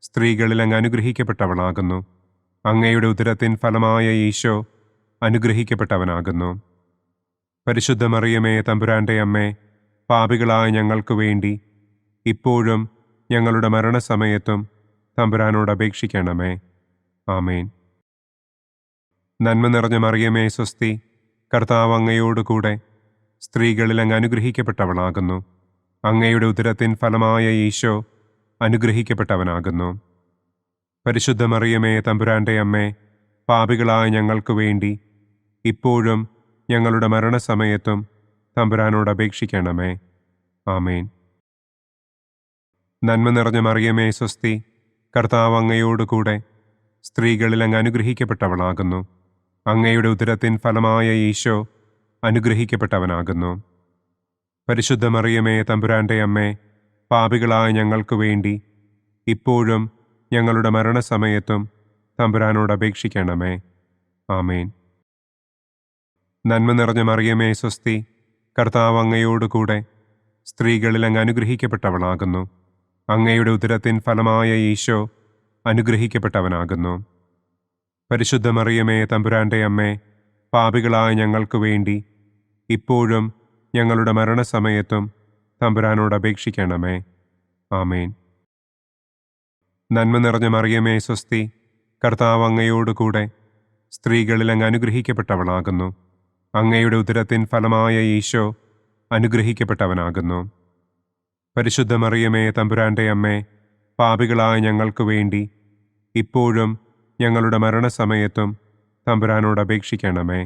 Speaker 2: സ്ത്രീകളിൽ അങ്ങ് അനുഗ്രഹിക്കപ്പെട്ടവളാകുന്നു. അങ്ങയുടെ ഉദരത്തിൻ ഫലമായ ഈശോ അനുഗ്രഹിക്കപ്പെട്ടവനാകുന്നു. പരിശുദ്ധ മറിയമേ തമ്പുരാന്റെ അമ്മേ, പാപികളായ ഞങ്ങൾക്ക് വേണ്ടി ഇപ്പോഴും ഞങ്ങളുടെ മരണസമയത്തും തമ്പുരാനോട് അപേക്ഷിക്കണമേ. ആമേൻ. നന്മ നിറഞ്ഞ മറിയമേ സ്വസ്തി, കർത്താവ് അങ്ങയോടുകൂടെ സ്ത്രീകളിൽ അങ്ങ് അനുഗ്രഹിക്കപ്പെട്ടവളാകുന്നു. അങ്ങയുടെ ഉദരത്തിൻ ഫലമായ ഈശോ അനുഗ്രഹിക്കപ്പെട്ടവനാകുന്നു. പരിശുദ്ധ മറിയമേ തമ്പുരാന്റെ അമ്മേ, പാപികളായ ഞങ്ങൾക്ക് വേണ്ടി ഇപ്പോഴും ഞങ്ങളുടെ മരണസമയത്തും തമ്പുരാനോട് അപേക്ഷിക്കണമേ. ആമേൻ. നന്മ നിറഞ്ഞ മറിയമേ സ്വസ്തി, കർത്താവ് അങ്ങയോടുകൂടെ സ്ത്രീകളിൽ അങ്ങ് അനുഗ്രഹിക്കപ്പെട്ടവളാകുന്നു. അങ്ങയുടെ ഉദരത്തിൻ ഫലമായ ഈശോ അനുഗ്രഹിക്കപ്പെട്ടവനാകുന്നു. പരിശുദ്ധ മറിയമേ തമ്പുരാന്റെ അമ്മേ, പാപികളായ ഞങ്ങൾക്ക് വേണ്ടി ഇപ്പോഴും ഞങ്ങളുടെ മരണസമയത്തും തമ്പുരാനോട് അപേക്ഷിക്കണമേ. ആമേൻ. നന്മ നിറഞ്ഞ മറിയമേ സ്വസ്തി, കർത്താവ് അങ്ങയോടുകൂടെ സ്ത്രീകളിൽ അങ്ങ് അനുഗ്രഹിക്കപ്പെട്ടവളാകുന്നു. അങ്ങയുടെ ഉദരത്തിൻ ഫലമായ ഈശോ അനുഗ്രഹിക്കപ്പെട്ടവനാകുന്നു. പരിശുദ്ധ മറിയമേ തമ്പുരാന്റെ അമ്മേ, പാപികളായ ഞങ്ങൾക്ക് വേണ്ടി ഇപ്പോഴും ഞങ്ങളുടെ മരണസമയത്തും തമ്പുരാനോട് അപേക്ഷിക്കണമേ. ആമേൻ. നന്മ നിറഞ്ഞ മറിയമേ സ്വസ്തി, കർത്താവ് അങ്ങയോടുകൂടെ സ്ത്രീകളിൽ അങ്ങ് അനുഗ്രഹിക്കപ്പെട്ടവളാകുന്നു. അങ്ങയുടെ ഉദരത്തിൻ ഫലമായ ഈശോ അനുഗ്രഹിക്കപ്പെട്ടവനാകുന്നു. പരിശുദ്ധ മറിയമേ തമ്പുരാന്റെ അമ്മേ, പാപികളായ ഞങ്ങൾക്ക് വേണ്ടി ഇപ്പോഴും ഞങ്ങളുടെ മരണസമയത്തും തമ്പുരാനോട് അപേക്ഷിക്കണമേ.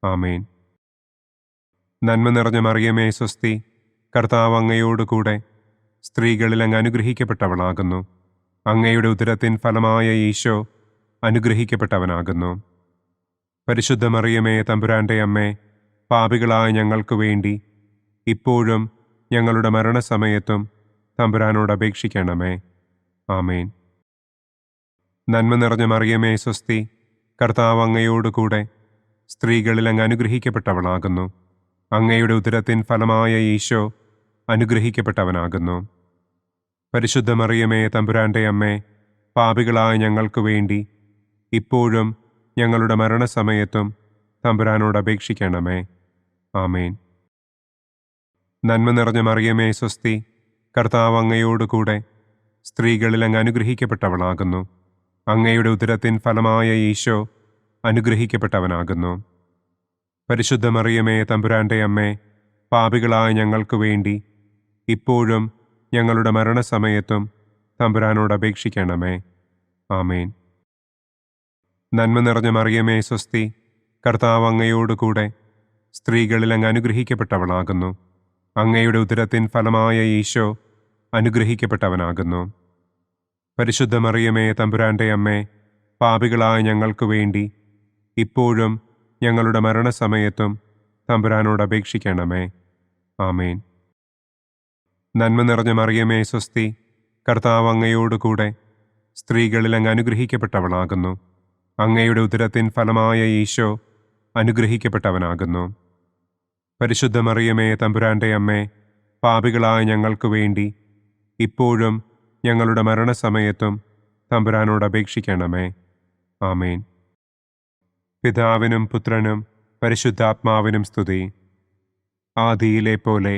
Speaker 2: ആമേൻ. നന്മ നിറഞ്ഞ മറിയമേ സ്വസ്തി, കർത്താവ് അങ്ങയോടുകൂടെ സ്ത്രീകളിൽ അങ്ങ് അനുഗ്രഹിക്കപ്പെട്ടവളാകുന്നു. അങ്ങയുടെ ഉദരത്തിൻ ഫലമായ ഈശോ അനുഗ്രഹിക്കപ്പെട്ടവനാകുന്നു. പരിശുദ്ധ മറിയമേ തമ്പുരാന്റെ അമ്മേ, പാപികളായ ഞങ്ങൾക്ക് വേണ്ടി ഇപ്പോഴും ഞങ്ങളുടെ മരണസമയത്തും തമ്പുരാനോട് അപേക്ഷിക്കണമേ. ആമേൻ. നന്മ നിറഞ്ഞ മറിയമേ സ്വസ്തി, കർത്താവ് അങ്ങയോടുകൂടെ സ്ത്രീകളിൽ അങ്ങ് അനുഗ്രഹിക്കപ്പെട്ടവളാകുന്നു. അങ്ങയുടെ ഉദരത്തിൻ ഫലമായ ഈശോ അനുഗ്രഹിക്കപ്പെട്ടവനാകുന്നു. പരിശുദ്ധ മറിയമേ തമ്പുരാന്റെ അമ്മേ, പാപികളായ ഞങ്ങൾക്ക് വേണ്ടി ഇപ്പോഴും ഞങ്ങളുടെ മരണസമയത്തും തമ്പുരാനോട് അപേക്ഷിക്കണമേ. ആമേൻ. നന്മ നിറഞ്ഞ മറിയമേ സ്വസ്തി, കർത്താവ് അങ്ങയോടുകൂടെ സ്ത്രീകളിൽ അങ്ങ് അനുഗ്രഹിക്കപ്പെട്ടവളാകുന്നു. അങ്ങയുടെ ഉദരത്തിൻ ഫലമായ ഈശോ അനുഗ്രഹിക്കപ്പെട്ടവനാകുന്നു. പരിശുദ്ധ മറിയമേ തമ്പുരാന്റെ അമ്മേ, പാപികളായ ഞങ്ങൾക്ക് വേണ്ടി ഇപ്പോഴും ഞങ്ങളുടെ മരണസമയത്തും തമ്പുരാനോട് അപേക്ഷിക്കണമേ. ആമേൻ. നന്മ നിറഞ്ഞ മറിയമേ സ്വസ്തി, കർത്താവ് അങ്ങയോടുകൂടെ സ്ത്രീകളിൽ അങ്ങ് അനുഗ്രഹിക്കപ്പെട്ടവളാകുന്നു. അങ്ങയുടെ ഉദരത്തിൻ ഫലമായ ഈശോ അനുഗ്രഹിക്കപ്പെട്ടവനാകുന്നു. പരിശുദ്ധ മറിയമേ തമ്പുരാന്റെ അമ്മേ, പാപികളായ ഞങ്ങൾക്ക് വേണ്ടി ഇപ്പോഴും ഞങ്ങളുടെ മരണസമയത്തും തമ്പുരാനോട് അപേക്ഷിക്കണമേ. ആമേൻ. നന്മ നിറഞ്ഞ മറിയമേ സ്വസ്തി, കർത്താവ് അങ്ങയോടുകൂടെ സ്ത്രീകളിൽ അങ്ങ് അനുഗ്രഹിക്കപ്പെട്ടവളാകുന്നു. അങ്ങയുടെ ഉദരത്തിൻ ഫലമായ ഈശോ അനുഗ്രഹിക്കപ്പെട്ടവനാകുന്നു. പരിശുദ്ധ മറിയമേ തമ്പുരാന്റെ അമ്മേ, പാപികളായ ഞങ്ങൾക്ക് വേണ്ടി ഇപ്പോഴും ഞങ്ങളുടെ മരണസമയത്തും തമ്പുരാനോട് അപേക്ഷിക്കണമേ. ആമേൻ. പിതാവിനും പുത്രനും പരിശുദ്ധാത്മാവിനും സ്തുതി. ആദിയിലെ പോലെ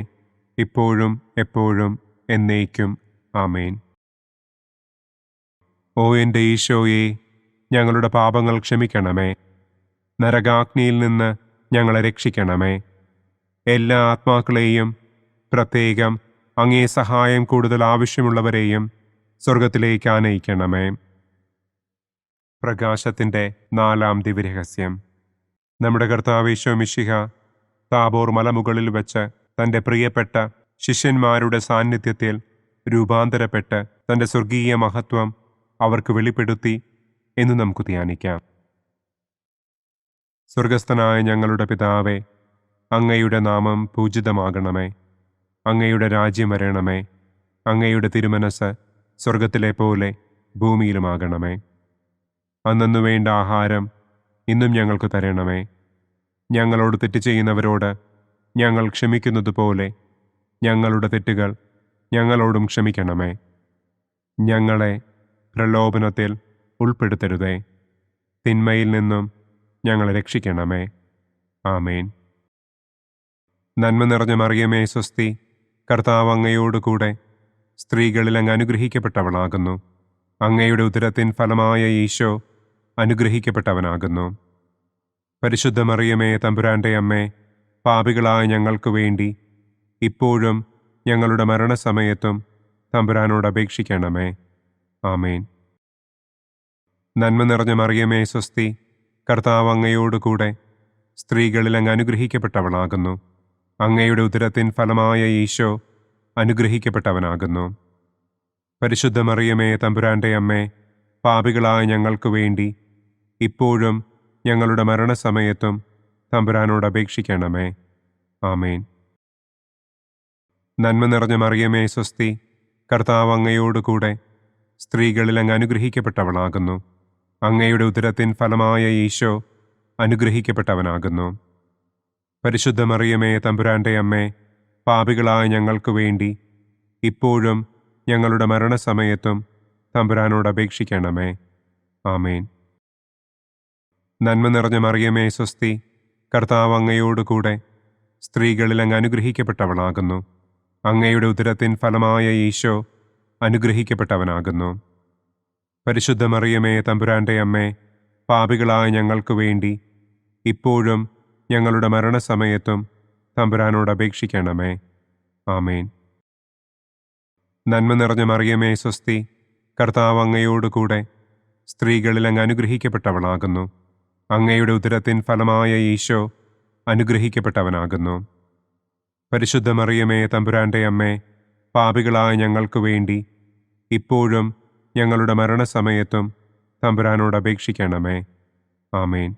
Speaker 2: ഇപ്പോഴും എപ്പോഴും എന്നേക്കും. ആമേൻ. ഓ എൻ്റെ ഈശോയെ, ഞങ്ങളുടെ പാപങ്ങൾ ക്ഷമിക്കണമേ. നരകാഗ്നിയിൽ നിന്ന് ഞങ്ങളെ രക്ഷിക്കണമേ. എല്ലാ ആത്മാക്കളെയും, പ്രത്യേകം അങ്ങേ സഹായം കൂടുതൽ ആവശ്യമുള്ളവരെയും സ്വർഗത്തിലേക്ക് ആനയിക്കണമേ. പ്രകാശത്തിൻ്റെ 4-ാം ദിവ്യരഹസ്യം. നമ്മുടെ കർത്താവ് ഈശോ മിശിഹ താബോർ മലമുകളിൽ വെച്ച് തൻ്റെ പ്രിയപ്പെട്ട ശിഷ്യന്മാരുടെ സാന്നിധ്യത്തിൽ രൂപാന്തരപ്പെട്ട് തൻ്റെ സ്വർഗീയ മഹത്വം അവർക്ക് വെളിപ്പെടുത്തി എന്ന് നമുക്ക് ധ്യാനിക്കാം. സ്വർഗസ്ഥനായ ഞങ്ങളുടെ പിതാവേ, അങ്ങയുടെ നാമം പൂജിതമാകണമേ. അങ്ങയുടെ രാജ്യം വരണമേ. അങ്ങയുടെ തിരുമനസ് സ്വർഗത്തിലെ പോലെ ഭൂമിയിലുമാകണമേ. അന്നു വേണ്ട ആഹാരം ഇന്നും ഞങ്ങൾക്ക് തരണമേ. ഞങ്ങളോട് തെറ്റ് ചെയ്യുന്നവരോട് ഞങ്ങൾ ക്ഷമിക്കുന്നത് പോലെ ഞങ്ങളുടെ തെറ്റുകൾ ഞങ്ങളോടും ക്ഷമിക്കണമേ. ഞങ്ങളെ പ്രലോഭനത്തിൽ ഉൾപ്പെടുത്തരുതേ. തിന്മയിൽ നിന്നും ഞങ്ങളെ രക്ഷിക്കണമേ. ആമേൻ. നന്മ നിറഞ്ഞ മറിയമേ സ്വസ്തി, കർത്താവ് അങ്ങയോടുകൂടെ സ്ത്രീകളിൽ അങ്ങ് അനുഗ്രഹിക്കപ്പെട്ടവളാകുന്നു. അങ്ങയുടെ ഉദരത്തിൻ ഫലമായ ഈശോ അനുഗ്രഹിക്കപ്പെട്ടവനാകുന്നു. പരിശുദ്ധ മറിയമേ തമ്പുരാന്റെ അമ്മേ, പാപികളായ ഞങ്ങൾക്ക് വേണ്ടി ഇപ്പോഴും ഞങ്ങളുടെ മരണസമയത്തും തമ്പുരാനോട് അപേക്ഷിക്കണമേ. ആമേൻ. നന്മ നിറഞ്ഞ മറിയമേ സ്വസ്തി, കർത്താവ് അങ്ങയോടുകൂടെ സ്ത്രീകളിൽ അങ്ങ് അനുഗ്രഹിക്കപ്പെട്ടവളാകുന്നു. അങ്ങയുടെ ഉദരത്തിൻ ഫലമായ ഈശോ അനുഗ്രഹിക്കപ്പെട്ടവനാകുന്നു. പരിശുദ്ധ മറിയമേ തമ്പുരാന്റെ അമ്മേ, പാപികളായ ഞങ്ങൾക്ക് വേണ്ടി ഇപ്പോഴും ഞങ്ങളുടെ മരണസമയത്തും തമ്പുരാനോട് അപേക്ഷിക്കണമേ. ആമേൻ. നന്മ നിറഞ്ഞ മറിയമേ സ്വസ്തി, കർത്താവ് അങ്ങയോടുകൂടെ സ്ത്രീകളിൽ അങ്ങ് അനുഗ്രഹിക്കപ്പെട്ടവളാകുന്നു. അങ്ങയുടെ ഉദരത്തിൻ ഫലമായ ഈശോ അനുഗ്രഹിക്കപ്പെട്ടവനാകുന്നു. പരിശുദ്ധ മറിയമേ തമ്പുരാന്റെ അമ്മേ, പാപികളായ ഞങ്ങൾക്ക് വേണ്ടി ഇപ്പോഴും ഞങ്ങളുടെ മരണസമയത്തും തമ്പുരാനോട് അപേക്ഷിക്കണമേ. ആമേൻ. നന്മ നിറഞ്ഞ മറിയമേ സ്വസ്തി, കർത്താവ് അങ്ങയോടുകൂടെ സ്ത്രീകളിൽ അങ്ങ് അനുഗ്രഹിക്കപ്പെട്ടവളാകുന്നു. അങ്ങയുടെ ഉദരത്തിൻ ഫലമായ ഈശോ അനുഗ്രഹിക്കപ്പെട്ടവനാകുന്നു. പരിശുദ്ധ മറിയമേ തമ്പുരാന്റെ അമ്മേ, പാപികളായ ഞങ്ങൾക്ക് വേണ്ടി ഇപ്പോഴും ഞങ്ങളുടെ മരണസമയത്തും തമ്പുരാനോട് അപേക്ഷിക്കണമേ. ആമേൻ. നന്മ നിറഞ്ഞ മറിയമേ സ്വസ്തി, കർത്താവ് അങ്ങയോടുകൂടെ സ്ത്രീകളിൽ അങ്ങ് അനുഗ്രഹിക്കപ്പെട്ടവളാകുന്നു. അങ്ങയുടെ ഉദരത്തിൻ ഫലമായ ഈശോ അനുഗ്രഹിക്കപ്പെട്ടവനാകുന്നു. പരിശുദ്ധ മറിയമേ തമ്പുരാന്റെ അമ്മേ, പാപികളായ ഞങ്ങൾക്ക് വേണ്ടി ഇപ്പോഴും ഞങ്ങളുടെ മരണസമയത്തും തമ്പുരാനോട് അപേക്ഷിക്കണമേ. ആമേൻ.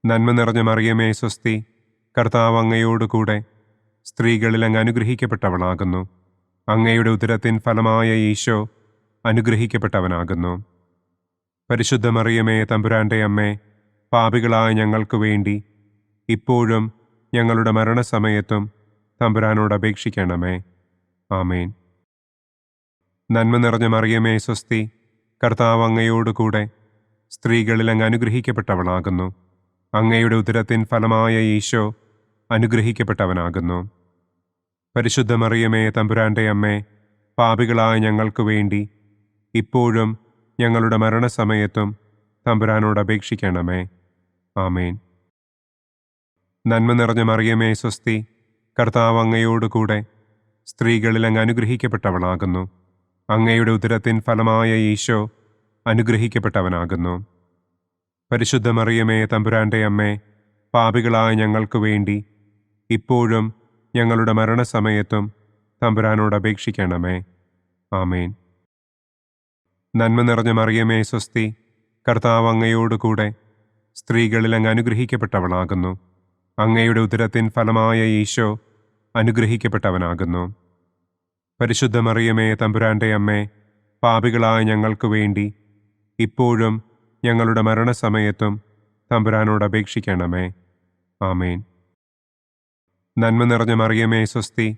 Speaker 2: നന്മ നിറഞ്ഞ മറിയമേ സ്വസ്തി, കർത്താവ് അങ്ങയോടുകൂടെ സ്ത്രീകളിൽ അങ്ങ് അനുഗ്രഹിക്കപ്പെട്ടവളാകുന്നു. അങ്ങയുടെ ഉദരത്തിൻ ഫലമായ ഈശോ അനുഗ്രഹിക്കപ്പെട്ടവനാകുന്നു. പരിശുദ്ധ മറിയമേ തമ്പുരാന്റെ അമ്മേ, പാപികളായ ഞങ്ങൾക്ക് വേണ്ടി ഇപ്പോഴും ഞങ്ങളുടെ മരണസമയത്തും തമ്പുരാനോട് അപേക്ഷിക്കണമേ. ആമേൻ. നന്മ നിറഞ്ഞ മറിയമേ സ്വസ്തി, കർത്താവ് അങ്ങയോടുകൂടെ സ്ത്രീകളിൽ അങ്ങ് അനുഗ്രഹിക്കപ്പെട്ടവളാകുന്നു. അങ്ങയുടെ ഉദരത്തിൻ ഫലമായ ഈശോ അനുഗ്രഹിക്കപ്പെട്ടവനാകുന്നു. പരിശുദ്ധ മറിയമേ, തമ്പുരാന്റെ അമ്മേ, പാപികളായ ഞങ്ങൾക്ക് വേണ്ടി ഇപ്പോഴും ഞങ്ങളുടെ മരണസമയത്തും തമ്പുരാനോട് അപേക്ഷിക്കണമേ. ആമേൻ. നന്മ നിറഞ്ഞ മറിയമേ, സ്വസ്തി, കർത്താവ് അങ്ങയോടുകൂടെ സ്ത്രീകളിൽ അങ്ങ് അനുഗ്രഹിക്കപ്പെട്ടവളാകുന്നു. അങ്ങയുടെ ഉദരത്തിൻ ഫലമായ ഈശോ അനുഗ്രഹിക്കപ്പെട്ടവനാകുന്നു. പരിശുദ്ധ മറിയമേ, തമ്പുരാന്റെ അമ്മേ, പാപികളായ ഞങ്ങൾക്ക് വേണ്ടി ഇപ്പോഴും ഞങ്ങളുടെ മരണസമയത്തും തമ്പുരാനോട് അപേക്ഷിക്കണമേ. ആമേൻ. നന്മ നിറഞ്ഞ മറിയമേ, സ്വസ്തി, കർത്താവ് അങ്ങയോടുകൂടെ സ്ത്രീകളിൽ അങ്ങ് അനുഗ്രഹിക്കപ്പെട്ടവളാകുന്നു. അങ്ങയുടെ ഉദരത്തിൻ ഫലമായ ഈശോ അനുഗ്രഹിക്കപ്പെട്ടവനാകുന്നു. പരിശുദ്ധ മറിയമേ, തമ്പുരാന്റെ അമ്മേ, പാപികളായ ഞങ്ങൾക്ക് വേണ്ടി ഇപ്പോഴും ഞങ്ങളുടെ മരണസമയത്തും തമ്പുരാനോട് അപേക്ഷിക്കണമേ. ആമേൻ. നന്മ നിറഞ്ഞ മറിയമേ, സ്വസ്തി,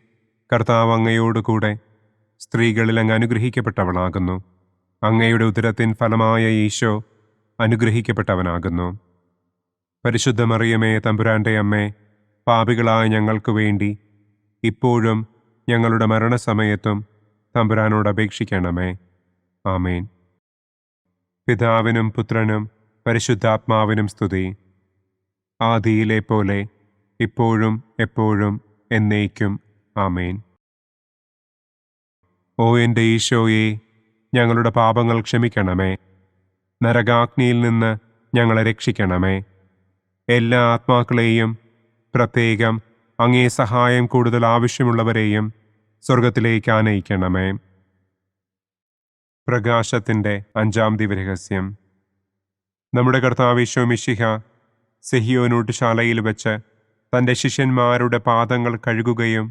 Speaker 2: കർത്താവ് അങ്ങയോടുകൂടെ സ്ത്രീകളിൽ അങ്ങ് അനുഗ്രഹിക്കപ്പെട്ടവളാകുന്നു. അങ്ങയുടെ ഉദരത്തിൻ ഫലമായ ഈശോ അനുഗ്രഹിക്കപ്പെട്ടവനാകുന്നു. പരിശുദ്ധ മറിയമേ, തമ്പുരാന്റെ അമ്മേ, പാപികളായ ഞങ്ങൾക്ക് വേണ്ടി ഇപ്പോഴും ഞങ്ങളുടെ മരണസമയത്തും തമ്പുരാനോട് അപേക്ഷിക്കണമേ. ആമേൻ. പിതാവിനും പുത്രനും പരിശുദ്ധാത്മാവിനും സ്തുതി. ആദിയിലെ പോലെ ഇപ്പോഴും എപ്പോഴും എന്നേക്കും. ആമേൻ. ഓ എൻ്റെ ഈശോയെ, ഞങ്ങളുടെ പാപങ്ങൾ ക്ഷമിക്കണമേ. നരകാഗ്നിയിൽ നിന്ന് ഞങ്ങളെ രക്ഷിക്കണമേ. എല്ലാ ആത്മാക്കളെയും, പ്രത്യേകം അങ്ങേ സഹായം കൂടുതൽ ആവശ്യമുള്ളവരെയും സ്വർഗത്തിലേക്ക് ആനയിക്കണമേ. പ്രകാശത്തിൻ്റെ 5-ാം ദിവ്യരഹസ്യം. നമ്മുടെ കർത്താവ് ഈശോ മിശിഹ സെഹിയോനൂട്ടുശാലയിൽ വെച്ച് തൻ്റെ ശിഷ്യന്മാരുടെ പാദങ്ങൾ കഴുകുകയും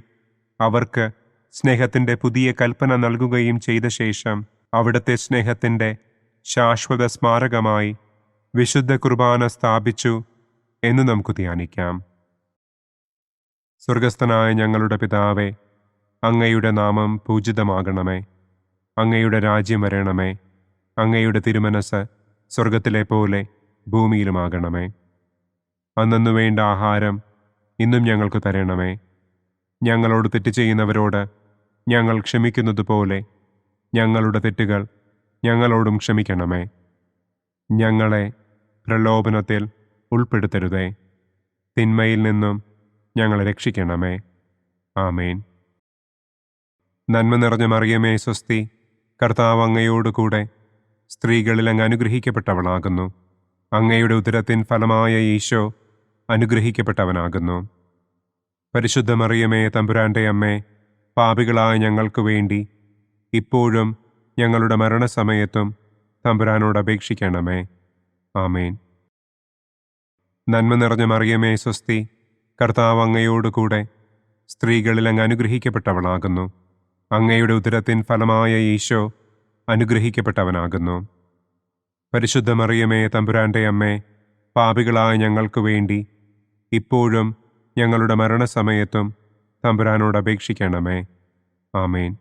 Speaker 2: അവർക്ക് സ്നേഹത്തിൻ്റെ പുതിയ കൽപ്പന നൽകുകയും ചെയ്ത ശേഷം അവിടുത്തെ സ്നേഹത്തിൻ്റെ ശാശ്വത സ്മാരകമായി വിശുദ്ധ കുർബാന സ്ഥാപിച്ചു എന്ന് നമുക്ക് ധ്യാനിക്കാം. സ്വർഗസ്ഥനായ ഞങ്ങളുടെ പിതാവേ, അങ്ങയുടെ നാമം പൂജിതമാകണമേ. അങ്ങയുടെ രാജ്യം വരണമേ. അങ്ങയുടെ തിരുമനസ് സ്വർഗത്തിലെ പോലെ ഭൂമിയിലുമാകണമേ. അന്നന്നു വേണ്ട ആഹാരം ഇന്നും ഞങ്ങൾക്ക് തരണമേ. ഞങ്ങളോട് തെറ്റ് ചെയ്യുന്നവരോട് ഞങ്ങൾ ക്ഷമിക്കുന്നത് പോലെ ഞങ്ങളുടെ തെറ്റുകൾ ഞങ്ങളോടും ക്ഷമിക്കണമേ. ഞങ്ങളെ പ്രലോഭനത്തിൽ ഉൾപ്പെടുത്തരുതേ. തിന്മയിൽ നിന്നും ഞങ്ങളെ രക്ഷിക്കണമേ. ആമേൻ. നന്മ നിറഞ്ഞ മറിയമേ, സ്വസ്തി, കർത്താവ് അങ്ങയോടുകൂടെ സ്ത്രീകളിൽ അങ്ങ് അനുഗ്രഹിക്കപ്പെട്ടവളാകുന്നു. അങ്ങയുടെ ഉദരത്തിൻ ഫലമായ ഈശോ അനുഗ്രഹിക്കപ്പെട്ടവനാകുന്നു. പരിശുദ്ധ മറിയമേ, തമ്പുരാന്റെ അമ്മേ, പാപികളായ ഞങ്ങൾക്ക് വേണ്ടി ഇപ്പോഴും ഞങ്ങളുടെ മരണസമയത്തും തമ്പുരാനോട് അപേക്ഷിക്കണമേ. ആമേൻ. നന്മ നിറഞ്ഞ മറിയമേ, സ്വസ്തി, കർത്താവ് അങ്ങയോടുകൂടെ സ്ത്രീകളിൽ അങ്ങ് അനുഗ്രഹിക്കപ്പെട്ടവളാകുന്നു. അങ്ങയുടെ ഉദരത്തിൻ ഫലമായ ഈശോ അനുഗ്രഹിക്കപ്പെട്ടവനാകുന്നു. പരിശുദ്ധ മറിയമേ, തമ്പുരാന്റെ അമ്മേ, പാപികളായ ഞങ്ങൾക്ക് വേണ്ടി ഇപ്പോഴും ഞങ്ങളുടെ മരണസമയത്തും തമ്പുരാനോട് അപേക്ഷിക്കണമേ. ആമേൻ.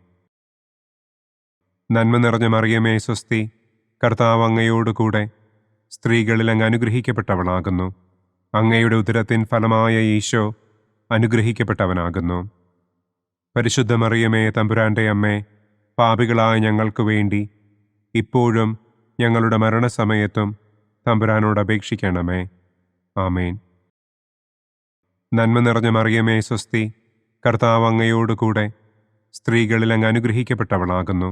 Speaker 2: നന്മ നിറഞ്ഞ മറിയമേ, സ്വസ്തി, കർത്താവ് അങ്ങയോടുകൂടെ സ്ത്രീകളിൽ അങ്ങ് അനുഗ്രഹിക്കപ്പെട്ടവളാകുന്നു. അങ്ങയുടെ ഉദരത്തിൻ ഫലമായ ഈശോ അനുഗ്രഹിക്കപ്പെട്ടവനാകുന്നു. പരിശുദ്ധ മറിയമേ, തമ്പുരാന്റെ അമ്മേ, പാപികളായ ഞങ്ങൾക്ക് വേണ്ടി ഇപ്പോഴും ഞങ്ങളുടെ മരണസമയത്തും തമ്പുരാനോട് അപേക്ഷിക്കണമേ. ആമേൻ. നന്മ നിറഞ്ഞ മറിയമേ, സ്വസ്തി, കർത്താവ് അങ്ങയോടുകൂടെ സ്ത്രീകളിൽ അങ്ങ് അനുഗ്രഹിക്കപ്പെട്ടവളാകുന്നു.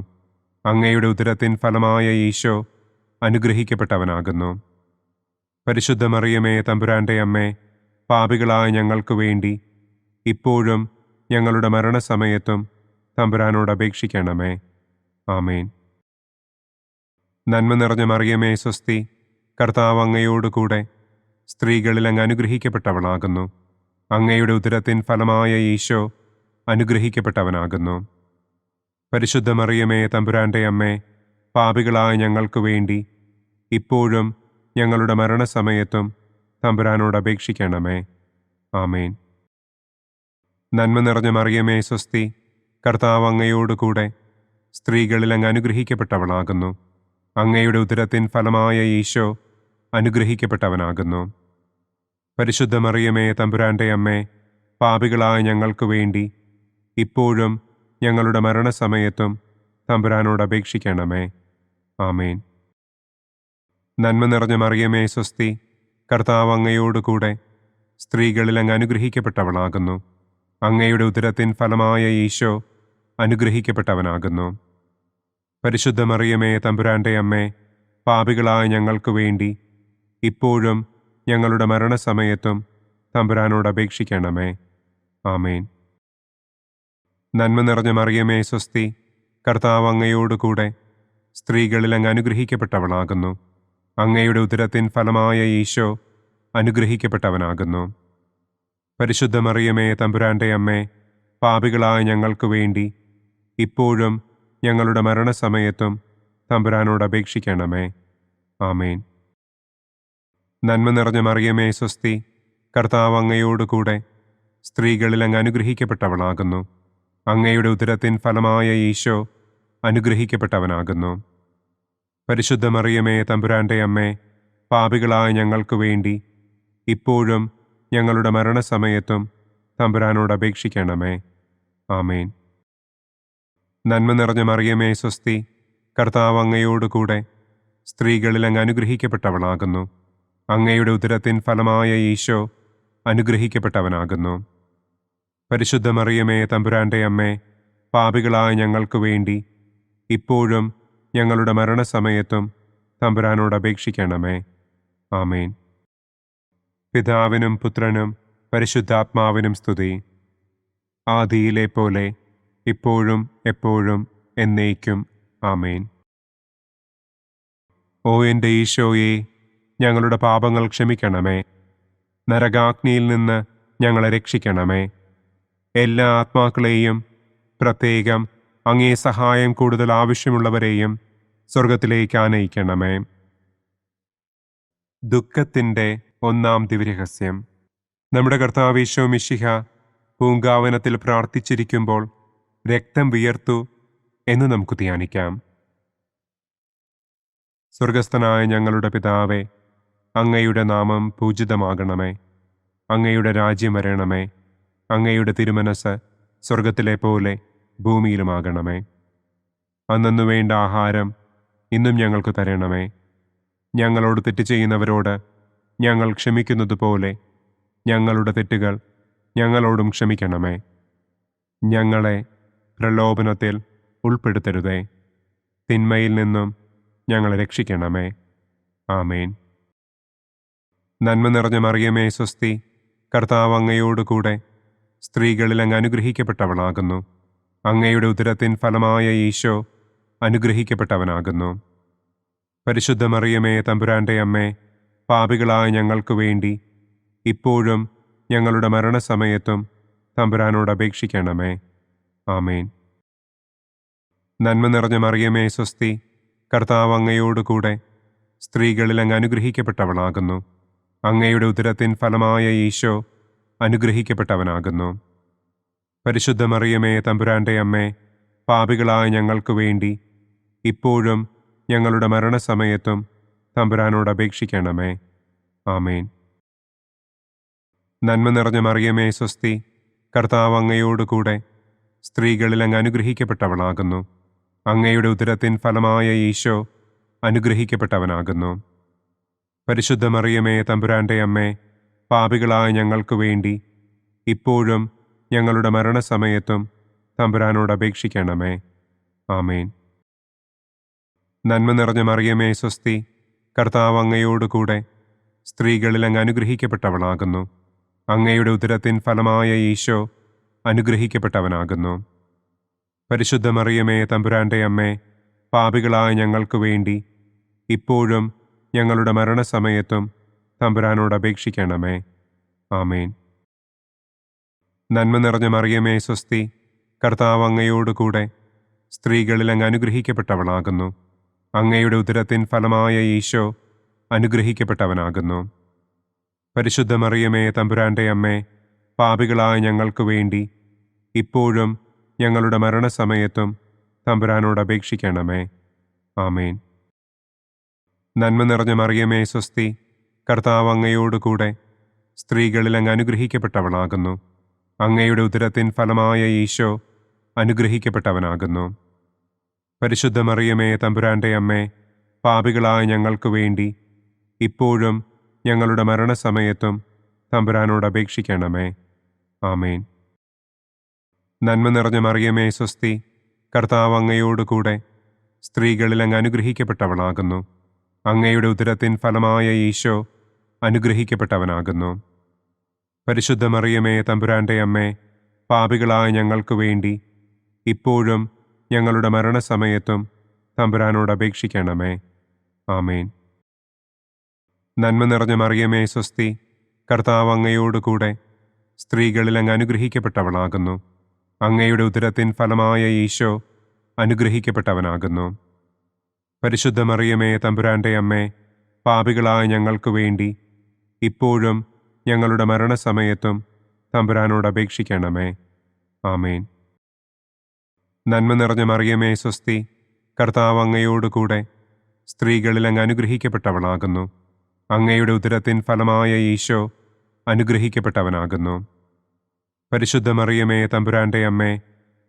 Speaker 2: അങ്ങയുടെ ഉദരത്തിൻ ഫലമായ ഈശോ അനുഗ്രഹിക്കപ്പെട്ടവനാകുന്നു. പരിശുദ്ധ മറിയമേ, തമ്പുരാന്റെ അമ്മേ, പാപികളായ ഞങ്ങൾക്ക് വേണ്ടി ഇപ്പോഴും ഞങ്ങളുടെ മരണസമയത്തും തമ്പുരാനോട് അപേക്ഷിക്കണമേ. ആമേൻ. നന്മ നിറഞ്ഞ മറിയമേ, സ്വസ്തി, കർത്താവ് അങ്ങയോടുകൂടെ സ്ത്രീകളിൽ അങ്ങ് അനുഗ്രഹിക്കപ്പെട്ടവളാകുന്നു. അങ്ങയുടെ ഉദരത്തിൻ ഫലമായ ഈശോ അനുഗ്രഹിക്കപ്പെട്ടവനാകുന്നു. പരിശുദ്ധ മറിയമേ, തമ്പുരാന്റെ അമ്മേ, പാപികളായ ഞങ്ങൾക്ക് വേണ്ടി ഇപ്പോഴും ഞങ്ങളുടെ മരണസമയത്തും തമ്പുരാനോട് അപേക്ഷിക്കണമേ. ആമേൻ. നന്മ നിറഞ്ഞ മറിയമേ, സ്വസ്തി, കർത്താവ് അങ്ങയോടുകൂടെ സ്ത്രീകളിൽ അങ്ങ് അനുഗ്രഹിക്കപ്പെട്ടവളാകുന്നു. അങ്ങയുടെ ഉദരത്തിൻ ഫലമായ ഈശോ അനുഗ്രഹിക്കപ്പെട്ടവനാകുന്നു. പരിശുദ്ധ മറിയമേ, തമ്പുരാന്റെ അമ്മേ, പാപികളായ ഞങ്ങൾക്ക് വേണ്ടി ഇപ്പോഴും ഞങ്ങളുടെ മരണസമയത്തും തമ്പുരാനോട് അപേക്ഷിക്കണമേ. ആമേൻ. നന്മ നിറഞ്ഞ മറിയമേ സ്വസ്തി, കർത്താവ് അങ്ങയോട് കൂടെ സ്ത്രീകളിൽ അങ്ങ് അനുഗ്രഹിക്കപ്പെട്ടവളാകുന്നു. അങ്ങയുടെ ഉദരത്തിൻ ഫലമായ ഈശോ അനുഗ്രഹിക്കപ്പെട്ടവനാകുന്നു. പരിശുദ്ധ മറിയമേ തമ്പുരാൻ്റെ അമ്മേ, പാപികളായ ഞങ്ങൾക്ക് വേണ്ടി ഇപ്പോഴും ഞങ്ങളുടെ മരണസമയത്തും തമ്പുരാനോട് അപേക്ഷിക്കണമേ. ആമേൻ. നന്മ നിറഞ്ഞ മറിയമേ സ്വസ്തി, കർത്താവ് അങ്ങയോട് കൂടെ സ്ത്രീകളിൽ അങ്ങ് അനുഗ്രഹിക്കപ്പെട്ടവളാകുന്നു. അങ്ങയുടെ ഉദരത്തിൻ ഫലമായ ഈശോ അനുഗ്രഹിക്കപ്പെട്ടവനാകുന്നു. പരിശുദ്ധ മറിയമേ തമ്പുരാൻ്റെ അമ്മേ, പാപികളായ ഞങ്ങൾക്ക് വേണ്ടി ഇപ്പോഴും ഞങ്ങളുടെ മരണസമയത്തും തമ്പുരാനോട് അപേക്ഷിക്കണമേ. ആമേൻ. നന്മ നിറഞ്ഞ മറിയമേ സ്വസ്തി, കർത്താവ് അങ്ങയോട് കൂടെ സ്ത്രീകളിൽ അങ്ങ് അനുഗ്രഹിക്കപ്പെട്ടവളാകുന്നു. അങ്ങയുടെ ഉദരത്തിൻ ഫലമായ ഈശോ അനുഗ്രഹിക്കപ്പെട്ടവനാകുന്നു. പരിശുദ്ധ മറിയമേ തമ്പുരാൻ്റെ അമ്മേ, പാപികളായ ഞങ്ങൾക്ക് വേണ്ടി ഇപ്പോഴും ഞങ്ങളുടെ മരണസമയത്തും തമ്പുരാനോട് അപേക്ഷിക്കണമേ. ആമേൻ. നന്മ നിറഞ്ഞ മറിയമേ സ്വസ്തി, കർത്താവ് അങ്ങയോട് കൂടെ സ്ത്രീകളിൽ അങ്ങ് അനുഗ്രഹിക്കപ്പെട്ടവളാകുന്നു. അങ്ങയുടെ ഉദരത്തിൻ ഫലമായ ഈശോ അനുഗ്രഹിക്കപ്പെട്ടവനാകുന്നു. പരിശുദ്ധ മറിയമേ തമ്പുരാൻ്റെ അമ്മേ, പാപികളായ ഞങ്ങൾക്ക് വേണ്ടി ഇപ്പോഴും ഞങ്ങളുടെ മരണസമയത്തും തമ്പുരാനോട് അപേക്ഷിക്കണമേ. ആമേൻ. പിതാവിനും പുത്രനും പരിശുദ്ധാത്മാവിനും സ്തുതി. ആദിയിലെ പോലെ ഇപ്പോഴും എപ്പോഴും എന്നേക്കും. ആമേൻ. ഓ എൻ്റെ ഈശോയെ, ഞങ്ങളുടെ പാപങ്ങൾ ക്ഷമിക്കണമേ. നരകാഗ്നിയിൽ നിന്ന് ഞങ്ങളെ രക്ഷിക്കണമേ. എല്ലാ ആത്മാക്കളെയും, പ്രത്യേകം അങ്ങേ സഹായം കൂടുതൽ ആവശ്യമുള്ളവരെയും സ്വർഗത്തിലേക്ക് ആനയിക്കണമേ. ദുഃഖത്തിൻ്റെ ഒന്നാം ദിവ്യരഹസ്യം. നമ്മുടെ കർത്താവ് ഈശോ മിശിഹ പൂങ്കാവനത്തിൽ പ്രാർത്ഥിച്ചിരിക്കുമ്പോൾ രക്തം വിയർത്തു എന്ന് നമുക്ക് ധ്യാനിക്കാം. സ്വർഗസ്ഥനായ ഞങ്ങളുടെ പിതാവേ, അങ്ങയുടെ നാമം പൂജിതമാകണമേ. അങ്ങയുടെ രാജ്യം വരണമേ. അങ്ങയുടെ തിരുമനസ് സ്വർഗത്തിലെ പോലെ ഭൂമിയിലുമാകണമേ. അന്നു വേണ്ട ആഹാരം ഇന്നും ഞങ്ങൾക്ക് തരണമേ. ഞങ്ങളോട് തെറ്റ് ചെയ്യുന്നവരോട് ഞങ്ങൾ ക്ഷമിക്കുന്നതുപോലെ ഞങ്ങളുടെ തെറ്റുകൾ ഞങ്ങളോടും ക്ഷമിക്കണമേ. ഞങ്ങളെ പ്രലോഭനത്തിൽ ഉൾപ്പെടുത്തരുതേ. തിന്മയിൽ നിന്നും ഞങ്ങളെ രക്ഷിക്കണമേ. ആമേൻ. നന്മ നിറഞ്ഞ മറിയമേ സ്വസ്തി, കർത്താവ് അങ്ങയോട് കൂടെ സ്ത്രീകളിൽ അങ്ങ് അനുഗ്രഹിക്കപ്പെട്ടവളാകുന്നു. അങ്ങയുടെ ഉദരത്തിൻ ഫലമായ ഈശോ അനുഗ്രഹിക്കപ്പെട്ടവനാകുന്നു. പരിശുദ്ധ മറിയമേ തമ്പുരാൻ്റെ അമ്മേ, പാപികളായ ഞങ്ങൾക്ക് വേണ്ടി ഇപ്പോഴും ഞങ്ങളുടെ മരണസമയത്തും തമ്പുരാനോട് അപേക്ഷിക്കണമേ. ആമേൻ. നന്മ നിറഞ്ഞ മറിയമേ സ്വസ്തി, കർത്താവ് അങ്ങയോട് കൂടെ സ്ത്രീകളിൽ അങ്ങ് അനുഗ്രഹിക്കപ്പെട്ടവളാകുന്നു. അങ്ങയുടെ ഉദരത്തിൻ ഫലമായ ഈശോ അനുഗ്രഹിക്കപ്പെട്ടവനാകുന്നു. പരിശുദ്ധ മറിയമേ തമ്പുരാൻ്റെ അമ്മേ, പാപികളായ ഞങ്ങൾക്ക് വേണ്ടി ഇപ്പോഴും ഞങ്ങളുടെ മരണസമയത്തും തമ്പുരാനോട് അപേക്ഷിക്കണമേ. ആമേൻ. നന്മ നിറഞ്ഞ മറിയമേ സ്വസ്തി, കർത്താവ് അങ്ങയോട് കൂടെ സ്ത്രീകളിൽ അങ്ങ് അനുഗ്രഹിക്കപ്പെട്ടവളാകുന്നു. അങ്ങയുടെ ഉദരത്തിൻ ഫലമായ ഈശോ അനുഗ്രഹിക്കപ്പെട്ടവനാകുന്നു. പരിശുദ്ധ മറിയമേ തമ്പുരാൻ്റെ അമ്മേ, പാപികളായ ഞങ്ങൾക്ക് വേണ്ടി ഇപ്പോഴും ഞങ്ങളുടെ മരണസമയത്തും തമ്പുരാനോട് അപേക്ഷിക്കണമേ. ആമേൻ. നന്മ നിറഞ്ഞ മറിയമേ സ്വസ്തി, കർത്താവ് അങ്ങയോട് കൂടെ സ്ത്രീകളിൽ അങ്ങ് അനുഗ്രഹിക്കപ്പെട്ടവളാകുന്നു. അങ്ങയുടെ ഉദരത്തിൻ ഫലമായ ഈശോ അനുഗ്രഹിക്കപ്പെട്ടവനാകുന്നു. പരിശുദ്ധ മറിയമേ തമ്പുരാൻ്റെ അമ്മേ, പാപികളായ ഞങ്ങൾക്ക് വേണ്ടി ഇപ്പോഴും ഞങ്ങളുടെ മരണസമയത്തും തമ്പുരാനോട് അപേക്ഷിക്കണമേ. ആമേൻ. നന്മ നിറഞ്ഞ മറിയമേ സ്വസ്തി, കർത്താവ് അങ്ങയോട് കൂടെ സ്ത്രീകളിൽ അങ്ങ് അനുഗ്രഹിക്കപ്പെട്ടവളാകുന്നു. അങ്ങയുടെ ഉദരത്തിൻ ഫലമായ ഈശോ അനുഗ്രഹിക്കപ്പെട്ടവനാകുന്നു. പരിശുദ്ധ മറിയമേ തമ്പുരാൻ്റെ അമ്മേ, പാപികളായ ഞങ്ങൾക്ക് വേണ്ടി ഇപ്പോഴും ഞങ്ങളുടെ മരണസമയത്തും തമ്പുരാനോട് അപേക്ഷിക്കണമേ. ആമേൻ. നന്മ നിറഞ്ഞ മറിയമേ സ്വസ്തി, കർത്താവ് അങ്ങയോട് കൂടെ സ്ത്രീകളിൽ അങ്ങ് അനുഗ്രഹിക്കപ്പെട്ടവളാകുന്നു. അങ്ങയുടെ ഉദരത്തിൻ ഫലമായ ഈശോ അനുഗ്രഹിക്കപ്പെട്ടവനാകുന്നു. പരിശുദ്ധ മറിയമേ, തമ്പുരാന്റെ അമ്മേ, പാപികളായ ഞങ്ങൾക്ക് വേണ്ടി ഇപ്പോഴും ഞങ്ങളുടെ മരണസമയത്തും തമ്പുരാനോട് അപേക്ഷിക്കണമേ. ആമേൻ. നന്മ നിറഞ്ഞ മറിയമേ, സ്വസ്തി, കർത്താവ് അങ്ങയോടുകൂടെ സ്ത്രീകളിൽ അങ്ങ് അനുഗ്രഹിക്കപ്പെട്ടവളാകുന്നു. അങ്ങയുടെ ഉദരത്തിൻ ഫലമായ ഈശോ അനുഗ്രഹിക്കപ്പെട്ടവനാകുന്നു. പരിശുദ്ധ മറിയമേ, തമ്പുരാന്റെ അമ്മേ, പാപികളായ ഞങ്ങൾക്ക് വേണ്ടി ഇപ്പോഴും ഞങ്ങളുടെ മരണസമയത്തും തമ്പുരാനോട് അപേക്ഷിക്കണമേ. ആമേൻ. നന്മ നിറഞ്ഞ മറിയമേ, സ്വസ്തി, കർത്താവ് അങ്ങയോടുകൂടെ സ്ത്രീകളിൽ അങ്ങ് അനുഗ്രഹിക്കപ്പെട്ടവളാകുന്നു. അങ്ങയുടെ ഉദരത്തിൻ ഫലമായ ഈശോ അനുഗ്രഹിക്കപ്പെട്ടവനാകുന്നു. പരിശുദ്ധ മറിയമേ, തമ്പുരാന്റെ അമ്മേ, പാപികളായ ഞങ്ങൾക്ക് വേണ്ടി ഇപ്പോഴും ഞങ്ങളുടെ മരണസമയത്തും തമ്പുരാനോട് അപേക്ഷിക്കണമേ. ആമേൻ. നന്മ നിറഞ്ഞ മറിയമേ, സ്വസ്തി, കർത്താവ് അങ്ങയോടുകൂടെ സ്ത്രീകളിൽ അങ്ങ് അനുഗ്രഹിക്കപ്പെട്ടവളാകുന്നു. അങ്ങയുടെ ഉദരത്തിൻ ഫലമായ ഈശോ അനുഗ്രഹിക്കപ്പെട്ടവനാകുന്നു. പരിശുദ്ധ മറിയമേ, തമ്പുരാന്റെ അമ്മേ,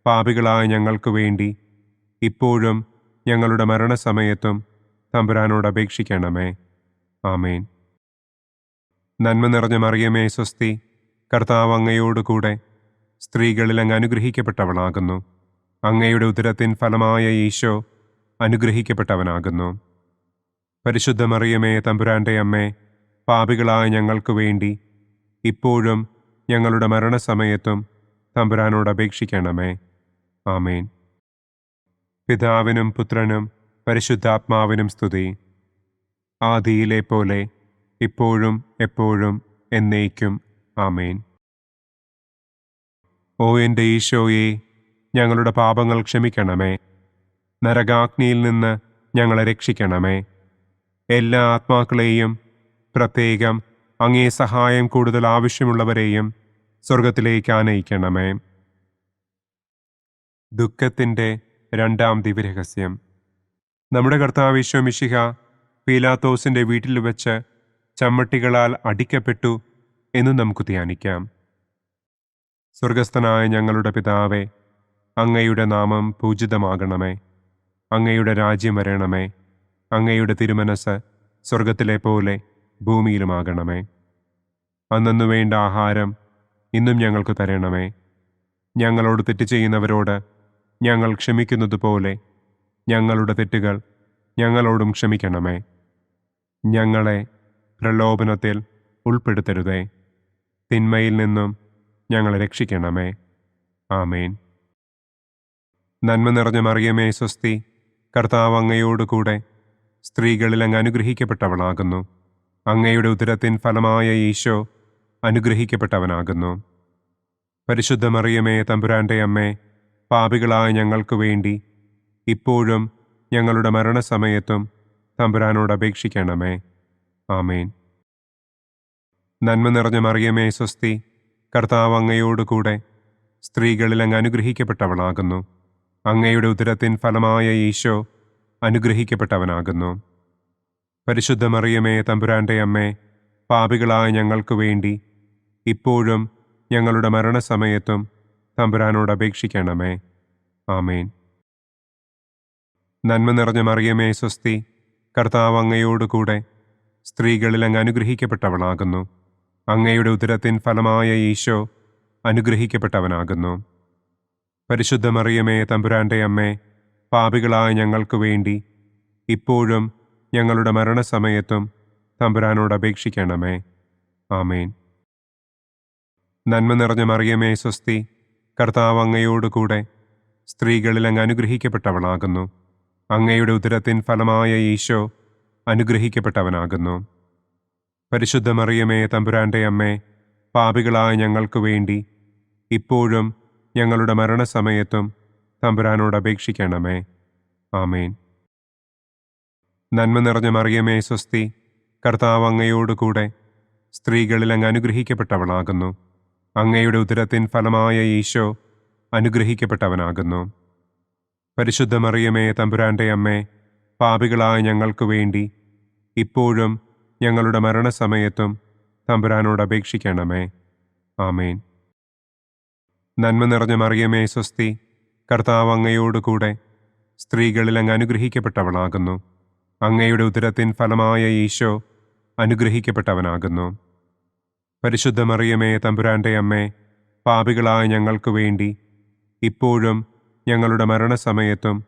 Speaker 2: പാപികളായ ഞങ്ങൾക്ക് വേണ്ടി ഇപ്പോഴും ഞങ്ങളുടെ മരണസമയത്തും തമ്പുരാനോട് അപേക്ഷിക്കണമേ. ആമേൻ. നന്മ നിറഞ്ഞ മറിയമേ, സ്വസ്തി, കർത്താവ് അങ്ങയോടുകൂടെ സ്ത്രീകളിൽ അങ്ങ് അനുഗ്രഹിക്കപ്പെട്ടവളാകുന്നു. അങ്ങയുടെ ഉദരത്തിൻ ഫലമായ ഈശോ അനുഗ്രഹിക്കപ്പെട്ടവനാകുന്നു. പരിശുദ്ധ മറിയമേ, തമ്പുരാന്റെ അമ്മേ, പാപികളായ ഞങ്ങൾക്ക് വേണ്ടി ഇപ്പോഴും ഞങ്ങളുടെ മരണസമയത്തും തമ്പുരാനോട് അപേക്ഷിക്കണമേ. ആമേൻ. പിതാവിനും പുത്രനും പരിശുദ്ധാത്മാവിനും സ്തുതി. ആദിയിലെ പോലെ ഇപ്പോഴും എപ്പോഴും എന്നേക്കും. ആമേൻ. ഓ എൻ്റെ ഈശോയെ, ഞങ്ങളുടെ പാപങ്ങൾ ക്ഷമിക്കണമേ. നരകാഗ്നിയിൽ നിന്ന് ഞങ്ങളെ രക്ഷിക്കണമേ. എല്ലാ ആത്മാക്കളെയും, പ്രത്യേകം അങ്ങേ സഹായം കൂടുതൽ ആവശ്യമുള്ളവരെയും സ്വർഗത്തിലേക്ക് ആനയിക്കണമേ. ദുഃഖത്തിൻ്റെ രണ്ടാം ദിവ്യരഹസ്യം. നമ്മുടെ കർത്താവ് ഈശോ മിശിഹ പീലാത്തോസിൻ്റെ വീട്ടിൽ വെച്ച് ചമ്മട്ടികളാൽ അടിക്കപ്പെട്ടു എന്ന് നമുക്ക് ധ്യാനിക്കാം. സ്വർഗസ്ഥനായ ഞങ്ങളുടെ പിതാവേ, അങ്ങയുടെ നാമം പൂജിതമാകണമേ. അങ്ങയുടെ രാജ്യം വരണമേ. അങ്ങയുടെ തിരുമനസ് സ്വർഗത്തിലെ പോലെ ഭൂമിയിലുമാകണമേ. അന്നന്നു വേണ്ട ആഹാരം ഇന്നും ഞങ്ങൾക്ക് തരണമേ. ഞങ്ങളോട് തെറ്റ് ചെയ്യുന്നവരോട് ഞങ്ങൾ ക്ഷമിക്കുന്നത് പോലെ ഞങ്ങളുടെ തെറ്റുകൾ ഞങ്ങളോടും ക്ഷമിക്കണമേ. ഞങ്ങളെ പ്രലോഭനത്തിൽ ഉൾപ്പെടുത്തരുതേ. തിന്മയിൽ നിന്നും ഞങ്ങളെ രക്ഷിക്കണമേ. ആമേൻ. നന്മ നിറഞ്ഞ മറിയമേ, സ്വസ്തി, കർത്താവ് അങ്ങയോടുകൂടെ സ്ത്രീകളിൽ അങ്ങ് അനുഗ്രഹിക്കപ്പെട്ടവളാകുന്നു. അങ്ങയുടെ ഉദരത്തിൻ ഫലമായ ഈശോ അനുഗ്രഹിക്കപ്പെട്ടവനാകുന്നു. പരിശുദ്ധ മറിയമേ, തമ്പുരാന്റെ അമ്മേ, പാപികളായ ഞങ്ങൾക്ക് വേണ്ടി ഇപ്പോഴും ഞങ്ങളുടെ മരണസമയത്തും തമ്പുരാനോട് അപേക്ഷിക്കണമേ. ആമേൻ. നന്മ നിറഞ്ഞ മറിയമേ, സ്വസ്തി, കർത്താവ് അങ്ങയോടുകൂടെ സ്ത്രീകളിൽ അങ്ങ് അനുഗ്രഹിക്കപ്പെട്ടവളാകുന്നു. അങ്ങയുടെ ഉദരത്തിൻ ഫലമായ ഈശോ അനുഗ്രഹിക്കപ്പെട്ടവനാകുന്നു. പരിശുദ്ധ മറിയമേ, തമ്പുരാന്റെ അമ്മേ, പാപികളായ ഞങ്ങൾക്ക് വേണ്ടി ഇപ്പോഴും ഞങ്ങളുടെ മരണസമയത്തും തമ്പുരാനോട് അപേക്ഷിക്കണമേ. ആമേൻ. നന്മ നിറഞ്ഞ മറിയമേ, സ്വസ്തി, കർത്താവ് അങ്ങയോടുകൂടെ സ്ത്രീകളിൽ അങ്ങ് അനുഗ്രഹിക്കപ്പെട്ടവളാകുന്നു. അങ്ങയുടെ ഉദരത്തിൻ ഫലമായ ഈശോ അനുഗ്രഹിക്കപ്പെട്ടവനാകുന്നു. പരിശുദ്ധ മറിയമേ, തമ്പുരാന്റെ അമ്മേ, പാപികളായ ഞങ്ങൾക്ക് വേണ്ടി ഇപ്പോഴും ഞങ്ങളുടെ മരണസമയത്തും തമ്പുരാനോട് അപേക്ഷിക്കണമേ. ആമേൻ. നന്മ നിറഞ്ഞ മറിയമേ, സ്വസ്തി, കർത്താവ് അങ്ങയോടുകൂടെ സ്ത്രീകളിൽ അങ്ങ് അനുഗ്രഹിക്കപ്പെട്ടവളാകുന്നു. അങ്ങയുടെ ഉദരത്തിൻ ഫലമായ ഈശോ അനുഗ്രഹിക്കപ്പെട്ടവനാകുന്നു. പരിശുദ്ധ മറിയമേ, തമ്പുരാന്റെ അമ്മേ, പാപികളായ ഞങ്ങൾക്ക് വേണ്ടി ഇപ്പോഴും ഞങ്ങളുടെ മരണസമയത്തും തമ്പുരാനോട് അപേക്ഷിക്കണമേ. ആമേൻ. നന്മ നിറഞ്ഞ മറിയമേ, സ്വസ്തി, കർത്താവ് അങ്ങയോടുകൂടെ സ്ത്രീകളിൽ അങ്ങ് അനുഗ്രഹിക്കപ്പെട്ടവളാകുന്നു. അങ്ങയുടെ ഉദരത്തിൻ ഫലമായ ഈശോ അനുഗ്രഹിക്കപ്പെട്ടവനാകുന്നു. പരിശുദ്ധ മറിയമേ, തമ്പുരാന്റെ അമ്മേ, പാപികളായ ഞങ്ങൾക്ക് വേണ്ടി ഇപ്പോഴും ഞങ്ങളുടെ മരണസമയത്തും തമ്പുരാനോട് അപേക്ഷിക്കണമേ. ആമേൻ. നന്മ നിറഞ്ഞ മറിയമേ സ്വസ്തി, കർത്താവ് അങ്ങയോട് കൂടെ സ്ത്രീകളിൽ അങ്ങ് അനുഗ്രഹിക്കപ്പെട്ടവളാകുന്നു. അങ്ങയുടെ ഉദരത്തിൻ ഫലമായ ഈശോ അനുഗ്രഹിക്കപ്പെട്ടവനാകുന്നു. പരിശുദ്ധ മറിയമേ തമ്പുരാന്റെ അമ്മേ, പാപികളായ ഞങ്ങൾക്ക് വേണ്ടി ഇപ്പോഴും ഞങ്ങളുടെ മരണസമയത്തും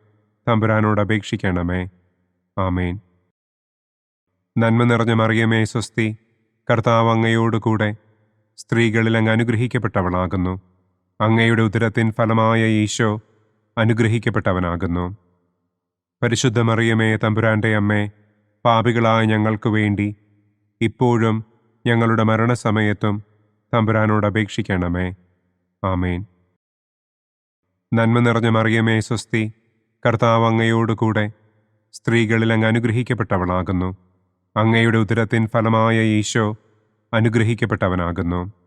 Speaker 2: തമ്പുരാനോട് അപേക്ഷിക്കണമേ. ആമേൻ. നന്മ നിറഞ്ഞ മറിയമേ സ്വസ്തി, കർത്താവ് അങ്ങയോട് കൂടെ സ്ത്രീകളിൽ അങ്ങ് അനുഗ്രഹിക്കപ്പെട്ടവളാകുന്നു. അങ്ങയുടെ ഉദരത്തിൻ ഫലമായ ഈശോ അനുഗ്രഹിക്കപ്പെട്ടവനാകുന്നു. പരിശുദ്ധ മറിയമേ തമ്പുരാന്റെ അമ്മേ, പാപികളായ ഞങ്ങൾക്ക് വേണ്ടി ഇപ്പോഴും ഞങ്ങളുടെ മരണസമയത്തും തമ്പുരാനോട് അപേക്ഷിക്കണമേ. ആമേൻ. നന്മ നിറഞ്ഞ മറിയമേ സ്വസ്തി, കർത്താവ് അങ്ങയോട് കൂടെ സ്ത്രീകളിൽ അങ്ങ് അനുഗ്രഹിക്കപ്പെട്ടവളാകുന്നു. അങ്ങയുടെ ഉദരത്തിൻ ഫലമായ ഈശോ അനുഗ്രഹിക്കപ്പെട്ടവനാകുന്നു.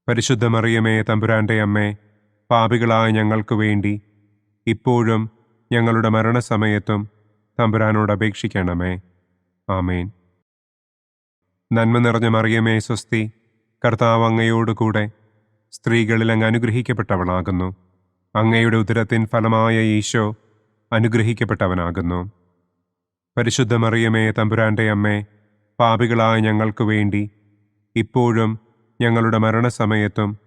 Speaker 2: പരിശുദ്ധ മറിയമേ തമ്പുരാന്റെ അമ്മേ, പാപികളായ ഞങ്ങൾക്ക് വേണ്ടി ഇപ്പോഴും ഞങ്ങളുടെ മരണസമയത്തും തമ്പുരാനോട് അപേക്ഷിക്കണമേ. ആമേൻ. നന്മ നിറഞ്ഞ മറിയമേ സ്വസ്തി, കർത്താവ് അങ്ങയോട് കൂടെ സ്ത്രീകളിൽ അങ്ങ് അനുഗ്രഹിക്കപ്പെട്ടവളാകുന്നു. അങ്ങയുടെ ഉദരത്തിൻ ഫലമായ ഈശോ അനുഗ്രഹിക്കപ്പെട്ടവനാകുന്നു. പരിശുദ്ധ മറിയമേ തമ്പുരാന്റെ അമ്മേ, പാപികളായ ഞങ്ങൾക്ക് വേണ്ടി ഇപ്പോഴും ഞങ്ങളുടെ മരണസമയത്തും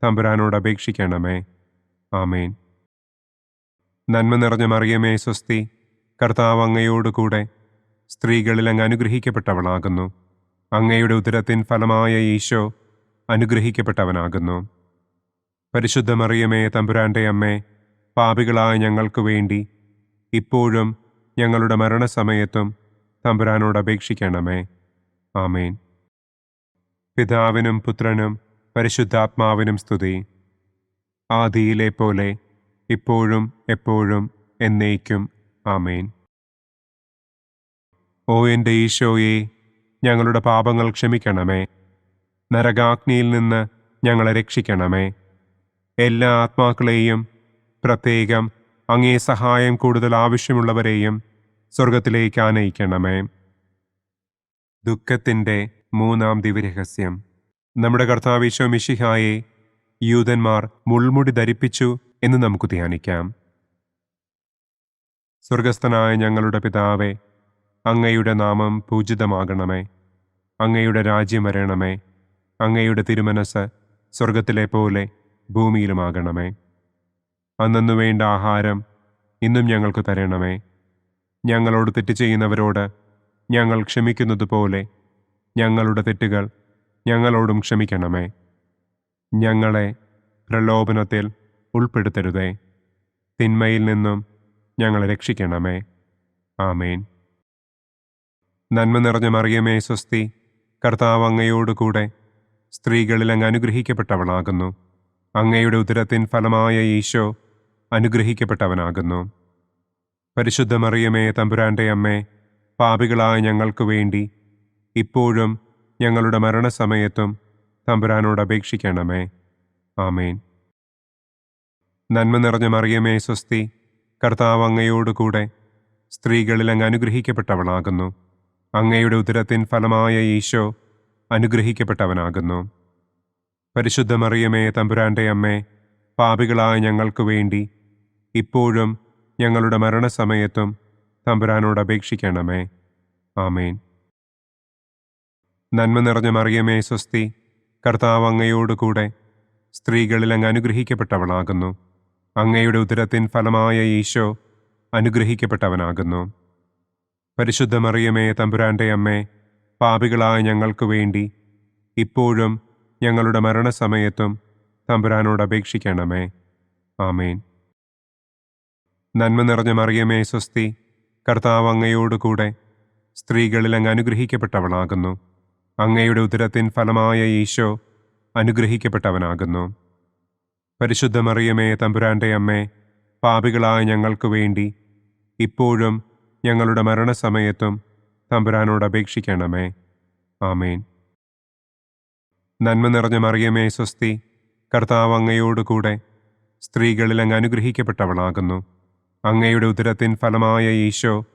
Speaker 2: തമ്പുരാനോട് അപേക്ഷിക്കണമേ. ആമേൻ. നന്മ നിറഞ്ഞ മറിയമേ സ്വസ്തി, കർത്താവ് അങ്ങയോട് കൂടെ സ്ത്രീകളിൽ അങ്ങ് അനുഗ്രഹിക്കപ്പെട്ടവളാകുന്നു. അങ്ങയുടെ ഉദരത്തിൻ ഫലമായ ഈശോ അനുഗ്രഹിക്കപ്പെട്ടവനാകുന്നു. പരിശുദ്ധ മറിയമേ തമ്പുരാന്റെ അമ്മേ, പാപികളായ ഞങ്ങൾക്ക് വേണ്ടി ഇപ്പോഴും ഞങ്ങളുടെ മരണസമയത്തും തമ്പുരാനോട് അപേക്ഷിക്കണമേ. ആമേൻ. പിതാവിനും പുത്രനും പരിശുദ്ധാത്മാവിനും സ്തുതി. ആദിയിലെ പോലെ ഇപ്പോഴും എപ്പോഴും എന്നേക്കും. ആമേൻ. ഓ എൻ്റെ ഈശോയെ, ഞങ്ങളുടെ പാപങ്ങൾ ക്ഷമിക്കണമേ. നരകാഗ്നിയിൽ നിന്ന് ഞങ്ങളെ രക്ഷിക്കണമേ. എല്ലാ ആത്മാക്കളെയും, പ്രത്യേകം അങ്ങേ സഹായം കൂടുതൽ ആവശ്യമുള്ളവരെയും സ്വർഗത്തിലേക്ക് ആനയിക്കണമേ. ദുഃഖത്തിൻ്റെ മൂന്നാം ദിവ്യരഹസ്യം. നമ്മുടെ കർത്താവ് ഈശോ മിശിഹായെ യൂദന്മാർ മുൾമുടി ധരിപ്പിച്ചു എന്ന് നമുക്ക് ധ്യാനിക്കാം. സ്വർഗസ്ഥനായ ഞങ്ങളുടെ പിതാവേ, അങ്ങയുടെ നാമം പൂജിതമാകണമേ. അങ്ങയുടെ രാജ്യം വരണമേ. അങ്ങയുടെ തിരുമനസ് സ്വർഗത്തിലെ പോലെ ഭൂമിയിലുമാകണമേ. അന്നന്നു വേണ്ട ആഹാരം ഇന്നും ഞങ്ങൾക്ക് തരണമേ. ഞങ്ങളോട് തെറ്റ് ചെയ്യുന്നവരോട് ഞങ്ങൾ ക്ഷമിക്കുന്നത് പോലെ ഞങ്ങളുടെ തെറ്റുകൾ ഞങ്ങളോടും ക്ഷമിക്കണമേ. ഞങ്ങളെ പ്രലോഭനത്തിൽ ഉൾപ്പെടുത്തരുതേ. തിന്മയിൽ നിന്നും ഞങ്ങളെ രക്ഷിക്കണമേ. ആമേൻ. നന്മ നിറഞ്ഞ മറിയമേ സ്വസ്തി, കർത്താവ് അങ്ങയോട് കൂടെ സ്ത്രീകളിൽ അങ്ങ് അനുഗ്രഹിക്കപ്പെട്ടവളാകുന്നു. അങ്ങയുടെ ഉദരത്തിൻ ഫലമായ ഈശോ അനുഗ്രഹിക്കപ്പെട്ടവനാകുന്നു. പരിശുദ്ധ മറിയമേ തമ്പുരാന്റെ അമ്മേ, പാപികളായ ഞങ്ങൾക്ക് വേണ്ടി ഇപ്പോഴും ഞങ്ങളുടെ മരണസമയത്തും തമ്പുരാനോട് അപേക്ഷിക്കണമേ. ആമേൻ. നന്മ നിറഞ്ഞ മറിയമേ സ്വസ്തി, കർത്താവ് അങ്ങയോട് കൂടെ സ്ത്രീകളിൽ അങ്ങ് അനുഗ്രഹിക്കപ്പെട്ടവളാകുന്നു. അങ്ങയുടെ ഉദരത്തിൻ ഫലമായ ഈശോ അനുഗ്രഹിക്കപ്പെട്ടവനാകുന്നു. പരിശുദ്ധ മറിയമേ തമ്പുരാന്റെ അമ്മേ, പാപികളായ ഞങ്ങൾക്ക് വേണ്ടി ഇപ്പോഴും ഞങ്ങളുടെ മരണസമയത്തും തമ്പുരാനോട് അപേക്ഷിക്കണമേ. ആമേൻ. നന്മ നിറഞ്ഞ മറിയമേ സ്വസ്തി, കർത്താവ് അങ്ങയോട് കൂടെ സ്ത്രീകളിൽ അങ്ങ് അനുഗ്രഹിക്കപ്പെട്ടവളാകുന്നു. അങ്ങയുടെ ഉദരത്തിൻ ഫലമായ ഈശോ അനുഗ്രഹിക്കപ്പെട്ടവനാകുന്നു. പരിശുദ്ധ മറിയമേ തമ്പുരാന്റെ അമ്മേ, പാപികളായ ഞങ്ങൾക്ക് വേണ്ടി ഇപ്പോഴും ഞങ്ങളുടെ മരണസമയത്തും തമ്പുരാനോട് അപേക്ഷിക്കണമേ. ആമേൻ. നന്മ നിറഞ്ഞ മറിയമേ സ്വസ്തി, കർത്താവ് അങ്ങയോട് കൂടെ സ്ത്രീകളിൽ അങ്ങ് അനുഗ്രഹിക്കപ്പെട്ടവളാകുന്നു. അങ്ങയുടെ ഉദരത്തിൻ ഫലമായ ഈശോ അനുഗ്രഹിക്കപ്പെട്ടവനാകുന്നു. പരിശുദ്ധ മറിയമേ തമ്പുരാന്റെ അമ്മേ, പാപികളായ ഞങ്ങൾക്ക് വേണ്ടി ഇപ്പോഴും ഞങ്ങളുടെ മരണസമയത്തും തമ്പുരാനോട് അപേക്ഷിക്കണമേ. ആമേൻ. നന്മ നിറഞ്ഞ മറിയമേ സ്വസ്തി, കർത്താവ് അങ്ങയോട് കൂടെ സ്ത്രീകളിൽ അങ്ങ് അനുഗ്രഹിക്കപ്പെട്ടവളാകുന്നു. അങ്ങയുടെ ഉദരത്തിൻ ഫലമായ ഈശോ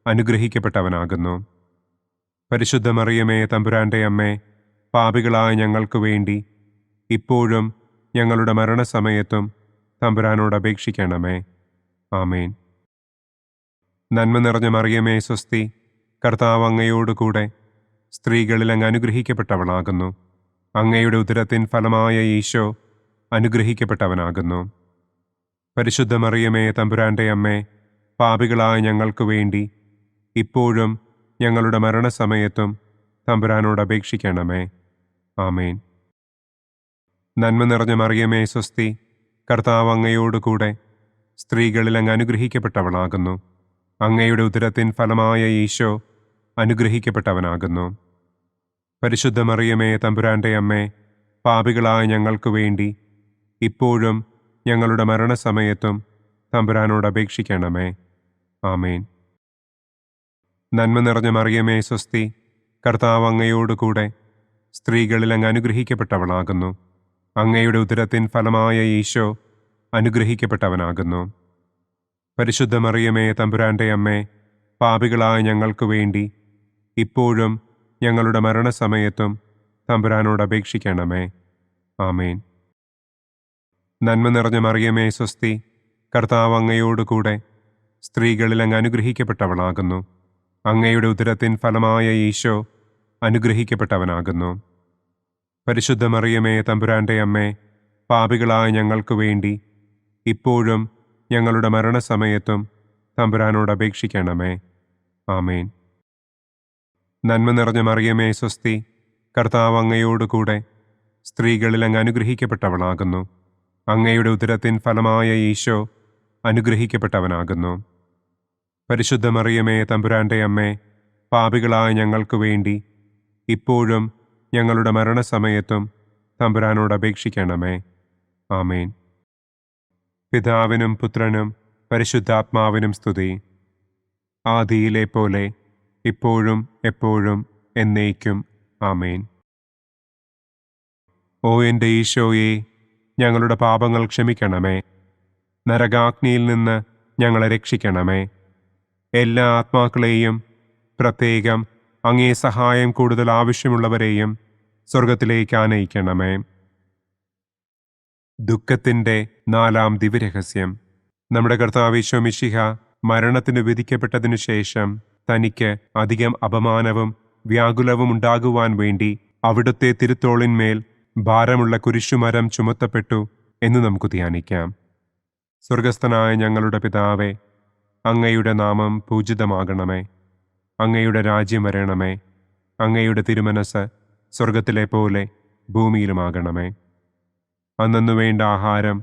Speaker 2: അനുഗ്രഹിക്കപ്പെട്ടവനാകുന്നു. പരിശുദ്ധ മറിയമേ തമ്പുരാന്റെ അമ്മേ, പാപികളായ ഞങ്ങൾക്ക് വേണ്ടി ഇപ്പോഴും ഞങ്ങളുടെ മരണസമയത്തും തമ്പുരാനോട് അപേക്ഷിക്കണമേ. ആമേൻ. നന്മ നിറഞ്ഞ മറിയമേ സ്വസ്തി, കർത്താവ് അങ്ങയോട് കൂടെ സ്ത്രീകളിൽ അങ്ങ് അനുഗ്രഹിക്കപ്പെട്ടവളാകുന്നു. അങ്ങയുടെ ഉദരത്തിൻ ഫലമായ ഈശോ അനുഗ്രഹിക്കപ്പെട്ടവനാകുന്നു. പരിശുദ്ധ മറിയമേ തമ്പുരാന്റെ അമ്മേ, പാപികളായ ഞങ്ങൾക്ക് വേണ്ടി ഇപ്പോഴും ഞങ്ങളുടെ മരണസമയത്തും തമ്പുരാനോട് അപേക്ഷിക്കണമേ. ആമേൻ. നന്മ നിറഞ്ഞ മറിയമേ സ്വസ്തി, കർത്താവ് അങ്ങയോട് കൂടെ സ്ത്രീകളിൽ അങ്ങ് അനുഗ്രഹിക്കപ്പെട്ടവളാകുന്നു. അങ്ങയുടെ ഉദരത്തിൻ ഫലമായ ഈശോ അനുഗ്രഹിക്കപ്പെട്ടവനാകുന്നു. പരിശുദ്ധ മറിയമേ തമ്പുരാന്റെ അമ്മേ, പാപികളായ ഞങ്ങൾക്ക് വേണ്ടി ഇപ്പോഴും ഞങ്ങളുടെ മരണസമയത്തും തമ്പുരാനോട് അപേക്ഷിക്കണമേ. ആമേൻ. നന്മ നിറഞ്ഞ മറിയമേ സ്വസ്തി, കർത്താവ് അങ്ങയോട് കൂടെ സ്ത്രീകളിൽ അങ്ങ് അനുഗ്രഹിക്കപ്പെട്ടവളാകുന്നു. അങ്ങയുടെ ഉദരത്തിൻ ഫലമായ ഈശോ അനുഗ്രഹിക്കപ്പെട്ടവനാകുന്നു. പരിശുദ്ധ മറിയമേ തമ്പുരാന്റെ അമ്മേ, പാപികളായ ഞങ്ങൾക്ക് വേണ്ടി ഇപ്പോഴും ഞങ്ങളുടെ മരണസമയത്തും തമ്പുരാനോട് അപേക്ഷിക്കണമേ. ആമേൻ. നന്മ നിറഞ്ഞ മറിയമേ സ്വസ്തി, കർത്താവ് അങ്ങയോട് കൂടെ സ്ത്രീകളിൽ അങ്ങ് അനുഗ്രഹിക്കപ്പെട്ടവളാകുന്നു. അങ്ങയുടെ ഉദരത്തിൻ ഫലമായ ഈശോ അനുഗ്രഹിക്കപ്പെട്ടവനാകുന്നു. പരിശുദ്ധ മറിയമേ തമ്പുരാന്റെ അമ്മേ, പാപികളായ ഞങ്ങൾക്ക് വേണ്ടി ഇപ്പോഴും ഞങ്ങളുടെ മരണസമയത്തും തമ്പുരാനോട് അപേക്ഷിക്കണമേ. ആമേൻ. നന്മ നിറഞ്ഞ മറിയമേ സ്വസ്തി, കർത്താവ് അങ്ങയോട് കൂടെ സ്ത്രീകളിൽ അങ്ങ് അനുഗ്രഹിക്കപ്പെട്ടവളാകുന്നു. അങ്ങയുടെ ഉദരത്തിൻ ഫലമായ ഈശോ അനുഗ്രഹിക്കപ്പെട്ടവനാകുന്നു. പരിശുദ്ധ മറിയമേ തമ്പുരാന്റെ അമ്മേ, പാപികളായ ഞങ്ങൾക്ക് വേണ്ടി ഇപ്പോഴും ഞങ്ങളുടെ മരണസമയത്തും തമ്പുരാനോട് അപേക്ഷിക്കണമേ. ആമേൻ. പിതാവിനും പുത്രനും പരിശുദ്ധാത്മാവിനും സ്തുതി. ആദിയിലെ പോലെ ഇപ്പോഴും എപ്പോഴും എന്നേക്കും. ആമേൻ. ഓ എൻ്റെ ഈശോയെ, ഞങ്ങളുടെ പാപങ്ങൾ ക്ഷമിക്കണമേ. നരകാഗ്നിയിൽ നിന്ന് ഞങ്ങളെ രക്ഷിക്കണമേ. എല്ലാ ആത്മാക്കളെയും, പ്രത്യേകം അങ്ങേ സഹായം കൂടുതൽ ആവശ്യമുള്ളവരെയും സ്വർഗത്തിലേക്ക് ആനയിക്കണമേ. ദുഃഖത്തിൻ്റെ 4-ാം ദിവ്യരഹസ്യം. നമ്മുടെ കർത്താവ് ഈശോ മിശിഹ മരണത്തിന് വിധിക്കപ്പെട്ടതിനു ശേഷം തനിക്ക് അധികം അപമാനവും വ്യാകുലവും ഉണ്ടാകുവാൻ വേണ്ടി അവിടുത്തെ തിരുത്തോളിന്മേൽ ഭാരമുള്ള കുരിശുമരം ചുമത്തപ്പെട്ടു എന്ന് നമുക്ക് ധ്യാനിക്കാം. സ്വർഗസ്ഥനായ ഞങ്ങളുടെ പിതാവേ, അങ്ങയുടെ നാമം പൂജിതമാകണമേ. അങ്ങയുടെ രാജ്യം വരണമേ. അങ്ങയുടെ തിരുമനസ് സ്വർഗത്തിലെ പോലെ ഭൂമിയിലുമാകണമേ. അന്നന്നു വേണ്ട ആഹാരം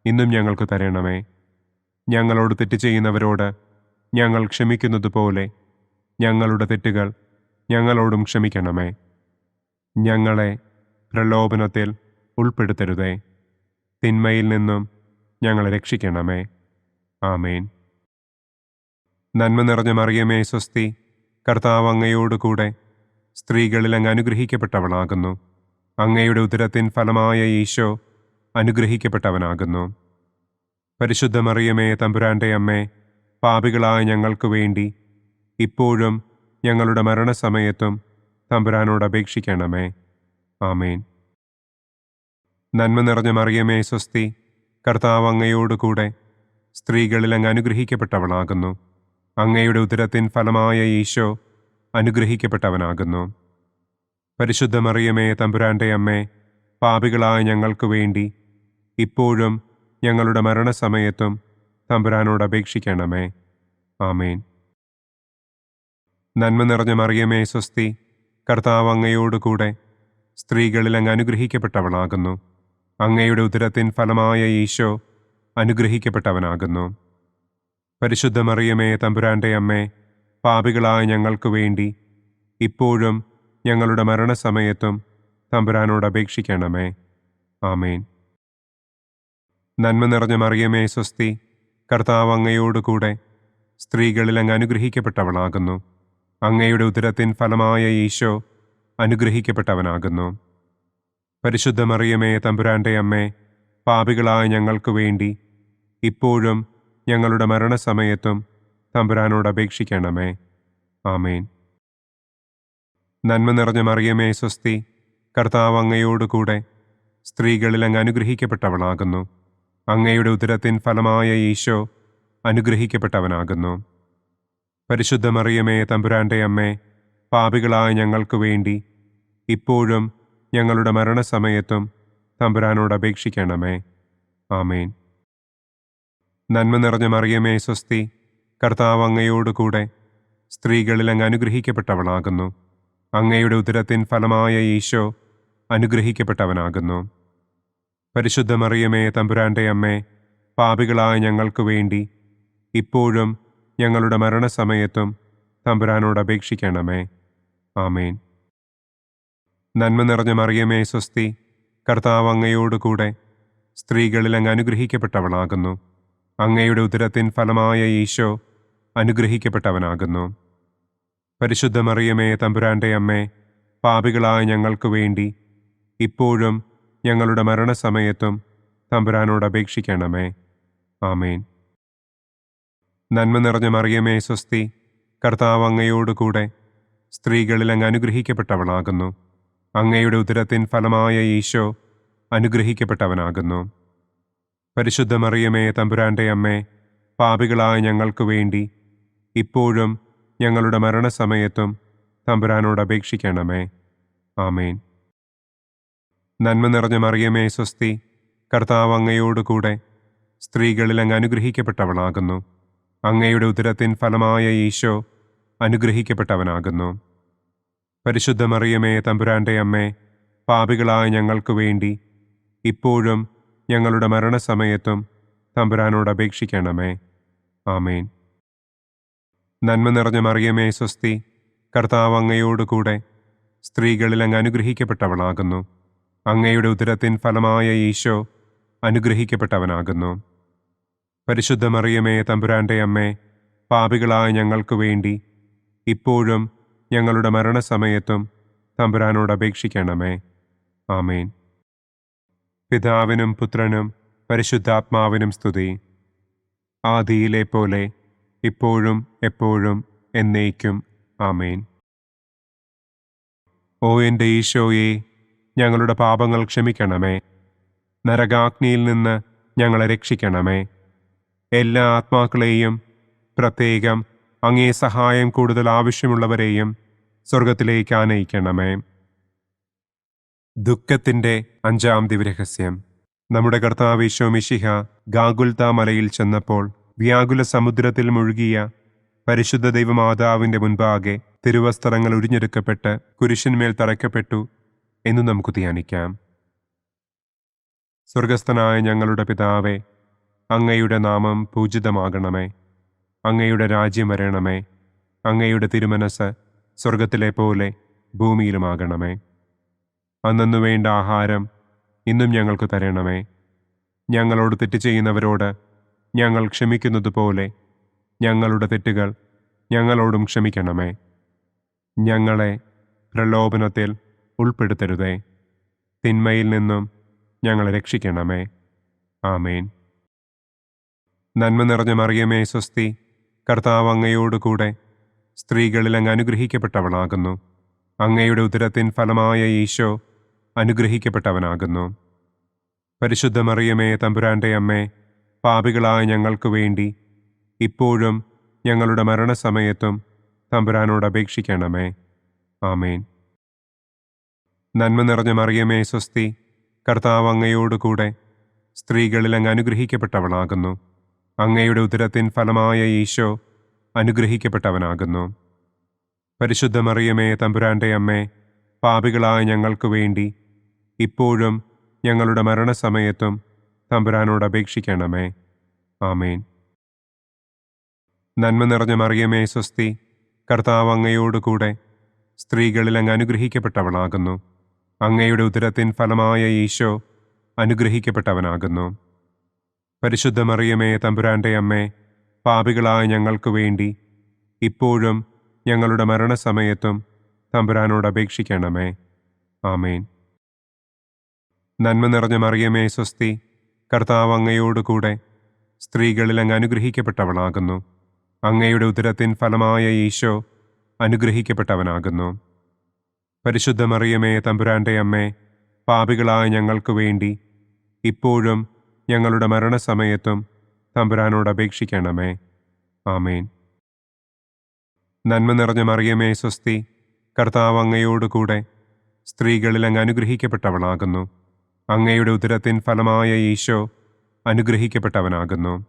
Speaker 2: ഇന്നും ഞങ്ങൾക്ക് തരണമേ. ഞങ്ങളോട് തെറ്റ് ചെയ്യുന്നവരോട് ഞങ്ങൾ ക്ഷമിക്കുന്നത് പോലെ ഞങ്ങളുടെ തെറ്റുകൾ ഞങ്ങളോടും ക്ഷമിക്കണമേ. ഞങ്ങളെ പ്രലോഭനത്തിൽ ഉൾപ്പെടുത്തരുതേ. തിന്മയിൽ നിന്നും ഞങ്ങളെ രക്ഷിക്കണമേ. ആമേൻ. നന്മ നിറഞ്ഞ മറിയമേ സ്വസ്തി, കർത്താവ് അങ്ങയോട് കൂടെ സ്ത്രീകളിൽ അങ്ങ് അനുഗ്രഹിക്കപ്പെട്ടവളാകുന്നു. അങ്ങയുടെ ഉദരത്തിൻ ഫലമായ ഈശോ അനുഗ്രഹിക്കപ്പെട്ടവനാകുന്നു. പരിശുദ്ധ മറിയമേ തമ്പുരാന്റെ അമ്മേ, പാപികളായ ഞങ്ങൾക്ക് വേണ്ടി ഇപ്പോഴും ഞങ്ങളുടെ മരണസമയത്തും തമ്പുരാനോട് അപേക്ഷിക്കണമേ. ആമേൻ. നന്മ നിറഞ്ഞ മറിയമേ സ്വസ്തി, കർത്താവ് അങ്ങയോട് കൂടെ സ്ത്രീകളിൽ അങ്ങ് അനുഗ്രഹിക്കപ്പെട്ടവളാകുന്നു. അങ്ങയുടെ ഉദരത്തിൻ ഫലമായ ഈശോ അനുഗ്രഹിക്കപ്പെട്ടവനാകുന്നു. പരിശുദ്ധ മറിയമേ തമ്പുരാന്റെ അമ്മേ, പാപികളായ ഞങ്ങൾക്ക് വേണ്ടി ഇപ്പോഴും ഞങ്ങളുടെ മരണസമയത്തും തമ്പുരാനോട് അപേക്ഷിക്കണമേ. ആമേൻ. നന്മ നിറഞ്ഞ മറിയമേ സ്വസ്തി, കർത്താവ് അങ്ങയോട് കൂടെ സ്ത്രീകളിൽ അങ്ങ് അനുഗ്രഹിക്കപ്പെട്ടവളാകുന്നു. അങ്ങയുടെ ഉദരത്തിൻ ഫലമായ ഈശോ അനുഗ്രഹിക്കപ്പെട്ടവനാകുന്നു. പരിശുദ്ധ മറിയമേ തമ്പുരാന്റെ അമ്മേ, പാപികളായ ഞങ്ങൾക്ക് വേണ്ടി ഇപ്പോഴും ഞങ്ങളുടെ മരണസമയത്തും തമ്പുരാനോട് അപേക്ഷിക്കണമേ. ആമേൻ. നന്മ നിറഞ്ഞ മറിയമേ സ്വസ്തി, കർത്താവ് അങ്ങയോട് കൂടെ സ്ത്രീകളിൽ അങ്ങ് അനുഗ്രഹിക്കപ്പെട്ടവളാകുന്നു. അങ്ങയുടെ ഉദരത്തിൻ ഫലമായ ഈശോ അനുഗ്രഹിക്കപ്പെട്ടവനാകുന്നു. പരിശുദ്ധ മറിയമേ തമ്പുരാന്റെ അമ്മേ, പാപികളായ ഞങ്ങൾക്ക് വേണ്ടി ഇപ്പോഴും ഞങ്ങളുടെ മരണസമയത്തും തമ്പുരാനോട് അപേക്ഷിക്കണമേ. ആമേൻ. നന്മ നിറഞ്ഞ മറിയമേ സ്വസ്തി, കർത്താവ് അങ്ങയോട് കൂടെ സ്ത്രീകളിൽ അങ്ങ് അനുഗ്രഹിക്കപ്പെട്ടവളാകുന്നു. അങ്ങയുടെ ഉദരത്തിൻ ഫലമായ ഈശോ അനുഗ്രഹിക്കപ്പെട്ടവനാകുന്നു. പരിശുദ്ധ മറിയമേ, തമ്പുരാന്റെ അമ്മേ, പാപികളായ ഞങ്ങൾക്ക് വേണ്ടി ഇപ്പോഴും ഞങ്ങളുടെ മരണസമയത്തും തമ്പുരാനോട് അപേക്ഷിക്കണമേ. ആമേൻ. നന്മ നിറഞ്ഞ മറിയമേ, സ്വസ്തി, കർത്താവ് അങ്ങയോടുകൂടെ സ്ത്രീകളിൽ അങ്ങ് അനുഗ്രഹിക്കപ്പെട്ടവളാകുന്നു. അങ്ങയുടെ ഉദരത്തിൻ ഫലമായ ഈശോ അനുഗ്രഹിക്കപ്പെട്ടവനാകുന്നു. പരിശുദ്ധ മറിയമേ, തമ്പുരാന്റെ അമ്മേ, പാപികളായ ഞങ്ങൾക്ക് വേണ്ടി ഇപ്പോഴും ഞങ്ങളുടെ മരണസമയത്തും തമ്പുരാനോട് അപേക്ഷിക്കണമേ. ആമേൻ. നന്മ നിറഞ്ഞ മറിയമേ, സ്വസ്തി, കർത്താവ് അങ്ങയോടുകൂടെ സ്ത്രീകളിൽ അങ്ങ് അനുഗ്രഹിക്കപ്പെട്ടവളാകുന്നു. അങ്ങയുടെ ഉദരത്തിൻ ഫലമായ ഈശോ അനുഗ്രഹിക്കപ്പെട്ടവനാകുന്നു. പരിശുദ്ധ മറിയമേ, തമ്പുരാന്റെ അമ്മേ, പാപികളായ ഞങ്ങൾക്ക് വേണ്ടി ഇപ്പോഴും ഞങ്ങളുടെ മരണസമയത്തും തമ്പുരാനോട് അപേക്ഷിക്കണമേ. ആമേൻ. നന്മ നിറഞ്ഞ മറിയമേ, സ്വസ്തി, കർത്താവ് അങ്ങയോടുകൂടെ സ്ത്രീകളിൽ അങ്ങ് അനുഗ്രഹിക്കപ്പെട്ടവളാകുന്നു. അങ്ങയുടെ ഉദരത്തിൻ ഫലമായ ഈശോ അനുഗ്രഹിക്കപ്പെട്ടവനാകുന്നു. പരിശുദ്ധ മറിയമേ, തമ്പുരാന്റെ അമ്മേ, പാപികളായ ഞങ്ങൾക്ക് വേണ്ടി ഇപ്പോഴും ഞങ്ങളുടെ മരണസമയത്തും തമ്പുരാനോട് അപേക്ഷിക്കണമേ. ആമേൻ. നന്മ നിറഞ്ഞ മറിയമേ, സ്വസ്തി, കർത്താവ് അങ്ങയോടുകൂടെ സ്ത്രീകളിൽ അങ്ങ് അനുഗ്രഹിക്കപ്പെട്ടവളാകുന്നു. അങ്ങയുടെ ഉദരത്തിൻ ഫലമായ ഈശോ അനുഗ്രഹിക്കപ്പെട്ടവനാകുന്നു. പരിശുദ്ധ മറിയമേ, തമ്പുരാന്റെ അമ്മേ, പാപികളായ ഞങ്ങൾക്ക് വേണ്ടി ഇപ്പോഴും ഞങ്ങളുടെ മരണസമയത്തും തമ്പുരാനോട് അപേക്ഷിക്കണമേ. ആമേൻ. നന്മ നിറഞ്ഞ മറിയമേ, സ്വസ്തി, കർത്താവ് അങ്ങയോടുകൂടെ സ്ത്രീകളിൽ അങ്ങ് അനുഗ്രഹിക്കപ്പെട്ടവളാകുന്നു. അങ്ങയുടെ ഉദരത്തിൻ ഫലമായ ഈശോ അനുഗ്രഹിക്കപ്പെട്ടവനാകുന്നു. പരിശുദ്ധ മറിയമേ, തമ്പുരാന്റെ അമ്മേ, പാപികളായ ഞങ്ങൾക്ക് വേണ്ടി ഇപ്പോഴും ഞങ്ങളുടെ മരണസമയത്തും തമ്പുരാനോട് അപേക്ഷിക്കണമേ. ആമേൻ. പിതാവിനും പുത്രനും പരിശുദ്ധാത്മാവിനും സ്തുതി. ആദിയിലെ പോലെ ഇപ്പോഴും എപ്പോഴും എന്നേക്കും. ആമേൻ. ഓ എൻ്റെ ഈശോയെ, ഞങ്ങളുടെ പാപങ്ങൾ ക്ഷമിക്കണമേ. നരകാഗ്നിയിൽ നിന്ന് ഞങ്ങളെ രക്ഷിക്കണമേ. എല്ലാ ആത്മാക്കളെയും, പ്രത്യേകം അങ്ങേ സഹായം കൂടുതൽ ആവശ്യമുള്ളവരെയും സ്വർഗത്തിലേക്ക് ആനയിക്കണമേ. ദുഃഖത്തിൻ്റെ 5-ാം ദിവ്യരഹസ്യം. നമ്മുടെ കർത്താവ് ഈശോ മിശിഹ ഗാഗുൽത്ത മലയിൽ ചെന്നപ്പോൾ വ്യാകുല സമുദ്രത്തിൽ മുഴുകിയ പരിശുദ്ധ ദൈവമാതാവിൻ്റെ മുൻപാകെ തിരുവസ്ത്രങ്ങൾ ഉരിഞ്ഞെടുക്കപ്പെട്ട് കുരിശിന്മേൽ തറയ്ക്കപ്പെട്ടു എന്ന് നമുക്ക് ധ്യാനിക്കാം. സ്വർഗസ്ഥനായ ഞങ്ങളുടെ പിതാവേ, അങ്ങയുടെ നാമം പൂജിതമാകണമേ. അങ്ങയുടെ രാജ്യം വരണമേ. അങ്ങയുടെ തിരുമനസ് സ്വർഗത്തിലെ പോലെ ഭൂമിയിലുമാകണമേ. അന്നന്നു വേണ്ട ആഹാരം ഇന്നും ഞങ്ങൾക്ക് തരണമേ. ഞങ്ങളോട് തെറ്റ് ചെയ്യുന്നവരോട് ഞങ്ങൾ ക്ഷമിക്കുന്നത് പോലെ ഞങ്ങളുടെ തെറ്റുകൾ ഞങ്ങളോടും ക്ഷമിക്കണമേ. ഞങ്ങളെ പ്രലോഭനത്തിൽ ഉൾപ്പെടുത്തരുതേ. തിന്മയിൽ നിന്നും ഞങ്ങളെ രക്ഷിക്കണമേ. ആമേൻ. നന്മ നിറഞ്ഞ മറിയമേ, സ്വസ്തി, കർത്താവ് അങ്ങയോടുകൂടെ സ്ത്രീകളിൽ അങ്ങ് അനുഗ്രഹിക്കപ്പെട്ടവളാകുന്നു. അങ്ങയുടെ ഉദരത്തിൻ ഫലമായ ഈശോ അനുഗ്രഹിക്കപ്പെട്ടവനാകുന്നു. പരിശുദ്ധ മറിയമേ, തമ്പുരാന്റെ അമ്മേ, പാപികളായ ഞങ്ങൾക്ക് വേണ്ടി ഇപ്പോഴും ഞങ്ങളുടെ മരണസമയത്തും തമ്പുരാനോട് അപേക്ഷിക്കണമേ. ആമേൻ. നന്മ നിറഞ്ഞ മറിയമേ, സ്വസ്തി, കർത്താവ് അങ്ങയോടുകൂടെ സ്ത്രീകളിൽ അങ്ങ് അനുഗ്രഹിക്കപ്പെട്ടവളാകുന്നു. അങ്ങയുടെ ഉദരത്തിൻ ഫലമായ ഈശോ അനുഗ്രഹിക്കപ്പെട്ടവനാകുന്നു. പരിശുദ്ധ മറിയമേ, തമ്പുരാന്റെ അമ്മേ, പാപികളായ ഞങ്ങൾക്ക് വേണ്ടി ഇപ്പോഴും ഞങ്ങളുടെ മരണസമയത്തും തമ്പുരാനോട് അപേക്ഷിക്കണമേ. ആമേൻ. നന്മ നിറഞ്ഞ മറിയമേ, സ്വസ്തി, കർത്താവ് അങ്ങയോടുകൂടെ സ്ത്രീകളിൽ അങ്ങ് അനുഗ്രഹിക്കപ്പെട്ടവളാകുന്നു. അങ്ങയുടെ ഉദരത്തിൻ ഫലമായ ഈശോ അനുഗ്രഹിക്കപ്പെട്ടവനാകുന്നു. പരിശുദ്ധ മറിയമേ, തമ്പുരാന്റെ അമ്മേ, പാപികളായ ഞങ്ങൾക്ക് വേണ്ടി ഇപ്പോഴും ഞങ്ങളുടെ മരണസമയത്തും തമ്പുരാനോട് അപേക്ഷിക്കണമേ. ആമേൻ. നന്മ നിറഞ്ഞ മറിയമേ, സ്വസ്തി, കർത്താവ് അങ്ങയോടുകൂടെ സ്ത്രീകളിൽ അങ്ങ് അനുഗ്രഹിക്കപ്പെട്ടവളാകുന്നു. അങ്ങയുടെ ഉദരത്തിൻ ഫലമായ ഈശോ അനുഗ്രഹിക്കപ്പെട്ടവനാകുന്നു. പരിശുദ്ധ മറിയമേ, തമ്പുരാന്റെ അമ്മേ, പാപികളായ ഞങ്ങൾക്ക് വേണ്ടി ഇപ്പോഴും ഞങ്ങളുടെ മരണസമയത്തും തമ്പുരാനോട് അപേക്ഷിക്കണമേ. ആമേൻ. നന്മ നിറഞ്ഞ മറിയമേ സ്വസ്തി, കർത്താവ് അങ്ങയോടുകൂടെ സ്ത്രീകളിൽ അങ്ങ് അനുഗ്രഹിക്കപ്പെട്ടവളാകുന്നു. അങ്ങയുടെ ഉദരത്തിൻ ഫലമായ ഈശോ അനുഗ്രഹിക്കപ്പെട്ടവനാകുന്നു.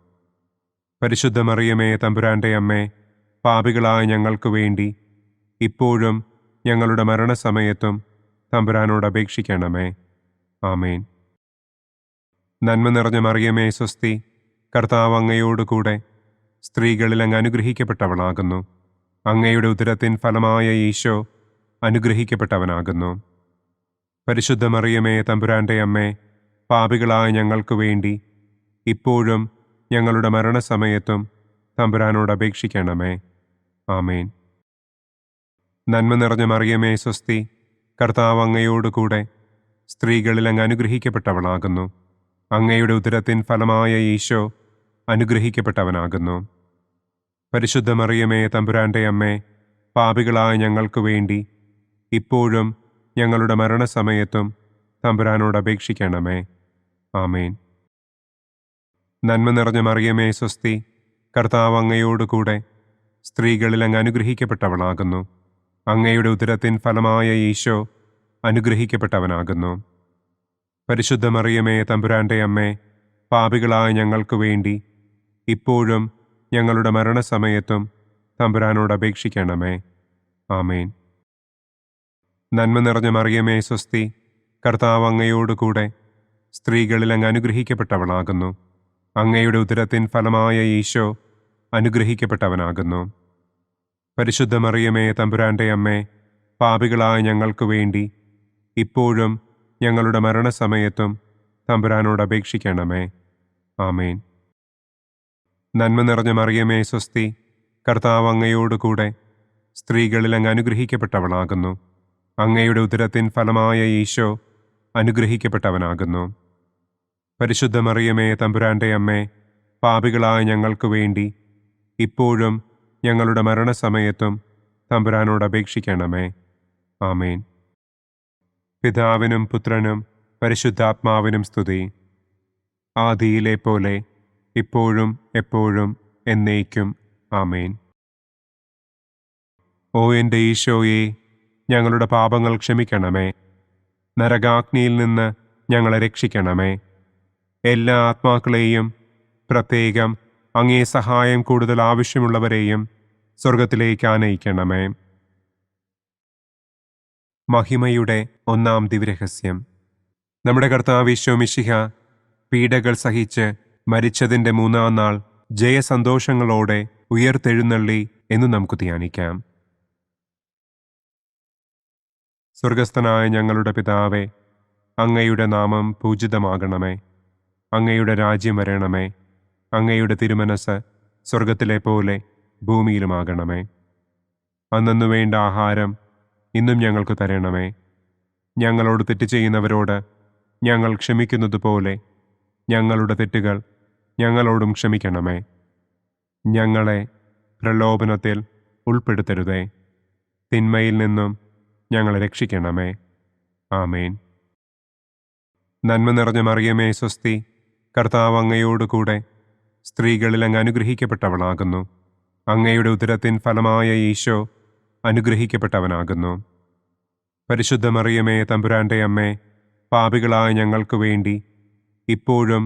Speaker 2: പരിശുദ്ധ മറിയമേ തമ്പുരാന്റെ അമ്മേ, പാപികളായ ഞങ്ങൾക്ക് വേണ്ടി ഇപ്പോഴും ഞങ്ങളുടെ മരണസമയത്തും തമ്പുരാനോട് അപേക്ഷിക്കണമേ. ആമേൻ. നന്മ നിറഞ്ഞ മറിയമേ സ്വസ്തി, കർത്താവ് അങ്ങയോടുകൂടെ സ്ത്രീകളിൽ അങ്ങ് അനുഗ്രഹിക്കപ്പെട്ടവളാകുന്നു. അങ്ങയുടെ ഉദരത്തിൻ ഫലമായ ഈശോ അനുഗ്രഹിക്കപ്പെട്ടവനാകുന്നു. പരിശുദ്ധ മറിയമേ തമ്പുരാന്റെ അമ്മേ, പാപികളായ ഞങ്ങൾക്ക് വേണ്ടി ഇപ്പോഴും ഞങ്ങളുടെ മരണസമയത്തും തമ്പുരാനോട് അപേക്ഷിക്കണമേ. ആമേൻ. നന്മ നിറഞ്ഞ മറിയമേ സ്വസ്തി, കർത്താവ് അങ്ങയോടുകൂടെ സ്ത്രീകളിൽ അങ്ങ് അനുഗ്രഹിക്കപ്പെട്ടവളാകുന്നു. അങ്ങയുടെ ഉദരത്തിൻ ഫലമായ ഈശോ അനുഗ്രഹിക്കപ്പെട്ടവനാകുന്നു. പരിശുദ്ധ മറിയമേ തമ്പുരാന്റെ അമ്മേ, പാപികളായ ഞങ്ങൾക്ക് വേണ്ടി ഇപ്പോഴും ഞങ്ങളുടെ മരണസമയത്തും തമ്പുരാനോട് അപേക്ഷിക്കണമേ. ആമേൻ. നന്മ നിറഞ്ഞ മറിയമേ സ്വസ്തി, കർത്താവ് അങ്ങയോടുകൂടെ സ്ത്രീകളിൽ അങ്ങ് അനുഗ്രഹിക്കപ്പെട്ടവളാകുന്നു. അങ്ങയുടെ ഉദരത്തിൻ ഫലമായ ഈശോ അനുഗ്രഹിക്കപ്പെട്ടവനാകുന്നു. പരിശുദ്ധ മറിയമേ തമ്പുരാന്റെ അമ്മേ, പാപികളായ ഞങ്ങൾക്ക് വേണ്ടി ഇപ്പോഴും ഞങ്ങളുടെ മരണസമയത്തും തമ്പുരാനോട് അപേക്ഷിക്കണമേ. ആമേൻ. നന്മ നിറഞ്ഞ മറിയമേ സ്വസ്തി, കർത്താവ് അങ്ങയോടുകൂടെ സ്ത്രീകളിൽ അങ്ങ് അനുഗ്രഹിക്കപ്പെട്ടവളാകുന്നു. അങ്ങയുടെ ഉദരത്തിൻ ഫലമായ ഈശോ അനുഗ്രഹിക്കപ്പെട്ടവനാകുന്നു. പരിശുദ്ധ മറിയമേ തമ്പുരാന്റെ അമ്മേ, പാപികളായ ഞങ്ങൾക്ക് വേണ്ടി ഇപ്പോഴും ഞങ്ങളുടെ മരണസമയത്തും തമ്പുരാനോട് അപേക്ഷിക്കണമേ. ആമേൻ. നന്മ നിറഞ്ഞ മറിയമേ സ്വസ്തി, കർത്താവ് അങ്ങയോടുകൂടെ സ്ത്രീകളിൽ അങ്ങ് അനുഗ്രഹിക്കപ്പെട്ടവളാകുന്നു. അങ്ങയുടെ ഉദരത്തിൻ ഫലമായ ഈശോ അനുഗ്രഹിക്കപ്പെട്ടവനാകുന്നു. പരിശുദ്ധ മറിയമേ തമ്പുരാന്റെ അമ്മേ, പാപികളായ ഞങ്ങൾക്ക് വേണ്ടി ഇപ്പോഴും ഞങ്ങളുടെ മരണസമയത്തും തമ്പുരാനോട് അപേക്ഷിക്കണമേ. ആമേൻ. പിതാവിനും പുത്രനും പരിശുദ്ധാത്മാവിനും സ്തുതി. ആദിയിലെ പോലെ ഇപ്പോഴും എപ്പോഴും എന്നേക്കും. ആമേൻ. ഓ എൻ്റെ ഈശോയെ, ഞങ്ങളുടെ പാപങ്ങൾ ക്ഷമിക്കണമേ. നരകാഗ്നിയിൽ നിന്ന് ഞങ്ങളെ രക്ഷിക്കണമേ. എല്ലാ ആത്മാക്കളെയും, പ്രത്യേകം അങ്ങേ സഹായം കൂടുതൽ ആവശ്യമുള്ളവരെയും സ്വർഗത്തിലേക്ക് ആനയിക്കണമേ. മഹിമയുടെ ഒന്നാം ദിവ്യരഹസ്യം. നമ്മുടെ കർത്താവ് ഈശോ മിശിഹ പീഡകൾ സഹിച്ച് മരിച്ചതിൻ്റെ മൂന്നാം നാൾ ജയസന്തോഷങ്ങളോടെ ഉയർത്തെഴുന്നള്ളി എന്ന് നമുക്ക് ധ്യാനിക്കാം. സ്വർഗസ്ഥനായ ഞങ്ങളുടെ പിതാവേ, അങ്ങയുടെ നാമം പൂജിതമാകണമേ. അങ്ങയുടെ രാജ്യം വരണമേ. അങ്ങയുടെ തിരുമനസ് സ്വർഗത്തിലെ പോലെ ഭൂമിയിലുമാകണമേ. അന്നന്നു വേണ്ട ആഹാരം ഇന്നും ഞങ്ങൾക്ക് തരണമേ. ഞങ്ങളോട് തെറ്റ് ചെയ്യുന്നവരോട് ഞങ്ങൾ ക്ഷമിക്കുന്നത് പോലെ ഞങ്ങളുടെ തെറ്റുകൾ ഞങ്ങളോടും ക്ഷമിക്കണമേ. ഞങ്ങളെ പ്രലോഭനത്തിൽ ഉൾപ്പെടുത്തരുതേ. തിന്മയിൽ നിന്നും ഞങ്ങളെ രക്ഷിക്കണമേ. ആമേൻ. നന്മ നിറഞ്ഞ മറിയമേ സ്വസ്തി, കർത്താവ് അങ്ങയോടുകൂടെ സ്ത്രീകളിൽ അങ്ങ് അനുഗ്രഹിക്കപ്പെട്ടവളാകുന്നു. അങ്ങയുടെ ഉദരത്തിൻ ഫലമായ ഈശോ അനുഗ്രഹിക്കപ്പെട്ടവനാകുന്നു. പരിശുദ്ധ മറിയമേ തമ്പുരാന്റെ അമ്മേ, പാപികളായ ഞങ്ങൾക്ക് വേണ്ടി ഇപ്പോഴും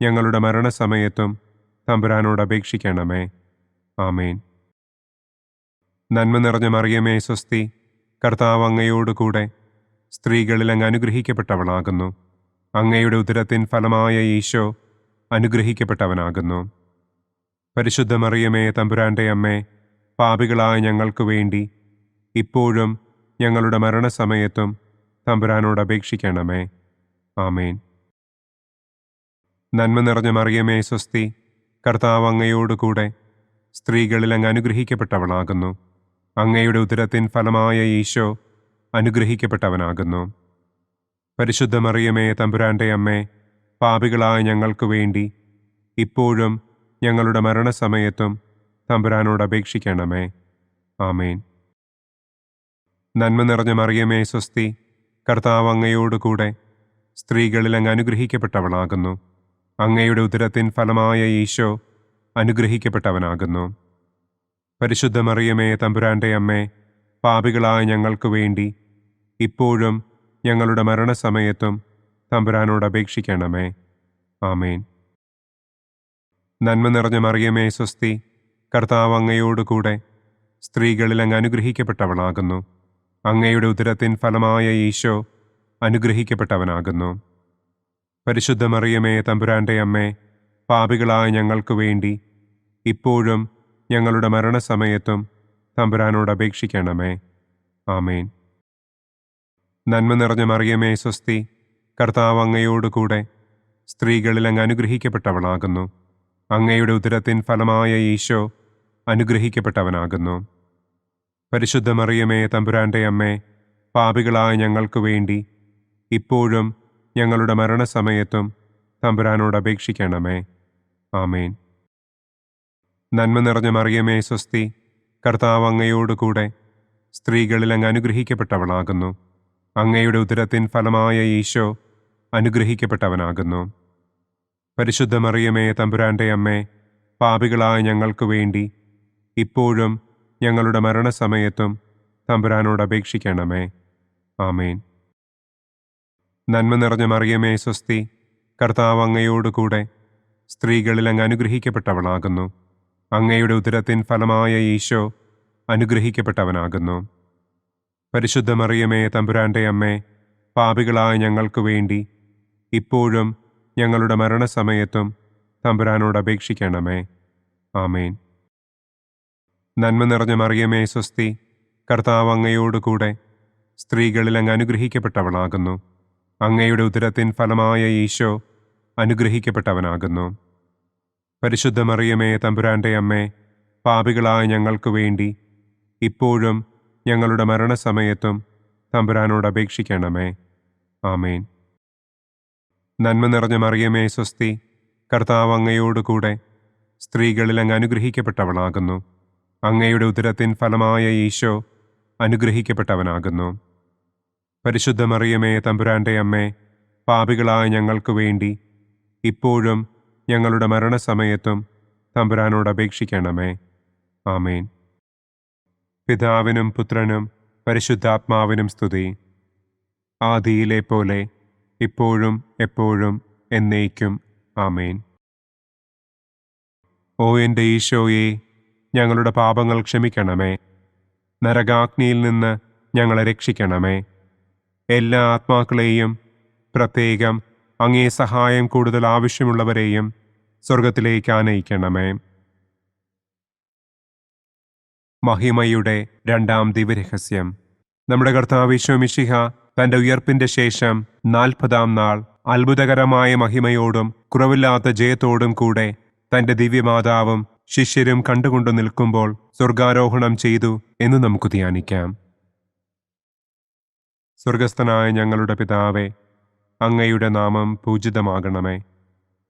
Speaker 2: ഞങ്ങളുടെ മരണസമയത്തും തമ്പുരാനോട് അപേക്ഷിക്കണമേ. ആമേൻ. നന്മ നിറഞ്ഞ മറിയമേ സ്വസ്തി, കർത്താവ് അങ്ങയോടുകൂടെ സ്ത്രീകളിൽ അങ്ങ് അനുഗ്രഹിക്കപ്പെട്ടവളാകുന്നു. അങ്ങയുടെ ഉദരത്തിൻ ഫലമായ ഈശോ അനുഗ്രഹിക്കപ്പെട്ടവനാകുന്നു. പരിശുദ്ധ മറിയമേ തമ്പുരാന്റെ അമ്മേ, പാപികളായ ഞങ്ങൾക്ക് വേണ്ടി ഇപ്പോഴും ഞങ്ങളുടെ മരണസമയത്തും തമ്പുരാനോട് അപേക്ഷിക്കണമേ. ആമേൻ. നന്മ നിറഞ്ഞ മറിയമേ സ്വസ്തി, കർത്താവ് അങ്ങയോടുകൂടെ സ്ത്രീകളിൽ അങ്ങ് അനുഗ്രഹിക്കപ്പെട്ടവളാകുന്നു. അങ്ങയുടെ ഉദരത്തിൻ ഫലമായ ഈശോ അനുഗ്രഹിക്കപ്പെട്ടവനാകുന്നു. പരിശുദ്ധ മറിയമേ തമ്പുരാന്റെ അമ്മേ, പാപികളായ ഞങ്ങൾക്ക് വേണ്ടി ഇപ്പോഴും ഞങ്ങളുടെ മരണസമയത്തും തമ്പുരാനോട് അപേക്ഷിക്കണമേ. ആമേൻ. നന്മ നിറഞ്ഞ മറിയമേ സ്വസ്തി, കർത്താവ് അങ്ങയോടുകൂടെ സ്ത്രീകളിൽ അങ്ങ് അനുഗ്രഹിക്കപ്പെട്ടവളാകുന്നു. അങ്ങയുടെ ഉദരത്തിൻ ഫലമായ ഈശോ അനുഗ്രഹിക്കപ്പെട്ടവനാകുന്നു. പരിശുദ്ധ മറിയമേ, തമ്പുരാന്റെ അമ്മേ, പാപികളായ ഞങ്ങൾക്ക് വേണ്ടി ഇപ്പോഴും ഞങ്ങളുടെ മരണസമയത്തും തമ്പുരാനോട് അപേക്ഷിക്കണമേ. ആമേൻ. നന്മ നിറഞ്ഞ മറിയമേ, സ്വസ്തി, കർത്താവ് അങ്ങയോടുകൂടെ സ്ത്രീകളിൽ അങ്ങ് അനുഗ്രഹിക്കപ്പെട്ടവളാകുന്നു. അങ്ങയുടെ ഉദരത്തിൻ ഫലമായ ഈശോ അനുഗ്രഹിക്കപ്പെട്ടവനാകുന്നു. പരിശുദ്ധ മറിയമേ, തമ്പുരാന്റെ അമ്മേ, പാപികളായ ഞങ്ങൾക്ക് വേണ്ടി ഇപ്പോഴും ഞങ്ങളുടെ മരണസമയത്തും തമ്പുരാനോട് അപേക്ഷിക്കണമേ. ആമേൻ. നന്മ നിറഞ്ഞ മറിയമേ, സ്വസ്തി, കർത്താവ് അങ്ങയോടുകൂടെ സ്ത്രീകളിൽ അങ്ങ് അനുഗ്രഹിക്കപ്പെട്ടവളാകുന്നു. അങ്ങയുടെ ഉദരത്തിൻ ഫലമായ ഈശോ അനുഗ്രഹിക്കപ്പെട്ടവനാകുന്നു. പരിശുദ്ധ മറിയമേ, തമ്പുരാന്റെ അമ്മേ, പാപികളായ ഞങ്ങൾക്ക് വേണ്ടി ഇപ്പോഴും ഞങ്ങളുടെ മരണസമയത്തും തമ്പുരാനോട് അപേക്ഷിക്കണമേ. ആമേൻ. നന്മ നിറഞ്ഞ മറിയമേ, സ്വസ്തി, കർത്താവ് അങ്ങയോടുകൂടെ സ്ത്രീകളിൽ അങ്ങ് അനുഗ്രഹിക്കപ്പെട്ടവളാകുന്നു. അങ്ങയുടെ ഉദരത്തിൻ ഫലമായ ഈശോ അനുഗ്രഹിക്കപ്പെട്ടവനാകുന്നു. പരിശുദ്ധ മറിയമേ, തമ്പുരാന്റെ അമ്മേ, പാപികളായ ഞങ്ങൾക്ക് വേണ്ടി ഇപ്പോഴും ഞങ്ങളുടെ മരണസമയത്തും തമ്പുരാനോട് അപേക്ഷിക്കണമേ. ആമേൻ. നന്മ നിറഞ്ഞ മറിയമേ, സ്വസ്തി, കർത്താവ് അങ്ങയോടുകൂടെ സ്ത്രീകളിൽ അങ്ങ് അനുഗ്രഹിക്കപ്പെട്ടവളാകുന്നു. അങ്ങയുടെ ഉദരത്തിൻ ഫലമായ ഈശോ അനുഗ്രഹിക്കപ്പെട്ടവനാകുന്നു. പരിശുദ്ധ മറിയമേ, തമ്പുരാന്റെ അമ്മേ, പാപികളായ ഞങ്ങൾക്ക് വേണ്ടി ഇപ്പോഴും ഞങ്ങളുടെ മരണസമയത്തും തമ്പുരാനോട് അപേക്ഷിക്കണമേ. ആമേൻ. നന്മ നിറഞ്ഞ മറിയമേ, സ്വസ്തി, കർത്താവ് അങ്ങയോടുകൂടെ സ്ത്രീകളിൽ അങ്ങ് അനുഗ്രഹിക്കപ്പെട്ടവളാകുന്നു. അങ്ങയുടെ ഉദരത്തിൻ ഫലമായ ഈശോ അനുഗ്രഹിക്കപ്പെട്ടവനാകുന്നു. പരിശുദ്ധ മറിയമേ, തമ്പുരാന്റെ അമ്മേ, പാപികളായ ഞങ്ങൾക്ക് വേണ്ടി ഇപ്പോഴും ഞങ്ങളുടെ മരണസമയത്തും തമ്പുരാനോട് അപേക്ഷിക്കണമേ. ആമേൻ. നന്മ നിറഞ്ഞ മറിയമേ, സ്വസ്തി, കർത്താവ് അങ്ങയോടുകൂടെ സ്ത്രീകളിൽ അങ്ങ് അനുഗ്രഹിക്കപ്പെട്ടവളാകുന്നു. അങ്ങയുടെ ഉദരത്തിൻ ഫലമായ ഈശോ അനുഗ്രഹിക്കപ്പെട്ടവനാകുന്നു. പരിശുദ്ധ മറിയമേ, തമ്പുരാന്റെ അമ്മേ, പാപികളായ ഞങ്ങൾക്ക് വേണ്ടി ഇപ്പോഴും ഞങ്ങളുടെ മരണസമയത്തും തമ്പുരാനോട് അപേക്ഷിക്കണമേ. ആമേൻ. പിതാവിനും പുത്രനും പരിശുദ്ധാത്മാവിനും സ്തുതി. ആദിയിലെ പോലെ ഇപ്പോഴും എപ്പോഴും എന്നേക്കും. ആമേൻ. ഓ എൻ്റെ ഈശോയെ, ഞങ്ങളുടെ പാപങ്ങൾ ക്ഷമിക്കണമേ. നരകാഗ്നിയിൽ നിന്ന് ഞങ്ങളെ രക്ഷിക്കണമേ. എല്ലാ ആത്മാക്കളെയും, പ്രത്യേകം അങ്ങേ സഹായം കൂടുതൽ ആവശ്യമുള്ളവരെയും സ്വർഗത്തിലേക്ക് ആനയിക്കണമേ. മഹിമയുടെ രണ്ടാം ദിവ്യരഹസ്യം. നമ്മുടെ കർത്താവ് ഈശോ മിശിഹ തന്റെ ഉയർപ്പിന്റെ ശേഷം 40-ാം നാൾ അത്ഭുതകരമായ മഹിമയോടും കുറവില്ലാത്ത ജയത്തോടും കൂടെ തന്റെ ദിവ്യമാതാവും ശിഷ്യരും കണ്ടുകൊണ്ടു നിൽക്കുമ്പോൾ സ്വർഗാരോഹണം ചെയ്തു എന്ന് നമുക്ക് ധ്യാനിക്കാം. സ്വർഗസ്ഥനായ ഞങ്ങളുടെ പിതാവേ, അങ്ങയുടെ നാമം പൂജിതമാകണമേ.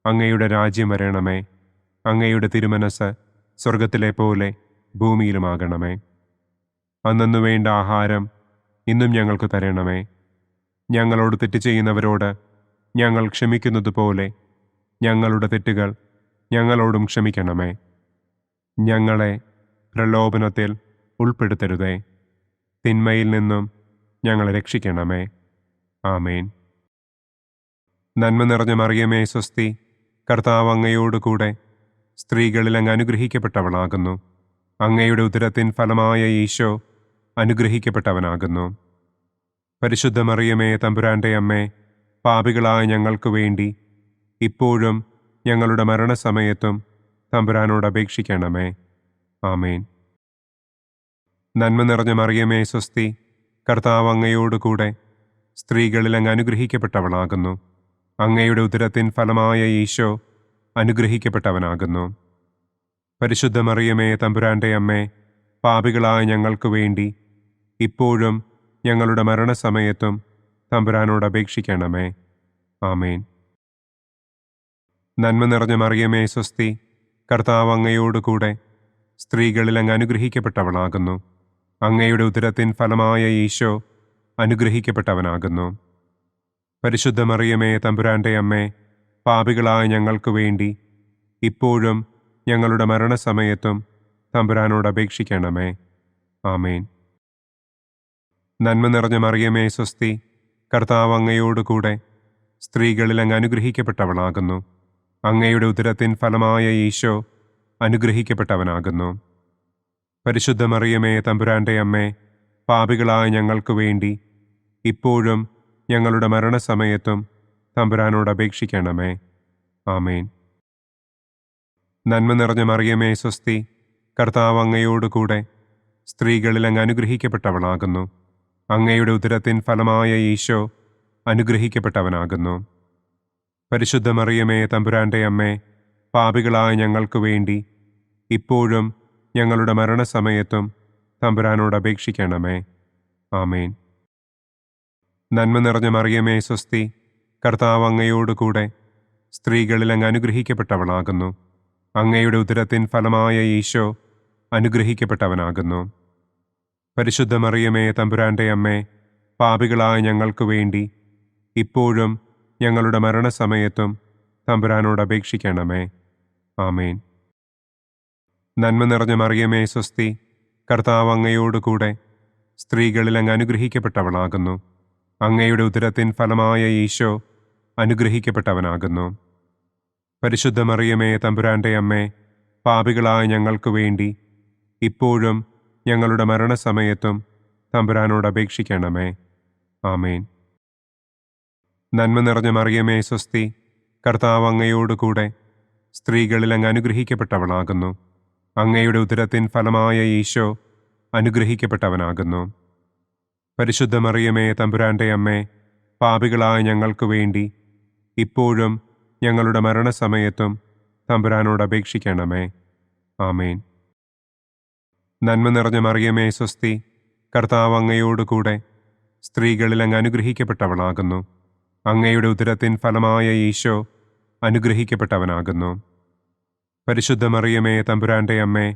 Speaker 2: അങ്ങയുടെ രാജ്യം വരണമേ. അങ്ങയുടെ തിരുമനസ് സ്വർഗത്തിലെ പോലെ ഭൂമിയിലുമാകണമേ. അന്നു വേണ്ട ആഹാരം ഇന്നും ഞങ്ങൾക്ക് തരണമേ. ഞങ്ങളോട് തെറ്റ് ചെയ്യുന്നവരോട് ഞങ്ങൾ ക്ഷമിക്കുന്നത് പോലെ ഞങ്ങളുടെ തെറ്റുകൾ ഞങ്ങളോടും ക്ഷമിക്കണമേ. ഞങ്ങളെ പ്രലോഭനത്തിൽ ഉൾപ്പെടുത്തരുതേ. തിന്മയിൽ നിന്നും ഞങ്ങളെ രക്ഷിക്കണമേ. ആമേൻ. നന്മ നിറഞ്ഞ മറിയമേ, സ്വസ്തി, കർത്താവ് അങ്ങയോടുകൂടെ സ്ത്രീകളിൽ അങ്ങ് അനുഗ്രഹിക്കപ്പെട്ടവളാകുന്നു. അങ്ങയുടെ ഉദരത്തിൻ ഫലമായ ഈശോ അനുഗ്രഹിക്കപ്പെട്ടവനാകുന്നു. പരിശുദ്ധ മറിയമേ, തമ്പുരാന്റെ അമ്മേ, പാപികളായ ഞങ്ങൾക്ക് വേണ്ടി ഇപ്പോഴും ഞങ്ങളുടെ മരണസമയത്തും തമ്പുരാനോട് അപേക്ഷിക്കണമേ. ആമേൻ. നന്മ നിറഞ്ഞ മറിയമേ, സ്വസ്തി, കർത്താവ് അങ്ങയോടുകൂടെ സ്ത്രീകളിൽ അങ്ങ് അനുഗ്രഹിക്കപ്പെട്ടവളാകുന്നു. അങ്ങയുടെ ഉദരത്തിൻ ഫലമായ ഈശോ അനുഗ്രഹിക്കപ്പെട്ടവനാകുന്നു. പരിശുദ്ധ മറിയമേ, തമ്പുരാന്റെ അമ്മേ, പാപികളായ ഞങ്ങൾക്ക് വേണ്ടി ഇപ്പോഴും ഞങ്ങളുടെ മരണസമയത്തും തമ്പുരാനോട് അപേക്ഷിക്കണമേ. ആമേൻ. നന്മ നിറഞ്ഞ മറിയമേ, സ്വസ്തി, കർത്താവ് അങ്ങയോടുകൂടെ സ്ത്രീകളിൽ അങ്ങ് അനുഗ്രഹിക്കപ്പെട്ടവളാകുന്നു. അങ്ങയുടെ ഉദരത്തിൻ ഫലമായ ഈശോ അനുഗ്രഹിക്കപ്പെട്ടവനാകുന്നു. പരിശുദ്ധ മറിയമേ തമ്പുരാന്റെ അമ്മേ, പാപികളായ ഞങ്ങൾക്ക് വേണ്ടി ഇപ്പോഴും ഞങ്ങളുടെ മരണസമയത്തും തമ്പുരാനോട് അപേക്ഷിക്കണമേ. ആമേൻ. നന്മ നിറഞ്ഞ മറിയമേ സ്വസ്തി, കർത്താവ് അങ്ങയോടുകൂടെ സ്ത്രീകളിൽ അങ്ങ് അനുഗ്രഹിക്കപ്പെട്ടവളാകുന്നു. അങ്ങയുടെ ഉദരത്തിൻ ഫലമായ ഈശോ അനുഗ്രഹിക്കപ്പെട്ടവനാകുന്നു. പരിശുദ്ധ മറിയമേ തമ്പുരാന്റെ അമ്മേ, പാപികളായ ഞങ്ങൾക്ക് വേണ്ടി ഇപ്പോഴും ഞങ്ങളുടെ മരണസമയത്തും തമ്പുരാനോട് അപേക്ഷിക്കണമേ. ആമേൻ. നന്മ നിറഞ്ഞ മറിയമേ സ്വസ്തി, കർത്താവ് അങ്ങയോടുകൂടെ സ്ത്രീകളിൽ അങ്ങ് അനുഗ്രഹിക്കപ്പെട്ടവളാകുന്നു. അങ്ങയുടെ ഉദരത്തിൻ ഫലമായ ഈശോ അനുഗ്രഹിക്കപ്പെട്ടവനാകുന്നു. പരിശുദ്ധ മറിയമേ തമ്പുരാന്റെ അമ്മേ, പാപികളായ ഞങ്ങൾക്ക് വേണ്ടി ഇപ്പോഴും ഞങ്ങളുടെ മരണസമയത്തും തമ്പുരാനോട് അപേക്ഷിക്കണമേ. ആമേൻ. നന്മ നിറഞ്ഞ മറിയമേ സ്വസ്തി, കർത്താവ് അങ്ങയോടുകൂടെ സ്ത്രീകളിൽ അങ്ങ് അനുഗ്രഹിക്കപ്പെട്ടവളാകുന്നു. അങ്ങയുടെ ഉദരത്തിൻ ഫലമായ ഈശോ അനുഗ്രഹിക്കപ്പെട്ടവനാകുന്നു. പരിശുദ്ധ മറിയമേ തമ്പുരാന്റെ അമ്മേ, പാപികളായ ഞങ്ങൾക്ക് വേണ്ടി ഇപ്പോഴും ഞങ്ങളുടെ മരണസമയത്തും തമ്പുരാനോട് അപേക്ഷിക്കണമേ. ആമേൻ. നന്മ നിറഞ്ഞ മറിയമേ സ്വസ്തി, കർത്താവ് അങ്ങയോടുകൂടെ സ്ത്രീകളിൽ അങ്ങ് അനുഗ്രഹിക്കപ്പെട്ടവളാകുന്നു. അങ്ങയുടെ ഉദരത്തിൻ ഫലമായ ഈശോ അനുഗ്രഹിക്കപ്പെട്ടവനാകുന്നു. പരിശുദ്ധ മറിയമേ തമ്പുരാന്റെ അമ്മേ, പാപികളായ ഞങ്ങൾക്ക് വേണ്ടി ഇപ്പോഴും ഞങ്ങളുടെ മരണസമയത്തും തമ്പുരാനോട് അപേക്ഷിക്കണമേ. ആമേൻ. നന്മ നിറഞ്ഞ മറിയമേ സ്വസ്തി, കർത്താവ് അങ്ങയോടുകൂടെ സ്ത്രീകളിൽ അങ്ങ് അനുഗ്രഹിക്കപ്പെട്ടവളാകുന്നു. അങ്ങയുടെ ഉദരത്തിൻ ഫലമായ ഈശോ അനുഗ്രഹിക്കപ്പെട്ടവനാകുന്നു. പരിശുദ്ധ മറിയമേ തമ്പുരാന്റെ അമ്മേ, പാപികളായ ഞങ്ങൾക്ക് വേണ്ടി ഇപ്പോഴും ഞങ്ങളുടെ മരണസമയത്തും തമ്പുരാനോട് അപേക്ഷിക്കണമേ. ആമേൻ. നന്മ നിറഞ്ഞ മറിയമേ സ്വസ്തി, കർത്താവ് അങ്ങയോടുകൂടെ സ്ത്രീകളിൽ അങ്ങ് അനുഗ്രഹിക്കപ്പെട്ടവളാകുന്നു. അങ്ങയുടെ ഉദരത്തിൻ ഫലമായ ഈശോ അനുഗ്രഹിക്കപ്പെട്ടവനാകുന്നു. പരിശുദ്ധ മറിയമേ തമ്പുരാന്റെ അമ്മേ,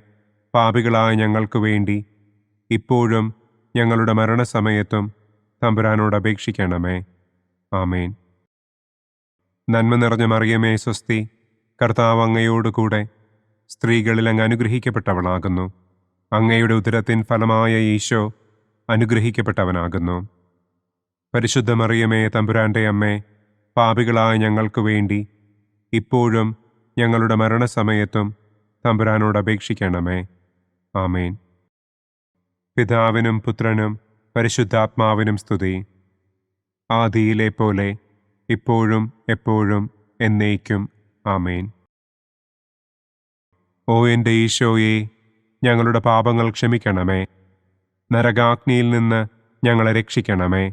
Speaker 2: പാപികളായ ഞങ്ങൾക്ക് വേണ്ടി ഇപ്പോഴും ഞങ്ങളുടെ മരണസമയത്തും തമ്പുരാനോട് അപേക്ഷിക്കണമേ. ആമേൻ. നന്മ നിറഞ്ഞ മറിയമേ സ്വസ്തി, കർത്താവ് അങ്ങയോടുകൂടെ സ്ത്രീകളിൽ അങ്ങ് അനുഗ്രഹിക്കപ്പെട്ടവളാകുന്നു. അങ്ങയുടെ ഉദരത്തിൻ ഫലമായ ഈശോ അനുഗ്രഹിക്കപ്പെട്ടവനാകുന്നു. പരിശുദ്ധ മറിയമേ തമ്പുരാന്റെ അമ്മേ, പാപികളായ ഞങ്ങൾക്ക് വേണ്ടി ഇപ്പോഴും ഞങ്ങളുടെ മരണസമയത്തും തമ്പുരാനോട് അപേക്ഷിക്കണമേ. ആമേൻ. പിതാവിനും പുത്രനും പരിശുദ്ധാത്മാവിനും സ്തുതി. ആദിയിലെ പോലെ ഇപ്പോഴും എപ്പോഴും എന്നേക്കും. ആമേൻ. ഓ എൻ്റെ ഈശോയെ, ഞങ്ങളുടെ പാപങ്ങൾ ക്ഷമിക്കണമേ. നരകാഗ്നിയിൽ നിന്ന് ഞങ്ങളെ രക്ഷിക്കണമേ.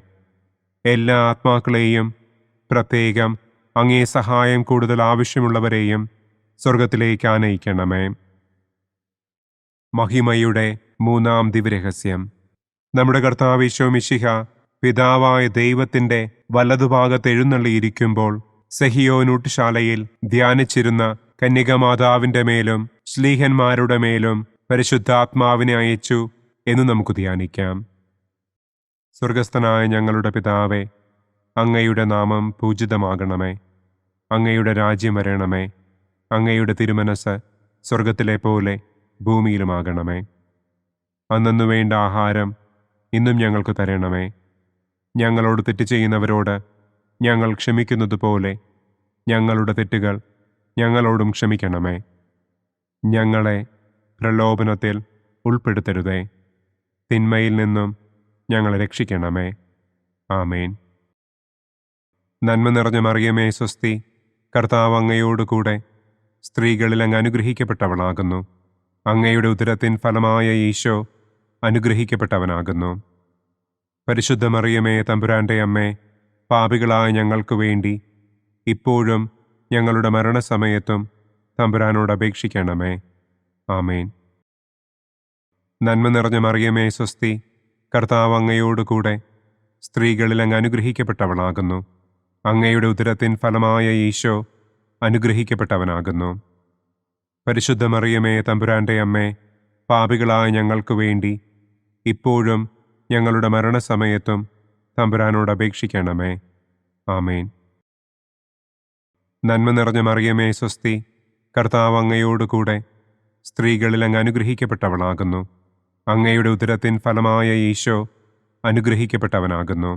Speaker 2: എല്ലാ ആത്മാക്കളെയും, പ്രത്യേകം അങ്ങേ സഹായം കൂടുതൽ ആവശ്യമുള്ളവരെയും സ്വർഗത്തിലേക്ക് ആനയിക്കണമേ. മഹിമയുടെ മൂന്നാം ദിവ്യരഹസ്യം. നമ്മുടെ കർത്താവ് ഈശോ മിശിഹ പിതാവായ ദൈവത്തിൻ്റെ വലതുഭാഗത്ത് എഴുന്നള്ളിയിരിക്കുമ്പോൾ സെഹിയോനൂട്ടുശാലയിൽ ധ്യാനിച്ചിരുന്ന കന്യകമാതാവിൻ്റെ മേലും ശ്ലീഹന്മാരുടെ മേലും പരിശുദ്ധാത്മാവിനെ അയച്ചു എന്ന് നമുക്ക് ധ്യാനിക്കാം. സ്വർഗസ്ഥനായ ഞങ്ങളുടെ പിതാവേ, അങ്ങയുടെ നാമം പൂജിതമാകണമേ. അങ്ങയുടെ രാജ്യം വരണമേ. അങ്ങയുടെ തിരുമനസ് സ്വർഗത്തിലെ പോലെ ഭൂമിയിലുമാകണമേ. അന്നു വേണ്ട ആഹാരം ഇന്നും ഞങ്ങൾക്ക് തരണമേ. ഞങ്ങളോട് തെറ്റ് ചെയ്യുന്നവരോട് ഞങ്ങൾ ക്ഷമിക്കുന്നത് പോലെ ഞങ്ങളുടെ തെറ്റുകൾ ഞങ്ങളോടും ക്ഷമിക്കണമേ. ഞങ്ങളെ പ്രലോഭനത്തിൽ ഉൾപ്പെടുത്തരുതേ. തിന്മയിൽ നിന്നും ഞങ്ങളെ രക്ഷിക്കണമേ. ആമേൻ. നന്മ നിറഞ്ഞ മറിയമേ സ്വസ്തി, കർത്താവ് അങ്ങയോടുകൂടെ സ്ത്രീകളിൽ അങ്ങ് അനുഗ്രഹിക്കപ്പെട്ടവളാകുന്നു. അങ്ങയുടെ ഉദരത്തിൻ ഫലമായ ഈശോ അനുഗ്രഹിക്കപ്പെട്ടവനാകുന്നു. പരിശുദ്ധ മറിയമേ തമ്പുരാന്റെ അമ്മേ, പാപികളായ ഞങ്ങൾക്ക് വേണ്ടി ഇപ്പോഴും ഞങ്ങളുടെ മരണസമയത്തും തമ്പുരാനോട് അപേക്ഷിക്കണമേ. ആമേൻ. നന്മ നിറഞ്ഞ മറിയമേ സ്വസ്തി, കർത്താവ് അങ്ങയോടുകൂടെ സ്ത്രീകളിൽ അങ്ങ് അനുഗ്രഹിക്കപ്പെട്ടവളാകുന്നു. അങ്ങയുടെ ഉദരത്തിൻ ഫലമായ ഈശോ അനുഗ്രഹിക്കപ്പെട്ടവനാകുന്നു. പരിശുദ്ധ മറിയമേ തമ്പുരാന്റെ അമ്മേ, പാപികളായ ഞങ്ങൾക്ക് വേണ്ടി ഇപ്പോഴും ഞങ്ങളുടെ മരണസമയത്തും തമ്പുരാനോട് അപേക്ഷിക്കണമേ. ആമേൻ. നന്മ നിറഞ്ഞ മറിയമേ സ്വസ്തി, കർത്താവ് അങ്ങയോടുകൂടെ സ്ത്രീകളിൽ അങ്ങ് അനുഗ്രഹിക്കപ്പെട്ടവളാകുന്നു. അങ്ങയുടെ ഉദരത്തിൻ ഫലമായ ഈശോ അനുഗ്രഹിക്കപ്പെട്ടവനാകുന്നു.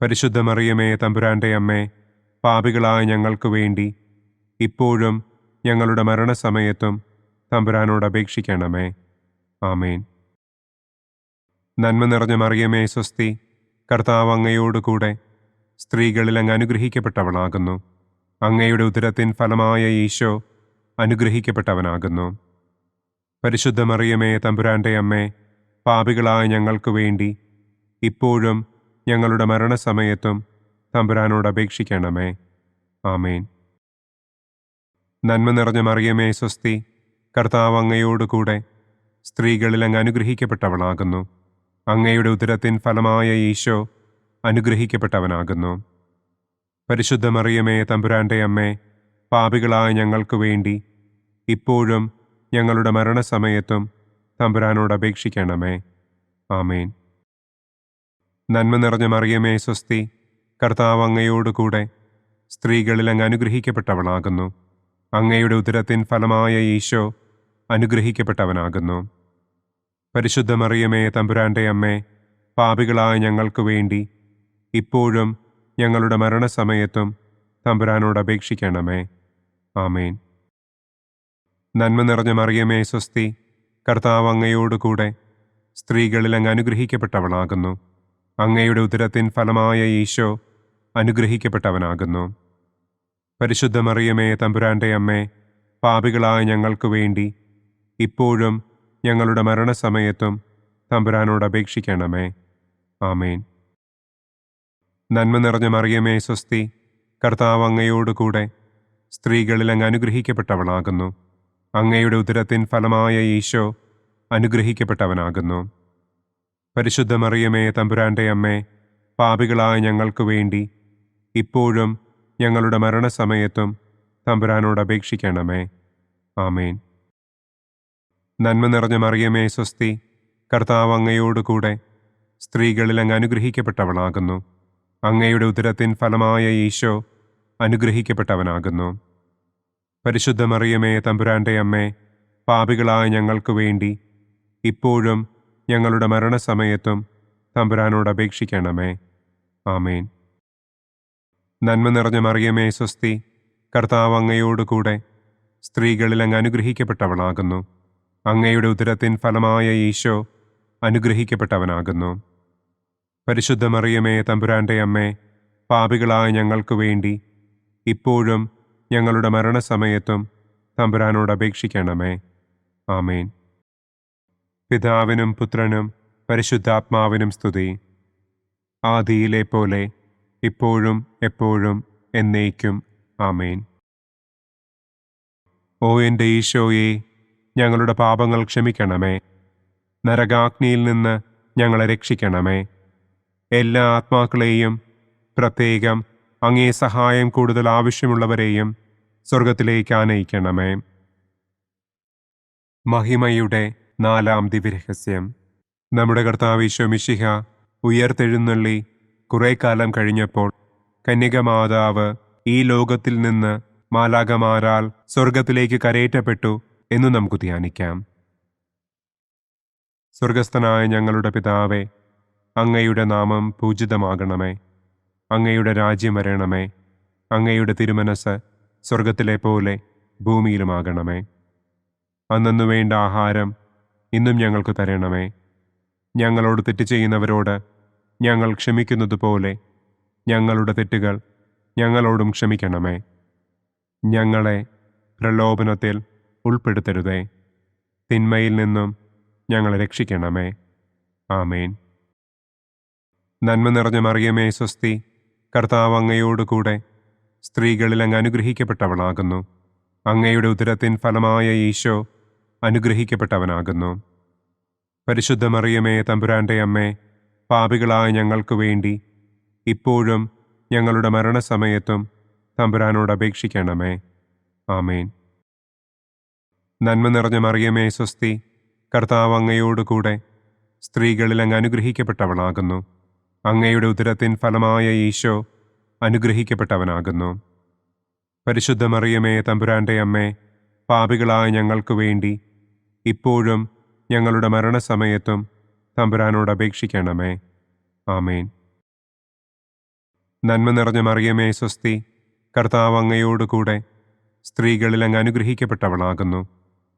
Speaker 2: പരിശുദ്ധ മറിയമേ തമ്പുരാന്റെ അമ്മേ, പാപികളായ ഞങ്ങൾക്ക് വേണ്ടി ഇപ്പോഴും ഞങ്ങളുടെ മരണസമയത്തും തമ്പുരാനോട് അപേക്ഷിക്കണമേ. ആമേൻ. നന്മ നിറഞ്ഞ മറിയമേ സ്വസ്തി, കർത്താവ് അങ്ങയോടുകൂടെ സ്ത്രീകളിൽ അങ്ങ് അനുഗ്രഹിക്കപ്പെട്ടവളാകുന്നു. അങ്ങയുടെ ഉദരത്തിൻ ഫലമായ ഈശോ അനുഗ്രഹിക്കപ്പെട്ടവനാകുന്നു. പരിശുദ്ധ മറിയമേ തമ്പുരാന്റെ അമ്മേ, പാപികളായ ഞങ്ങൾക്ക് വേണ്ടി ഇപ്പോഴും ഞങ്ങളുടെ മരണസമയത്തും തമ്പുരാനോട് അപേക്ഷിക്കണമേ. ആമേൻ. നന്മ നിറഞ്ഞ മറിയമേ സ്വസ്തി, കർത്താവ് അങ്ങയോടുകൂടെ സ്ത്രീകളിൽ അങ്ങ് അനുഗ്രഹിക്കപ്പെട്ടവളാകുന്നു. അങ്ങയുടെ ഉദരത്തിൻ ഫലമായ ഈശോ അനുഗ്രഹിക്കപ്പെട്ടവനാകുന്നു. പരിശുദ്ധ മറിയമേ തമ്പുരാന്റെ അമ്മേ, പാപികളായ ഞങ്ങൾക്ക് വേണ്ടി ഇപ്പോഴും ഞങ്ങളുടെ മരണസമയത്തും തമ്പുരാനോട് അപേക്ഷിക്കണമേ. ആമേൻ. നന്മ നിറഞ്ഞ മറിയമേ സ്വസ്തി, കർത്താവ് അങ്ങയോടുകൂടെ സ്ത്രീകളിൽ അങ്ങ് അനുഗ്രഹിക്കപ്പെട്ടവളാകുന്നു. അങ്ങയുടെ ഉദരത്തിൻ ഫലമായ ഈശോ അനുഗ്രഹിക്കപ്പെട്ടവനാകുന്നു. പരിശുദ്ധ മറിയമേ തമ്പുരാന്റെ അമ്മേ, പാപികളായ ഞങ്ങൾക്ക് വേണ്ടി ഇപ്പോഴും ഞങ്ങളുടെ മരണസമയത്തും തമ്പുരാനോട് അപേക്ഷിക്കണമേ. ആമേൻ. നന്മ നിറഞ്ഞ മറിയമേ സ്വസ്തി, കർത്താവ് അങ്ങയോടുകൂടെ സ്ത്രീകളിൽ അങ്ങ് അനുഗ്രഹിക്കപ്പെട്ടവളാകുന്നു. അങ്ങയുടെ ഉദരത്തിൻ ഫലമായ ഈശോ അനുഗ്രഹിക്കപ്പെട്ടവനാകുന്നു. പരിശുദ്ധ മറിയമേ തമ്പുരാന്റെ അമ്മേ, പാപികളായ ഞങ്ങൾക്ക് വേണ്ടി ഇപ്പോഴും ഞങ്ങളുടെ മരണസമയത്തും തമ്പുരാനോട് അപേക്ഷിക്കണമേ. ആമേൻ. നന്മ നിറഞ്ഞ മറിയമേ സ്വസ്തി, കർത്താവ് അങ്ങയോടുകൂടെ സ്ത്രീകളിൽ അങ്ങ് അനുഗ്രഹിക്കപ്പെട്ടവളാകുന്നു. അങ്ങയുടെ ഉദരത്തിൻ ഫലമായ ഈശോ അനുഗ്രഹിക്കപ്പെട്ടവനാകുന്നു. പരിശുദ്ധ മറിയമേ തമ്പുരാന്റെ അമ്മേ, പാപികളായ ഞങ്ങൾക്ക് വേണ്ടി ഇപ്പോഴും ഞങ്ങളുടെ മരണസമയത്തും തമ്പുരാനോട് അപേക്ഷിക്കണമേ. ആമേൻ. നന്മ നിറഞ്ഞ മറിയമേ സ്വസ്തി, കർത്താവ് അങ്ങയോടുകൂടെ സ്ത്രീകളിൽ അങ്ങ് അനുഗ്രഹിക്കപ്പെട്ടവളാകുന്നു. അങ്ങയുടെ ഉദരത്തിൻ ഫലമായ ഈശോ അനുഗ്രഹിക്കപ്പെട്ടവനാകുന്നു. പരിശുദ്ധ മറിയമേ തമ്പുരാന്റെ അമ്മേ, പാപികളായ ഞങ്ങൾക്ക് വേണ്ടി ഇപ്പോഴും ഞങ്ങളുടെ മരണസമയത്തും തമ്പുരാനോട് അപേക്ഷിക്കണമേ. ആമേൻ. നന്മ നിറഞ്ഞ മറിയമേ സ്വസ്തി, കർത്താവ് അങ്ങയോടുകൂടെ സ്ത്രീകളിൽ അങ്ങ് അനുഗ്രഹിക്കപ്പെട്ടവളാകുന്നു. അങ്ങയുടെ ഉദരത്തിൻ ഫലമായ ഈശോ അനുഗ്രഹിക്കപ്പെട്ടവനാകുന്നു. പരിശുദ്ധ മറിയമേ തമ്പുരാന്റെ അമ്മേ, പാപികളായ ഞങ്ങൾക്ക് വേണ്ടി ഇപ്പോഴും ഞങ്ങളുടെ മരണസമയത്തും തമ്പുരാനോട് അപേക്ഷിക്കണമേ. ആമേൻ. പിതാവിനും പുത്രനും പരിശുദ്ധാത്മാവിനും സ്തുതി. ആദിയിലെ പോലെ ഇപ്പോഴും എപ്പോഴും എന്നേക്കും. ആമേൻ. ഓ എൻ്റെ ഈശോയെ, ഞങ്ങളുടെ പാപങ്ങൾ ക്ഷമിക്കണമേ. നരകാഗ്നിയിൽ നിന്ന് ഞങ്ങളെ രക്ഷിക്കണമേ. എല്ലാ ആത്മാക്കളെയും, പ്രത്യേകം അങ്ങേ സഹായം കൂടുതൽ ആവശ്യമുള്ളവരെയും സ്വർഗത്തിലേക്ക് ആനയിക്കണമേ. മഹിമയുടെ 4-ാം ദിവ്യരഹസ്യം. നമ്മുടെ കർത്താവ് ഈശോ മിശിഹ ഉയർത്തെഴുന്നള്ളി കുറെ കാലം കഴിഞ്ഞപ്പോൾ കന്യകമാതാവ് ഈ ലോകത്തിൽ നിന്ന് മാലാഖമാരാൽ സ്വർഗത്തിലേക്ക് കരയേറ്റപ്പെട്ടു എന്നു നമുക്ക് ധ്യാനിക്കാം. സ്വർഗസ്ഥനായ ഞങ്ങളുടെ പിതാവേ, അങ്ങയുടെ നാമം പൂജിതമാകണമേ. അങ്ങയുടെ രാജ്യം വരണമേ. അങ്ങയുടെ തിരുമനസ് സ്വർഗത്തിലെ പോലെ ഭൂമിയിലുമാകണമേ. അന്നന്നു വേണ്ട ആഹാരം ഇന്നും ഞങ്ങൾക്ക് തരണമേ. ഞങ്ങളോട് തെറ്റ് ചെയ്യുന്നവരോട് ഞങ്ങൾ ക്ഷമിക്കുന്നത് പോലെ ഞങ്ങളുടെ തെറ്റുകൾ ഞങ്ങളോടും ക്ഷമിക്കണമേ. ഞങ്ങളെ പ്രലോഭനത്തിൽ ഉൾപ്പെടുത്തരുതേ. തിന്മയിൽ നിന്നും ഞങ്ങളെ രക്ഷിക്കണമേ. ആമേൻ. നന്മ നിറഞ്ഞ മറിയമേ സ്വസ്തി, കർത്താവ് അങ്ങയോടുകൂടെ സ്ത്രീകളിൽ അങ്ങ് അനുഗ്രഹിക്കപ്പെട്ടവളാകുന്നു. അങ്ങയുടെ ഉദരത്തിൻ ഫലമായ ഈശോ അനുഗ്രഹിക്കപ്പെട്ടവനാകുന്നു. പരിശുദ്ധ മറിയമേ തമ്പുരാന്റെ അമ്മേ, പാപികളായ ഞങ്ങൾക്ക് വേണ്ടി ഇപ്പോഴും ഞങ്ങളുടെ മരണസമയത്തും തമ്പുരാനോട് അപേക്ഷിക്കണമേ. ആമേൻ. നന്മ നിറഞ്ഞ മറിയമേ സ്വസ്തി, കർത്താവ് അങ്ങയോടുകൂടെ സ്ത്രീകളിൽ അങ്ങ് അനുഗ്രഹിക്കപ്പെട്ടവളാകുന്നു. അങ്ങയുടെ ഉദരത്തിൻ ഫലമായ ഈശോ അനുഗ്രഹിക്കപ്പെട്ടവനാകുന്നു. പരിശുദ്ധ മറിയമേ, തമ്പുരാന്റെ അമ്മേ, പാപികളായ ഞങ്ങൾക്ക് വേണ്ടി ഇപ്പോഴും ഞങ്ങളുടെ മരണസമയത്തും തമ്പുരാനോട് അപേക്ഷിക്കണമേ. ആമേൻ. നന്മ നിറഞ്ഞ മറിയമേ, സ്വസ്തി. കർത്താവ് അങ്ങയോടുകൂടെ സ്ത്രീകളിൽ അങ്ങ് അനുഗ്രഹിക്കപ്പെട്ടവളാകുന്നു.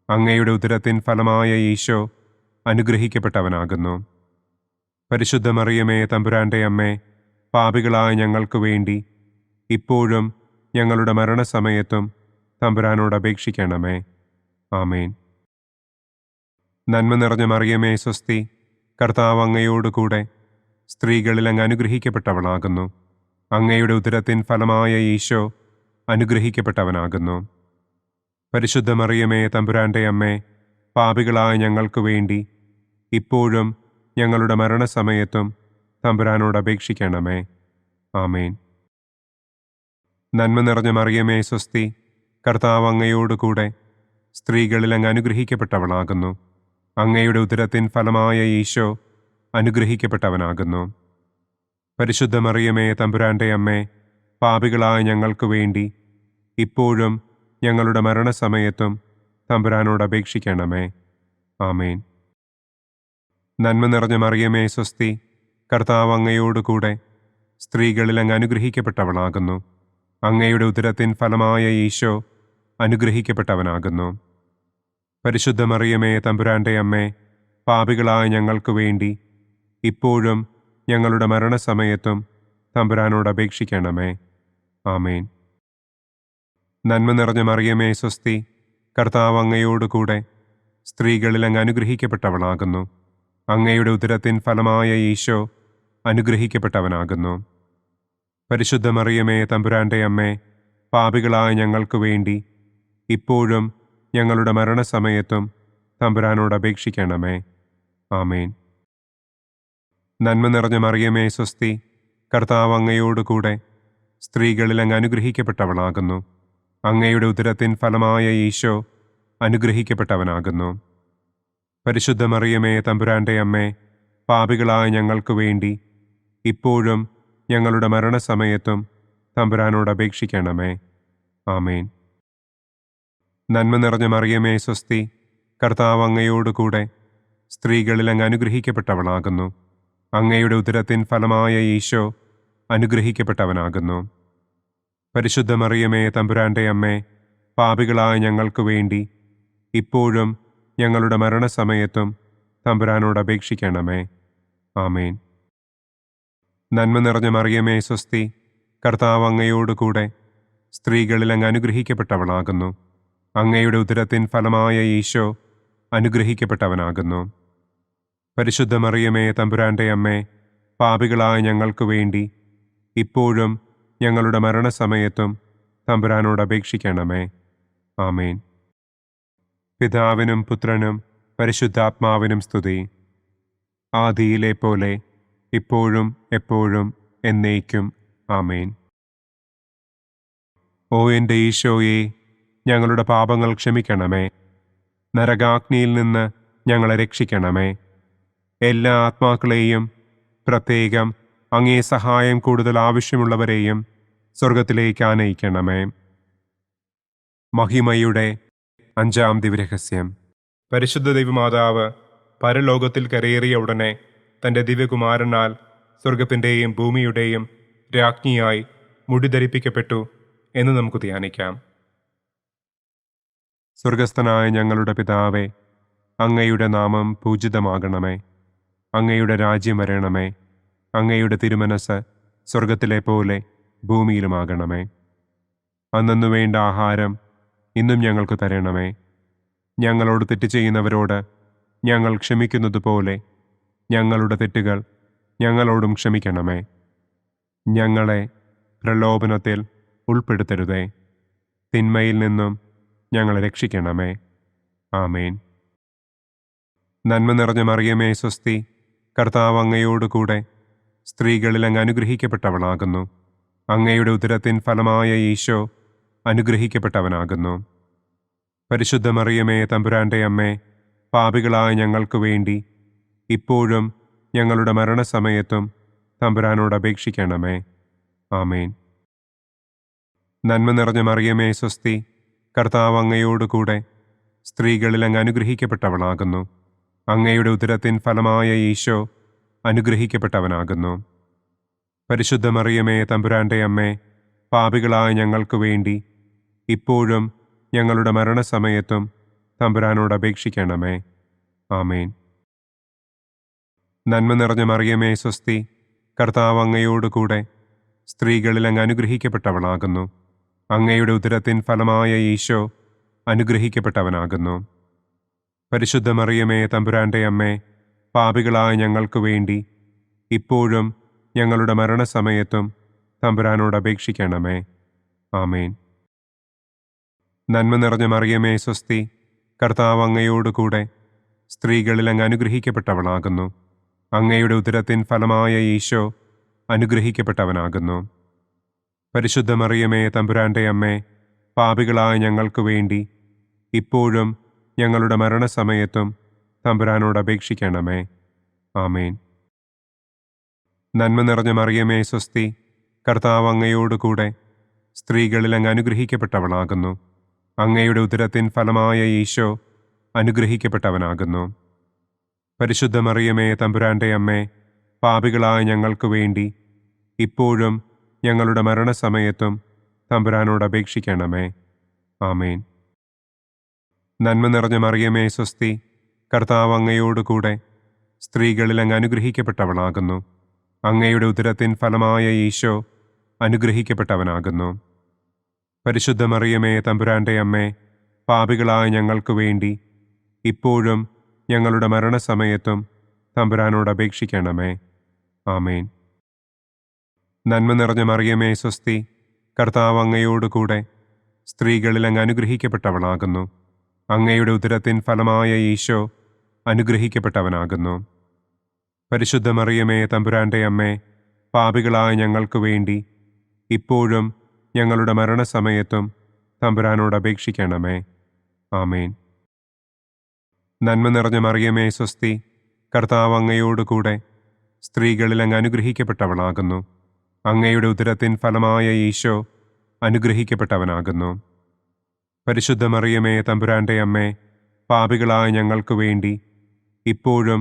Speaker 2: അങ്ങയുടെ ഉദരത്തിൻ ഫലമായ ഈശോ അനുഗ്രഹിക്കപ്പെട്ടവനാകുന്നു. പരിശുദ്ധ മറിയമേ, തമ്പുരാന്റെ അമ്മേ, പാപികളായ ഞങ്ങൾക്ക് വേണ്ടി ഇപ്പോഴും ഞങ്ങളുടെ മരണസമയത്തും തമ്പുരാനോട് അപേക്ഷിക്കണമേ. ആമേൻ. നന്മ നിറഞ്ഞ മറിയമേ, സ്വസ്തി. കർത്താവ് അങ്ങയോടുകൂടെ സ്ത്രീകളിൽ അങ്ങ് അനുഗ്രഹിക്കപ്പെട്ടവളാകുന്നു. അങ്ങയുടെ ഉദരത്തിൻ ഫലമായ ഈശോ അനുഗ്രഹിക്കപ്പെട്ടവനാകുന്നു. പരിശുദ്ധ മറിയമേ, തമ്പുരാന്റെ അമ്മേ, പാപികളായ ഞങ്ങൾക്ക് വേണ്ടി ഇപ്പോഴും ഞങ്ങളുടെ മരണസമയത്തും തമ്പുരാനോട് അപേക്ഷിക്കണമേ. ആമേൻ. നന്മ നിറഞ്ഞ മറിയമേ, സ്വസ്തി. കർത്താവ് അങ്ങയോടുകൂടെ സ്ത്രീകളിൽ അങ്ങ് അനുഗ്രഹിക്കപ്പെട്ടവളാകുന്നു. അങ്ങയുടെ ഉദരത്തിൻ ഫലമായ ഈശോ അനുഗ്രഹിക്കപ്പെട്ടവനാകുന്നു. പരിശുദ്ധ മറിയമേ, തമ്പുരാന്റെ അമ്മേ, പാപികളായ ഞങ്ങൾക്ക് വേണ്ടി ഇപ്പോഴും ഞങ്ങളുടെ മരണസമയത്തും തമ്പുരാനോട് അപേക്ഷിക്കണമേ. ആമേൻ. നന്മ നിറഞ്ഞ മറിയമേ, സ്വസ്തി. കർത്താവ് അങ്ങയോടുകൂടെ സ്ത്രീകളിൽ അങ്ങ് അനുഗ്രഹിക്കപ്പെട്ടവളാകുന്നു. അങ്ങയുടെ ഉദരത്തിൻ ഫലമായ ഈശോ അനുഗ്രഹിക്കപ്പെട്ടവനാകുന്നു. പരിശുദ്ധ മറിയമേ, തമ്പുരാന്റെ അമ്മേ, പാപികളായ ഞങ്ങൾക്ക് വേണ്ടി ഇപ്പോഴും ഞങ്ങളുടെ മരണസമയത്തും തമ്പുരാനോട് അപേക്ഷിക്കണമേ. ആമേൻ. നന്മ നിറഞ്ഞ മറിയമേ, സ്വസ്തി. കർത്താവ് അങ്ങയോടുകൂടെ സ്ത്രീകളിൽ അങ്ങ് അനുഗ്രഹിക്കപ്പെട്ടവളാകുന്നു. അങ്ങയുടെ ഉദരത്തിൻ ഫലമായ ഈശോ അനുഗ്രഹിക്കപ്പെട്ടവനാകുന്നു. പരിശുദ്ധ മറിയമേ, തമ്പുരാന്റെ അമ്മേ, പാപികളായ ഞങ്ങൾക്ക് വേണ്ടി ഇപ്പോഴും ഞങ്ങളുടെ മരണസമയത്തും തമ്പുരാനോട് അപേക്ഷിക്കണമേ. ആമേൻ. നന്മ നിറഞ്ഞ മറിയമേ, സ്വസ്തി. കർത്താവ് അങ്ങയോടുകൂടെ സ്ത്രീകളിൽ അങ്ങ് അനുഗ്രഹിക്കപ്പെട്ടവളാകുന്നു. അങ്ങയുടെ ഉദരത്തിൻ ഫലമായ ഈശോ അനുഗ്രഹിക്കപ്പെട്ടവനാകുന്നു. പരിശുദ്ധ മറിയമേ, തമ്പുരാന്റെ അമ്മേ, പാപികളായ ഞങ്ങൾക്ക് വേണ്ടി ഇപ്പോഴും ഞങ്ങളുടെ മരണസമയത്തും തമ്പുരാനോട് അപേക്ഷിക്കണമേ. ആമേൻ. നന്മ നിറഞ്ഞ മറിയമേ, സ്വസ്തി. കർത്താവ് അങ്ങയോടുകൂടെ സ്ത്രീകളിൽ അങ്ങ് അനുഗ്രഹിക്കപ്പെട്ടവളാകുന്നു. അങ്ങയുടെ ഉദരത്തിൻ ഫലമായ ഈശോ അനുഗ്രഹിക്കപ്പെട്ടവനാകുന്നു. പരിശുദ്ധ മറിയമേ, തമ്പുരാന്റെ അമ്മേ, പാപികളായ ഞങ്ങൾക്ക് വേണ്ടി ഇപ്പോഴും ഞങ്ങളുടെ മരണസമയത്തും തമ്പുരാനോട് അപേക്ഷിക്കണമേ. ആമേൻ. നന്മ നിറഞ്ഞ മറിയമേ, സ്വസ്തി. കർത്താവ് അങ്ങയോടുകൂടെ സ്ത്രീകളിൽ അങ്ങ് അനുഗ്രഹിക്കപ്പെട്ടവളാകുന്നു. അങ്ങയുടെ ഉദരത്തിൻ ഫലമായ ഈശോ അനുഗ്രഹിക്കപ്പെട്ടവനാകുന്നു. പരിശുദ്ധ മറിയമേ, തമ്പുരാന്റെ അമ്മേ, പാപികളായ ഞങ്ങൾക്ക് വേണ്ടി ഇപ്പോഴും ഞങ്ങളുടെ മരണസമയത്തും തമ്പുരാനോട് അപേക്ഷിക്കണമേ. ആമേൻ. പിതാവിനും പുത്രനും പരിശുദ്ധാത്മാവിനും സ്തുതി. ആദിയിലെ പോലെ ഇപ്പോഴും എപ്പോഴും എന്നേക്കും. ആമേൻ. ഓ എൻ്റെ ഈശോയെ, ഞങ്ങളുടെ പാപങ്ങൾ ക്ഷമിക്കണമേ. നരകാഗ്നിയിൽ നിന്ന് ഞങ്ങളെ രക്ഷിക്കണമേ. എല്ലാ ആത്മാക്കളെയും, പ്രത്യേകം അങ്ങേ സഹായം കൂടുതൽ ആവശ്യമുള്ളവരെയും സ്വർഗത്തിലേക്ക് ആനയിക്കണമേ. മഹിമയുടെ 5-ാം ദിവ്യരഹസ്യം. പരിശുദ്ധ ദൈവമാതാവ് പരലോകത്തിൽ കരയേറിയ ഉടനെ തൻ്റെ ദിവ്യകുമാരനാൽ സ്വർഗത്തിൻ്റെയും ഭൂമിയുടെയും രാജ്ഞിയായി മുടിധരിപ്പിക്കപ്പെട്ടു എന്ന് നമുക്ക് ധ്യാനിക്കാം. സ്വർഗസ്ഥനായ ഞങ്ങളുടെ പിതാവേ, അങ്ങയുടെ നാമം പൂജിതമാകണമേ. അങ്ങയുടെ രാജ്യം വരണമേ. അങ്ങയുടെ തിരുമനസ് സ്വർഗത്തിലെ പോലെ ഭൂമിയിലുമാകണമേ. അന്നു വേണ്ട ആഹാരം ഇന്നും ഞങ്ങൾക്ക് തരണമേ. ഞങ്ങളോട് തെറ്റ് ചെയ്യുന്നവരോട് ഞങ്ങൾ ക്ഷമിക്കുന്നത് പോലെ ഞങ്ങളുടെ തെറ്റുകൾ ഞങ്ങളോടും ക്ഷമിക്കണമേ. ഞങ്ങളെ പ്രലോഭനത്തിൽ ഉൾപ്പെടുത്തരുതേ. തിന്മയിൽ നിന്നും ഞങ്ങളെ രക്ഷിക്കണമേ. ആമേൻ. നന്മ നിറഞ്ഞ മറിയമേ, സ്വസ്തി. കർത്താവ് അങ്ങയോടുകൂടെ സ്ത്രീകളിൽ അങ്ങ് അനുഗ്രഹിക്കപ്പെട്ടവളാകുന്നു. അങ്ങയുടെ ഉദരത്തിൻ ഫലമായ ഈശോ അനുഗ്രഹിക്കപ്പെട്ടവനാകുന്നു. പരിശുദ്ധ മറിയമേ, തമ്പുരാന്റെ അമ്മേ, പാപികളായ ഞങ്ങൾക്ക് വേണ്ടി ഇപ്പോഴും ഞങ്ങളുടെ മരണസമയത്തും തമ്പുരാനോട് അപേക്ഷിക്കണമേ. ആമേൻ. നന്മ നിറഞ്ഞ മറിയമേ സ്വസ്തി, കർത്താവ് അങ്ങയോടുകൂടെ സ്ത്രീകളിൽ അങ്ങ് അനുഗ്രഹിക്കപ്പെട്ടവളാകുന്നു. അങ്ങയുടെ ഉദരത്തിൻ ഫലമായ ഈശോ അനുഗ്രഹിക്കപ്പെട്ടവനാകുന്നു. പരിശുദ്ധ മറിയമേ തമ്പുരാന്റെ അമ്മേ, പാപികളായ ഞങ്ങൾക്ക് വേണ്ടി ഇപ്പോഴും ഞങ്ങളുടെ മരണസമയത്തും തമ്പുരാനോട് അപേക്ഷിക്കണമേ. ആമേൻ. നന്മ നിറഞ്ഞ മറിയമേ സ്വസ്തി, കർത്താവ് അങ്ങയോടുകൂടെ സ്ത്രീകളിൽ അങ്ങ് അനുഗ്രഹിക്കപ്പെട്ടവളാകുന്നു. അങ്ങയുടെ ഉദരത്തിൻ ഫലമായ ഈശോ അനുഗ്രഹിക്കപ്പെട്ടവനാകുന്നു. പരിശുദ്ധ മറിയമേ തമ്പുരാന്റെ അമ്മേ, പാപികളായ ഞങ്ങൾക്ക് വേണ്ടി ഇപ്പോഴും ഞങ്ങളുടെ മരണസമയത്തും തമ്പുരാനോട് അപേക്ഷിക്കണമേ. ആമേൻ. നന്മ നിറഞ്ഞ മറിയമേ സ്വസ്തി, കർത്താവ് അങ്ങയോടുകൂടെ സ്ത്രീകളിൽ അങ്ങ് അനുഗ്രഹിക്കപ്പെട്ടവളാകുന്നു. അങ്ങയുടെ ഉദരത്തിൻ ഫലമായ ഈശോ അനുഗ്രഹിക്കപ്പെട്ടവനാകുന്നു. പരിശുദ്ധ മറിയമേ തമ്പുരാന്റെ അമ്മേ, പാപികളായ ഞങ്ങൾക്ക് വേണ്ടി ഇപ്പോഴും ഞങ്ങളുടെ മരണസമയത്തും തമ്പുരാനോട് അപേക്ഷിക്കണമേ. ആമേൻ. നന്മ നിറഞ്ഞ മറിയമേ സ്വസ്തി, കർത്താവ് അങ്ങയോടുകൂടെ സ്ത്രീകളിൽ അങ്ങ് അനുഗ്രഹിക്കപ്പെട്ടവളാകുന്നു. അങ്ങയുടെ ഉദരത്തിൻ ഫലമായ ഈശോ അനുഗ്രഹിക്കപ്പെട്ടവനാകുന്നു. പരിശുദ്ധ മറിയമേ തമ്പുരാന്റെ അമ്മേ, പാപികളായ ഞങ്ങൾക്ക് വേണ്ടി ഇപ്പോഴും ഞങ്ങളുടെ മരണസമയത്തും തമ്പുരാനോട് അപേക്ഷിക്കണമേ. ആമേൻ. നന്മ നിറഞ്ഞ മറിയമേ സ്വസ്തി, കർത്താവ് അങ്ങയോടുകൂടെ സ്ത്രീകളിൽ അങ്ങ് അനുഗ്രഹിക്കപ്പെട്ടവളാകുന്നു. അങ്ങയുടെ ഉദരത്തിൻ ഫലമായ ഈശോ അനുഗ്രഹിക്കപ്പെട്ടവനാകുന്നു. പരിശുദ്ധ മറിയമേ തമ്പുരാന്റെ അമ്മേ, പാപികളായ ഞങ്ങൾക്ക് വേണ്ടി ഇപ്പോഴും ഞങ്ങളുടെ മരണസമയത്തും തമ്പുരാനോട് അപേക്ഷിക്കണമേ. ആമേൻ. നന്മ നിറഞ്ഞ മറിയമേ സ്വസ്തി, കർത്താവ് അങ്ങയോടുകൂടെ സ്ത്രീകളിൽ അങ്ങ് അനുഗ്രഹിക്കപ്പെട്ടവളാകുന്നു. അങ്ങയുടെ ഉദരത്തിൻ ഫലമായ ഈശോ അനുഗ്രഹിക്കപ്പെട്ടവനാകുന്നു. പരിശുദ്ധ മറിയമേ തമ്പുരാന്റെ അമ്മേ, പാപികളായ ഞങ്ങൾക്ക് വേണ്ടി ഇപ്പോഴും ഞങ്ങളുടെ മരണസമയത്തും തമ്പുരാനോട് അപേക്ഷിക്കണമേ. ആമേൻ. നന്മ നിറഞ്ഞ മറിയമേ സ്വസ്തി, കർത്താവ് അങ്ങയോടുകൂടെ സ്ത്രീകളിൽ അങ്ങ് അനുഗ്രഹിക്കപ്പെട്ടവളാകുന്നു. അങ്ങയുടെ ഉദരത്തിൻ ഫലമായ ഈശോ അനുഗ്രഹിക്കപ്പെട്ടവനാകുന്നു. പരിശുദ്ധ മറിയമേ തമ്പുരാന്റെ അമ്മേ, പാപികളായ ഞങ്ങൾക്ക് വേണ്ടി ഇപ്പോഴും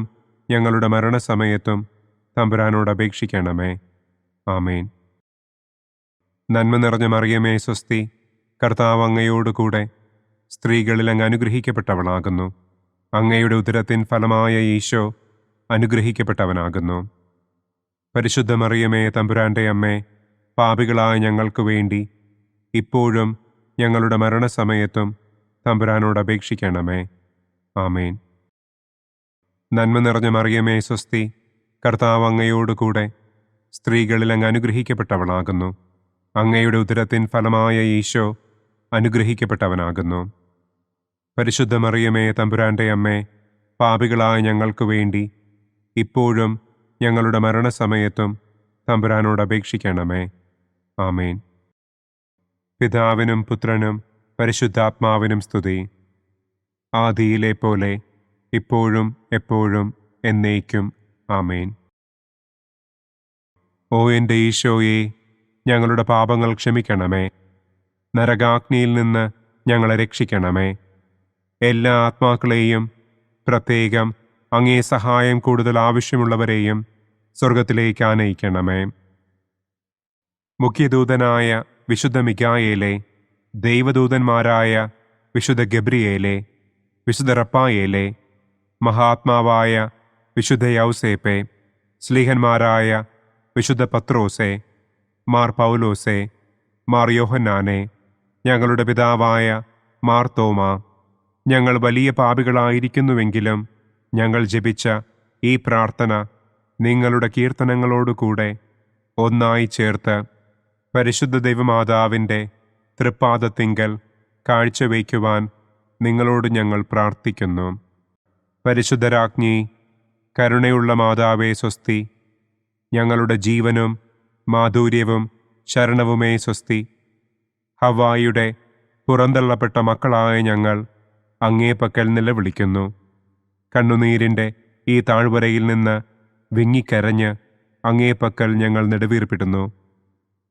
Speaker 2: ഞങ്ങളുടെ മരണസമയത്തും തമ്പുരാനോട് അപേക്ഷിക്കണമേ. ആമേൻ. നന്മ നിറഞ്ഞ മറിയമേ സ്വസ്തി, കർത്താവ് അങ്ങയോടുകൂടെ സ്ത്രീകളിൽ അങ്ങ് അനുഗ്രഹിക്കപ്പെട്ടവളാകുന്നു. അങ്ങയുടെ ഉദരത്തിൻ ഫലമായ ഈശോ അനുഗ്രഹിക്കപ്പെട്ടവനാകുന്നു. പരിശുദ്ധ മറിയമേ തമ്പുരാന്റെ അമ്മേ, പാപികളായ ഞങ്ങൾക്ക് വേണ്ടി ഇപ്പോഴും ഞങ്ങളുടെ മരണസമയത്തും തമ്പുരാനോട് അപേക്ഷിക്കണമേ. ആമേൻ. നന്മ നിറഞ്ഞ മറിയമേ സ്വസ്തി, കർത്താവ് അങ്ങയോടുകൂടെ സ്ത്രീകളിൽ അങ്ങ് അനുഗ്രഹിക്കപ്പെട്ടവളാകുന്നു. അങ്ങയുടെ ഉദരത്തിൻ ഫലമായ ഈശോ അനുഗ്രഹിക്കപ്പെട്ടവനാകുന്നു. പരിശുദ്ധ മറിയമേ തമ്പുരാന്റെ അമ്മേ, പാപികളായ ഞങ്ങൾക്ക് വേണ്ടി ഇപ്പോഴും ഞങ്ങളുടെ മരണസമയത്തും തമ്പുരാനോട് അപേക്ഷിക്കണമേ. ആമേൻ. പിതാവിനും പുത്രനും പരിശുദ്ധാത്മാവിനും സ്തുതി. ആദിയിലെ പോലെ ഇപ്പോഴും എപ്പോഴും എന്നേക്കും. ആമേൻ. ഓ എൻ്റെ ഈശോയെ, ഞങ്ങളുടെ പാപങ്ങൾ ക്ഷമിക്കണമേ. നരകാഗ്നിയിൽ നിന്ന് ഞങ്ങളെ രക്ഷിക്കണമേ. എല്ലാ ആത്മാക്കളെയും, പ്രത്യേകം അങ്ങേ സഹായം കൂടുതൽ ആവശ്യമുള്ളവരെയും സ്വർഗത്തിലേക്ക് ആനയിക്കണമേ. മുഖ്യദൂതനായ വിശുദ്ധ മിഖായേലേ, ദൈവദൂതന്മാരായ വിശുദ്ധ ഗബ്രിയേലേ, വിശുദ്ധ റപ്പായേലേ, മഹാത്മാവായ വിശുദ്ധ യൗസേപ്പേ, സ്ലീഹന്മാരായ വിശുദ്ധ പത്രോസേ, മാർ പൗലോസേ, മാർ യോഹന്നാനെ, ഞങ്ങളുടെ പിതാവായ മാർ തോമാ, ഞങ്ങൾ വലിയ പാപികളായിരിക്കുന്നുവെങ്കിലും ഞങ്ങൾ ജപിച്ച ഈ പ്രാർത്ഥന നിങ്ങളുടെ കീർത്തനങ്ങളോടുകൂടെ ഒന്നായി ചേർത്ത് പരിശുദ്ധ ദൈവമാതാവിൻ്റെ തൃപ്പാദത്തിങ്കൽ കാഴ്ചവയ്ക്കുവാൻ നിങ്ങളോട് ഞങ്ങൾ പ്രാർത്ഥിക്കുന്നു. പരിശുദ്ധരാജ്ഞി, കരുണയുള്ള മാതാവേ സ്വസ്തി. ഞങ്ങളുടെ ജീവനും മാധുര്യവും ശരണവുമേ സ്വസ്തി. ഹവ്വായുടെ പുറന്തള്ളപ്പെട്ട മക്കളായ ഞങ്ങൾ അങ്ങേ പക്കൽ നിലവിളിക്കുന്നു. കണ്ണുനീരിൻ്റെ ഈ താഴ്വരയിൽ നിന്ന് വിങ്ങിക്കരഞ്ഞ് അങ്ങേ പക്കൽ ഞങ്ങൾ നെടുവീർപ്പിടുന്നു.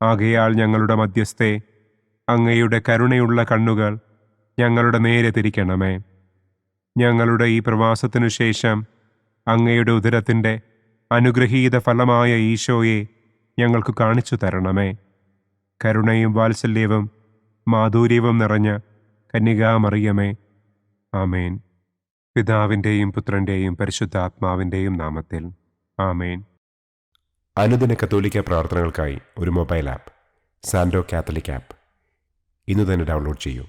Speaker 2: ആകയാൽ ഞങ്ങളുടെ മധ്യസ്ഥെ, അങ്ങയുടെ കരുണയുള്ള കണ്ണുകൾ ഞങ്ങളുടെ നേരെ തിരിക്കണമേ. ഞങ്ങളുടെ ഈ പ്രവാസത്തിനു ശേഷം അങ്ങയുടെ ഉദരത്തിൻ്റെ അനുഗ്രഹീത ഫലമായ ഈശോയെ ഞങ്ങൾക്ക് കാണിച്ചു തരണമേ. കരുണയും വാത്സല്യവും മാധുര്യവും നിറഞ്ഞ കന്യകാമറിയമേ, ആമേൻ. പിതാവിൻ്റെയും പുത്രൻ്റെയും പരിശുദ്ധാത്മാവിൻ്റെയും നാമത്തിൽ, ആമേൻ.
Speaker 1: അനുദിന കത്തോലിക്ക പ്രാർത്ഥനകൾക്കായി ഒരു മൊബൈൽ ആപ്പ്, സാൻഡോ കാത്തലിക് ആപ്പ്, ഇന്ന് തന്നെ ഡൗൺലോഡ് ചെയ്യൂ.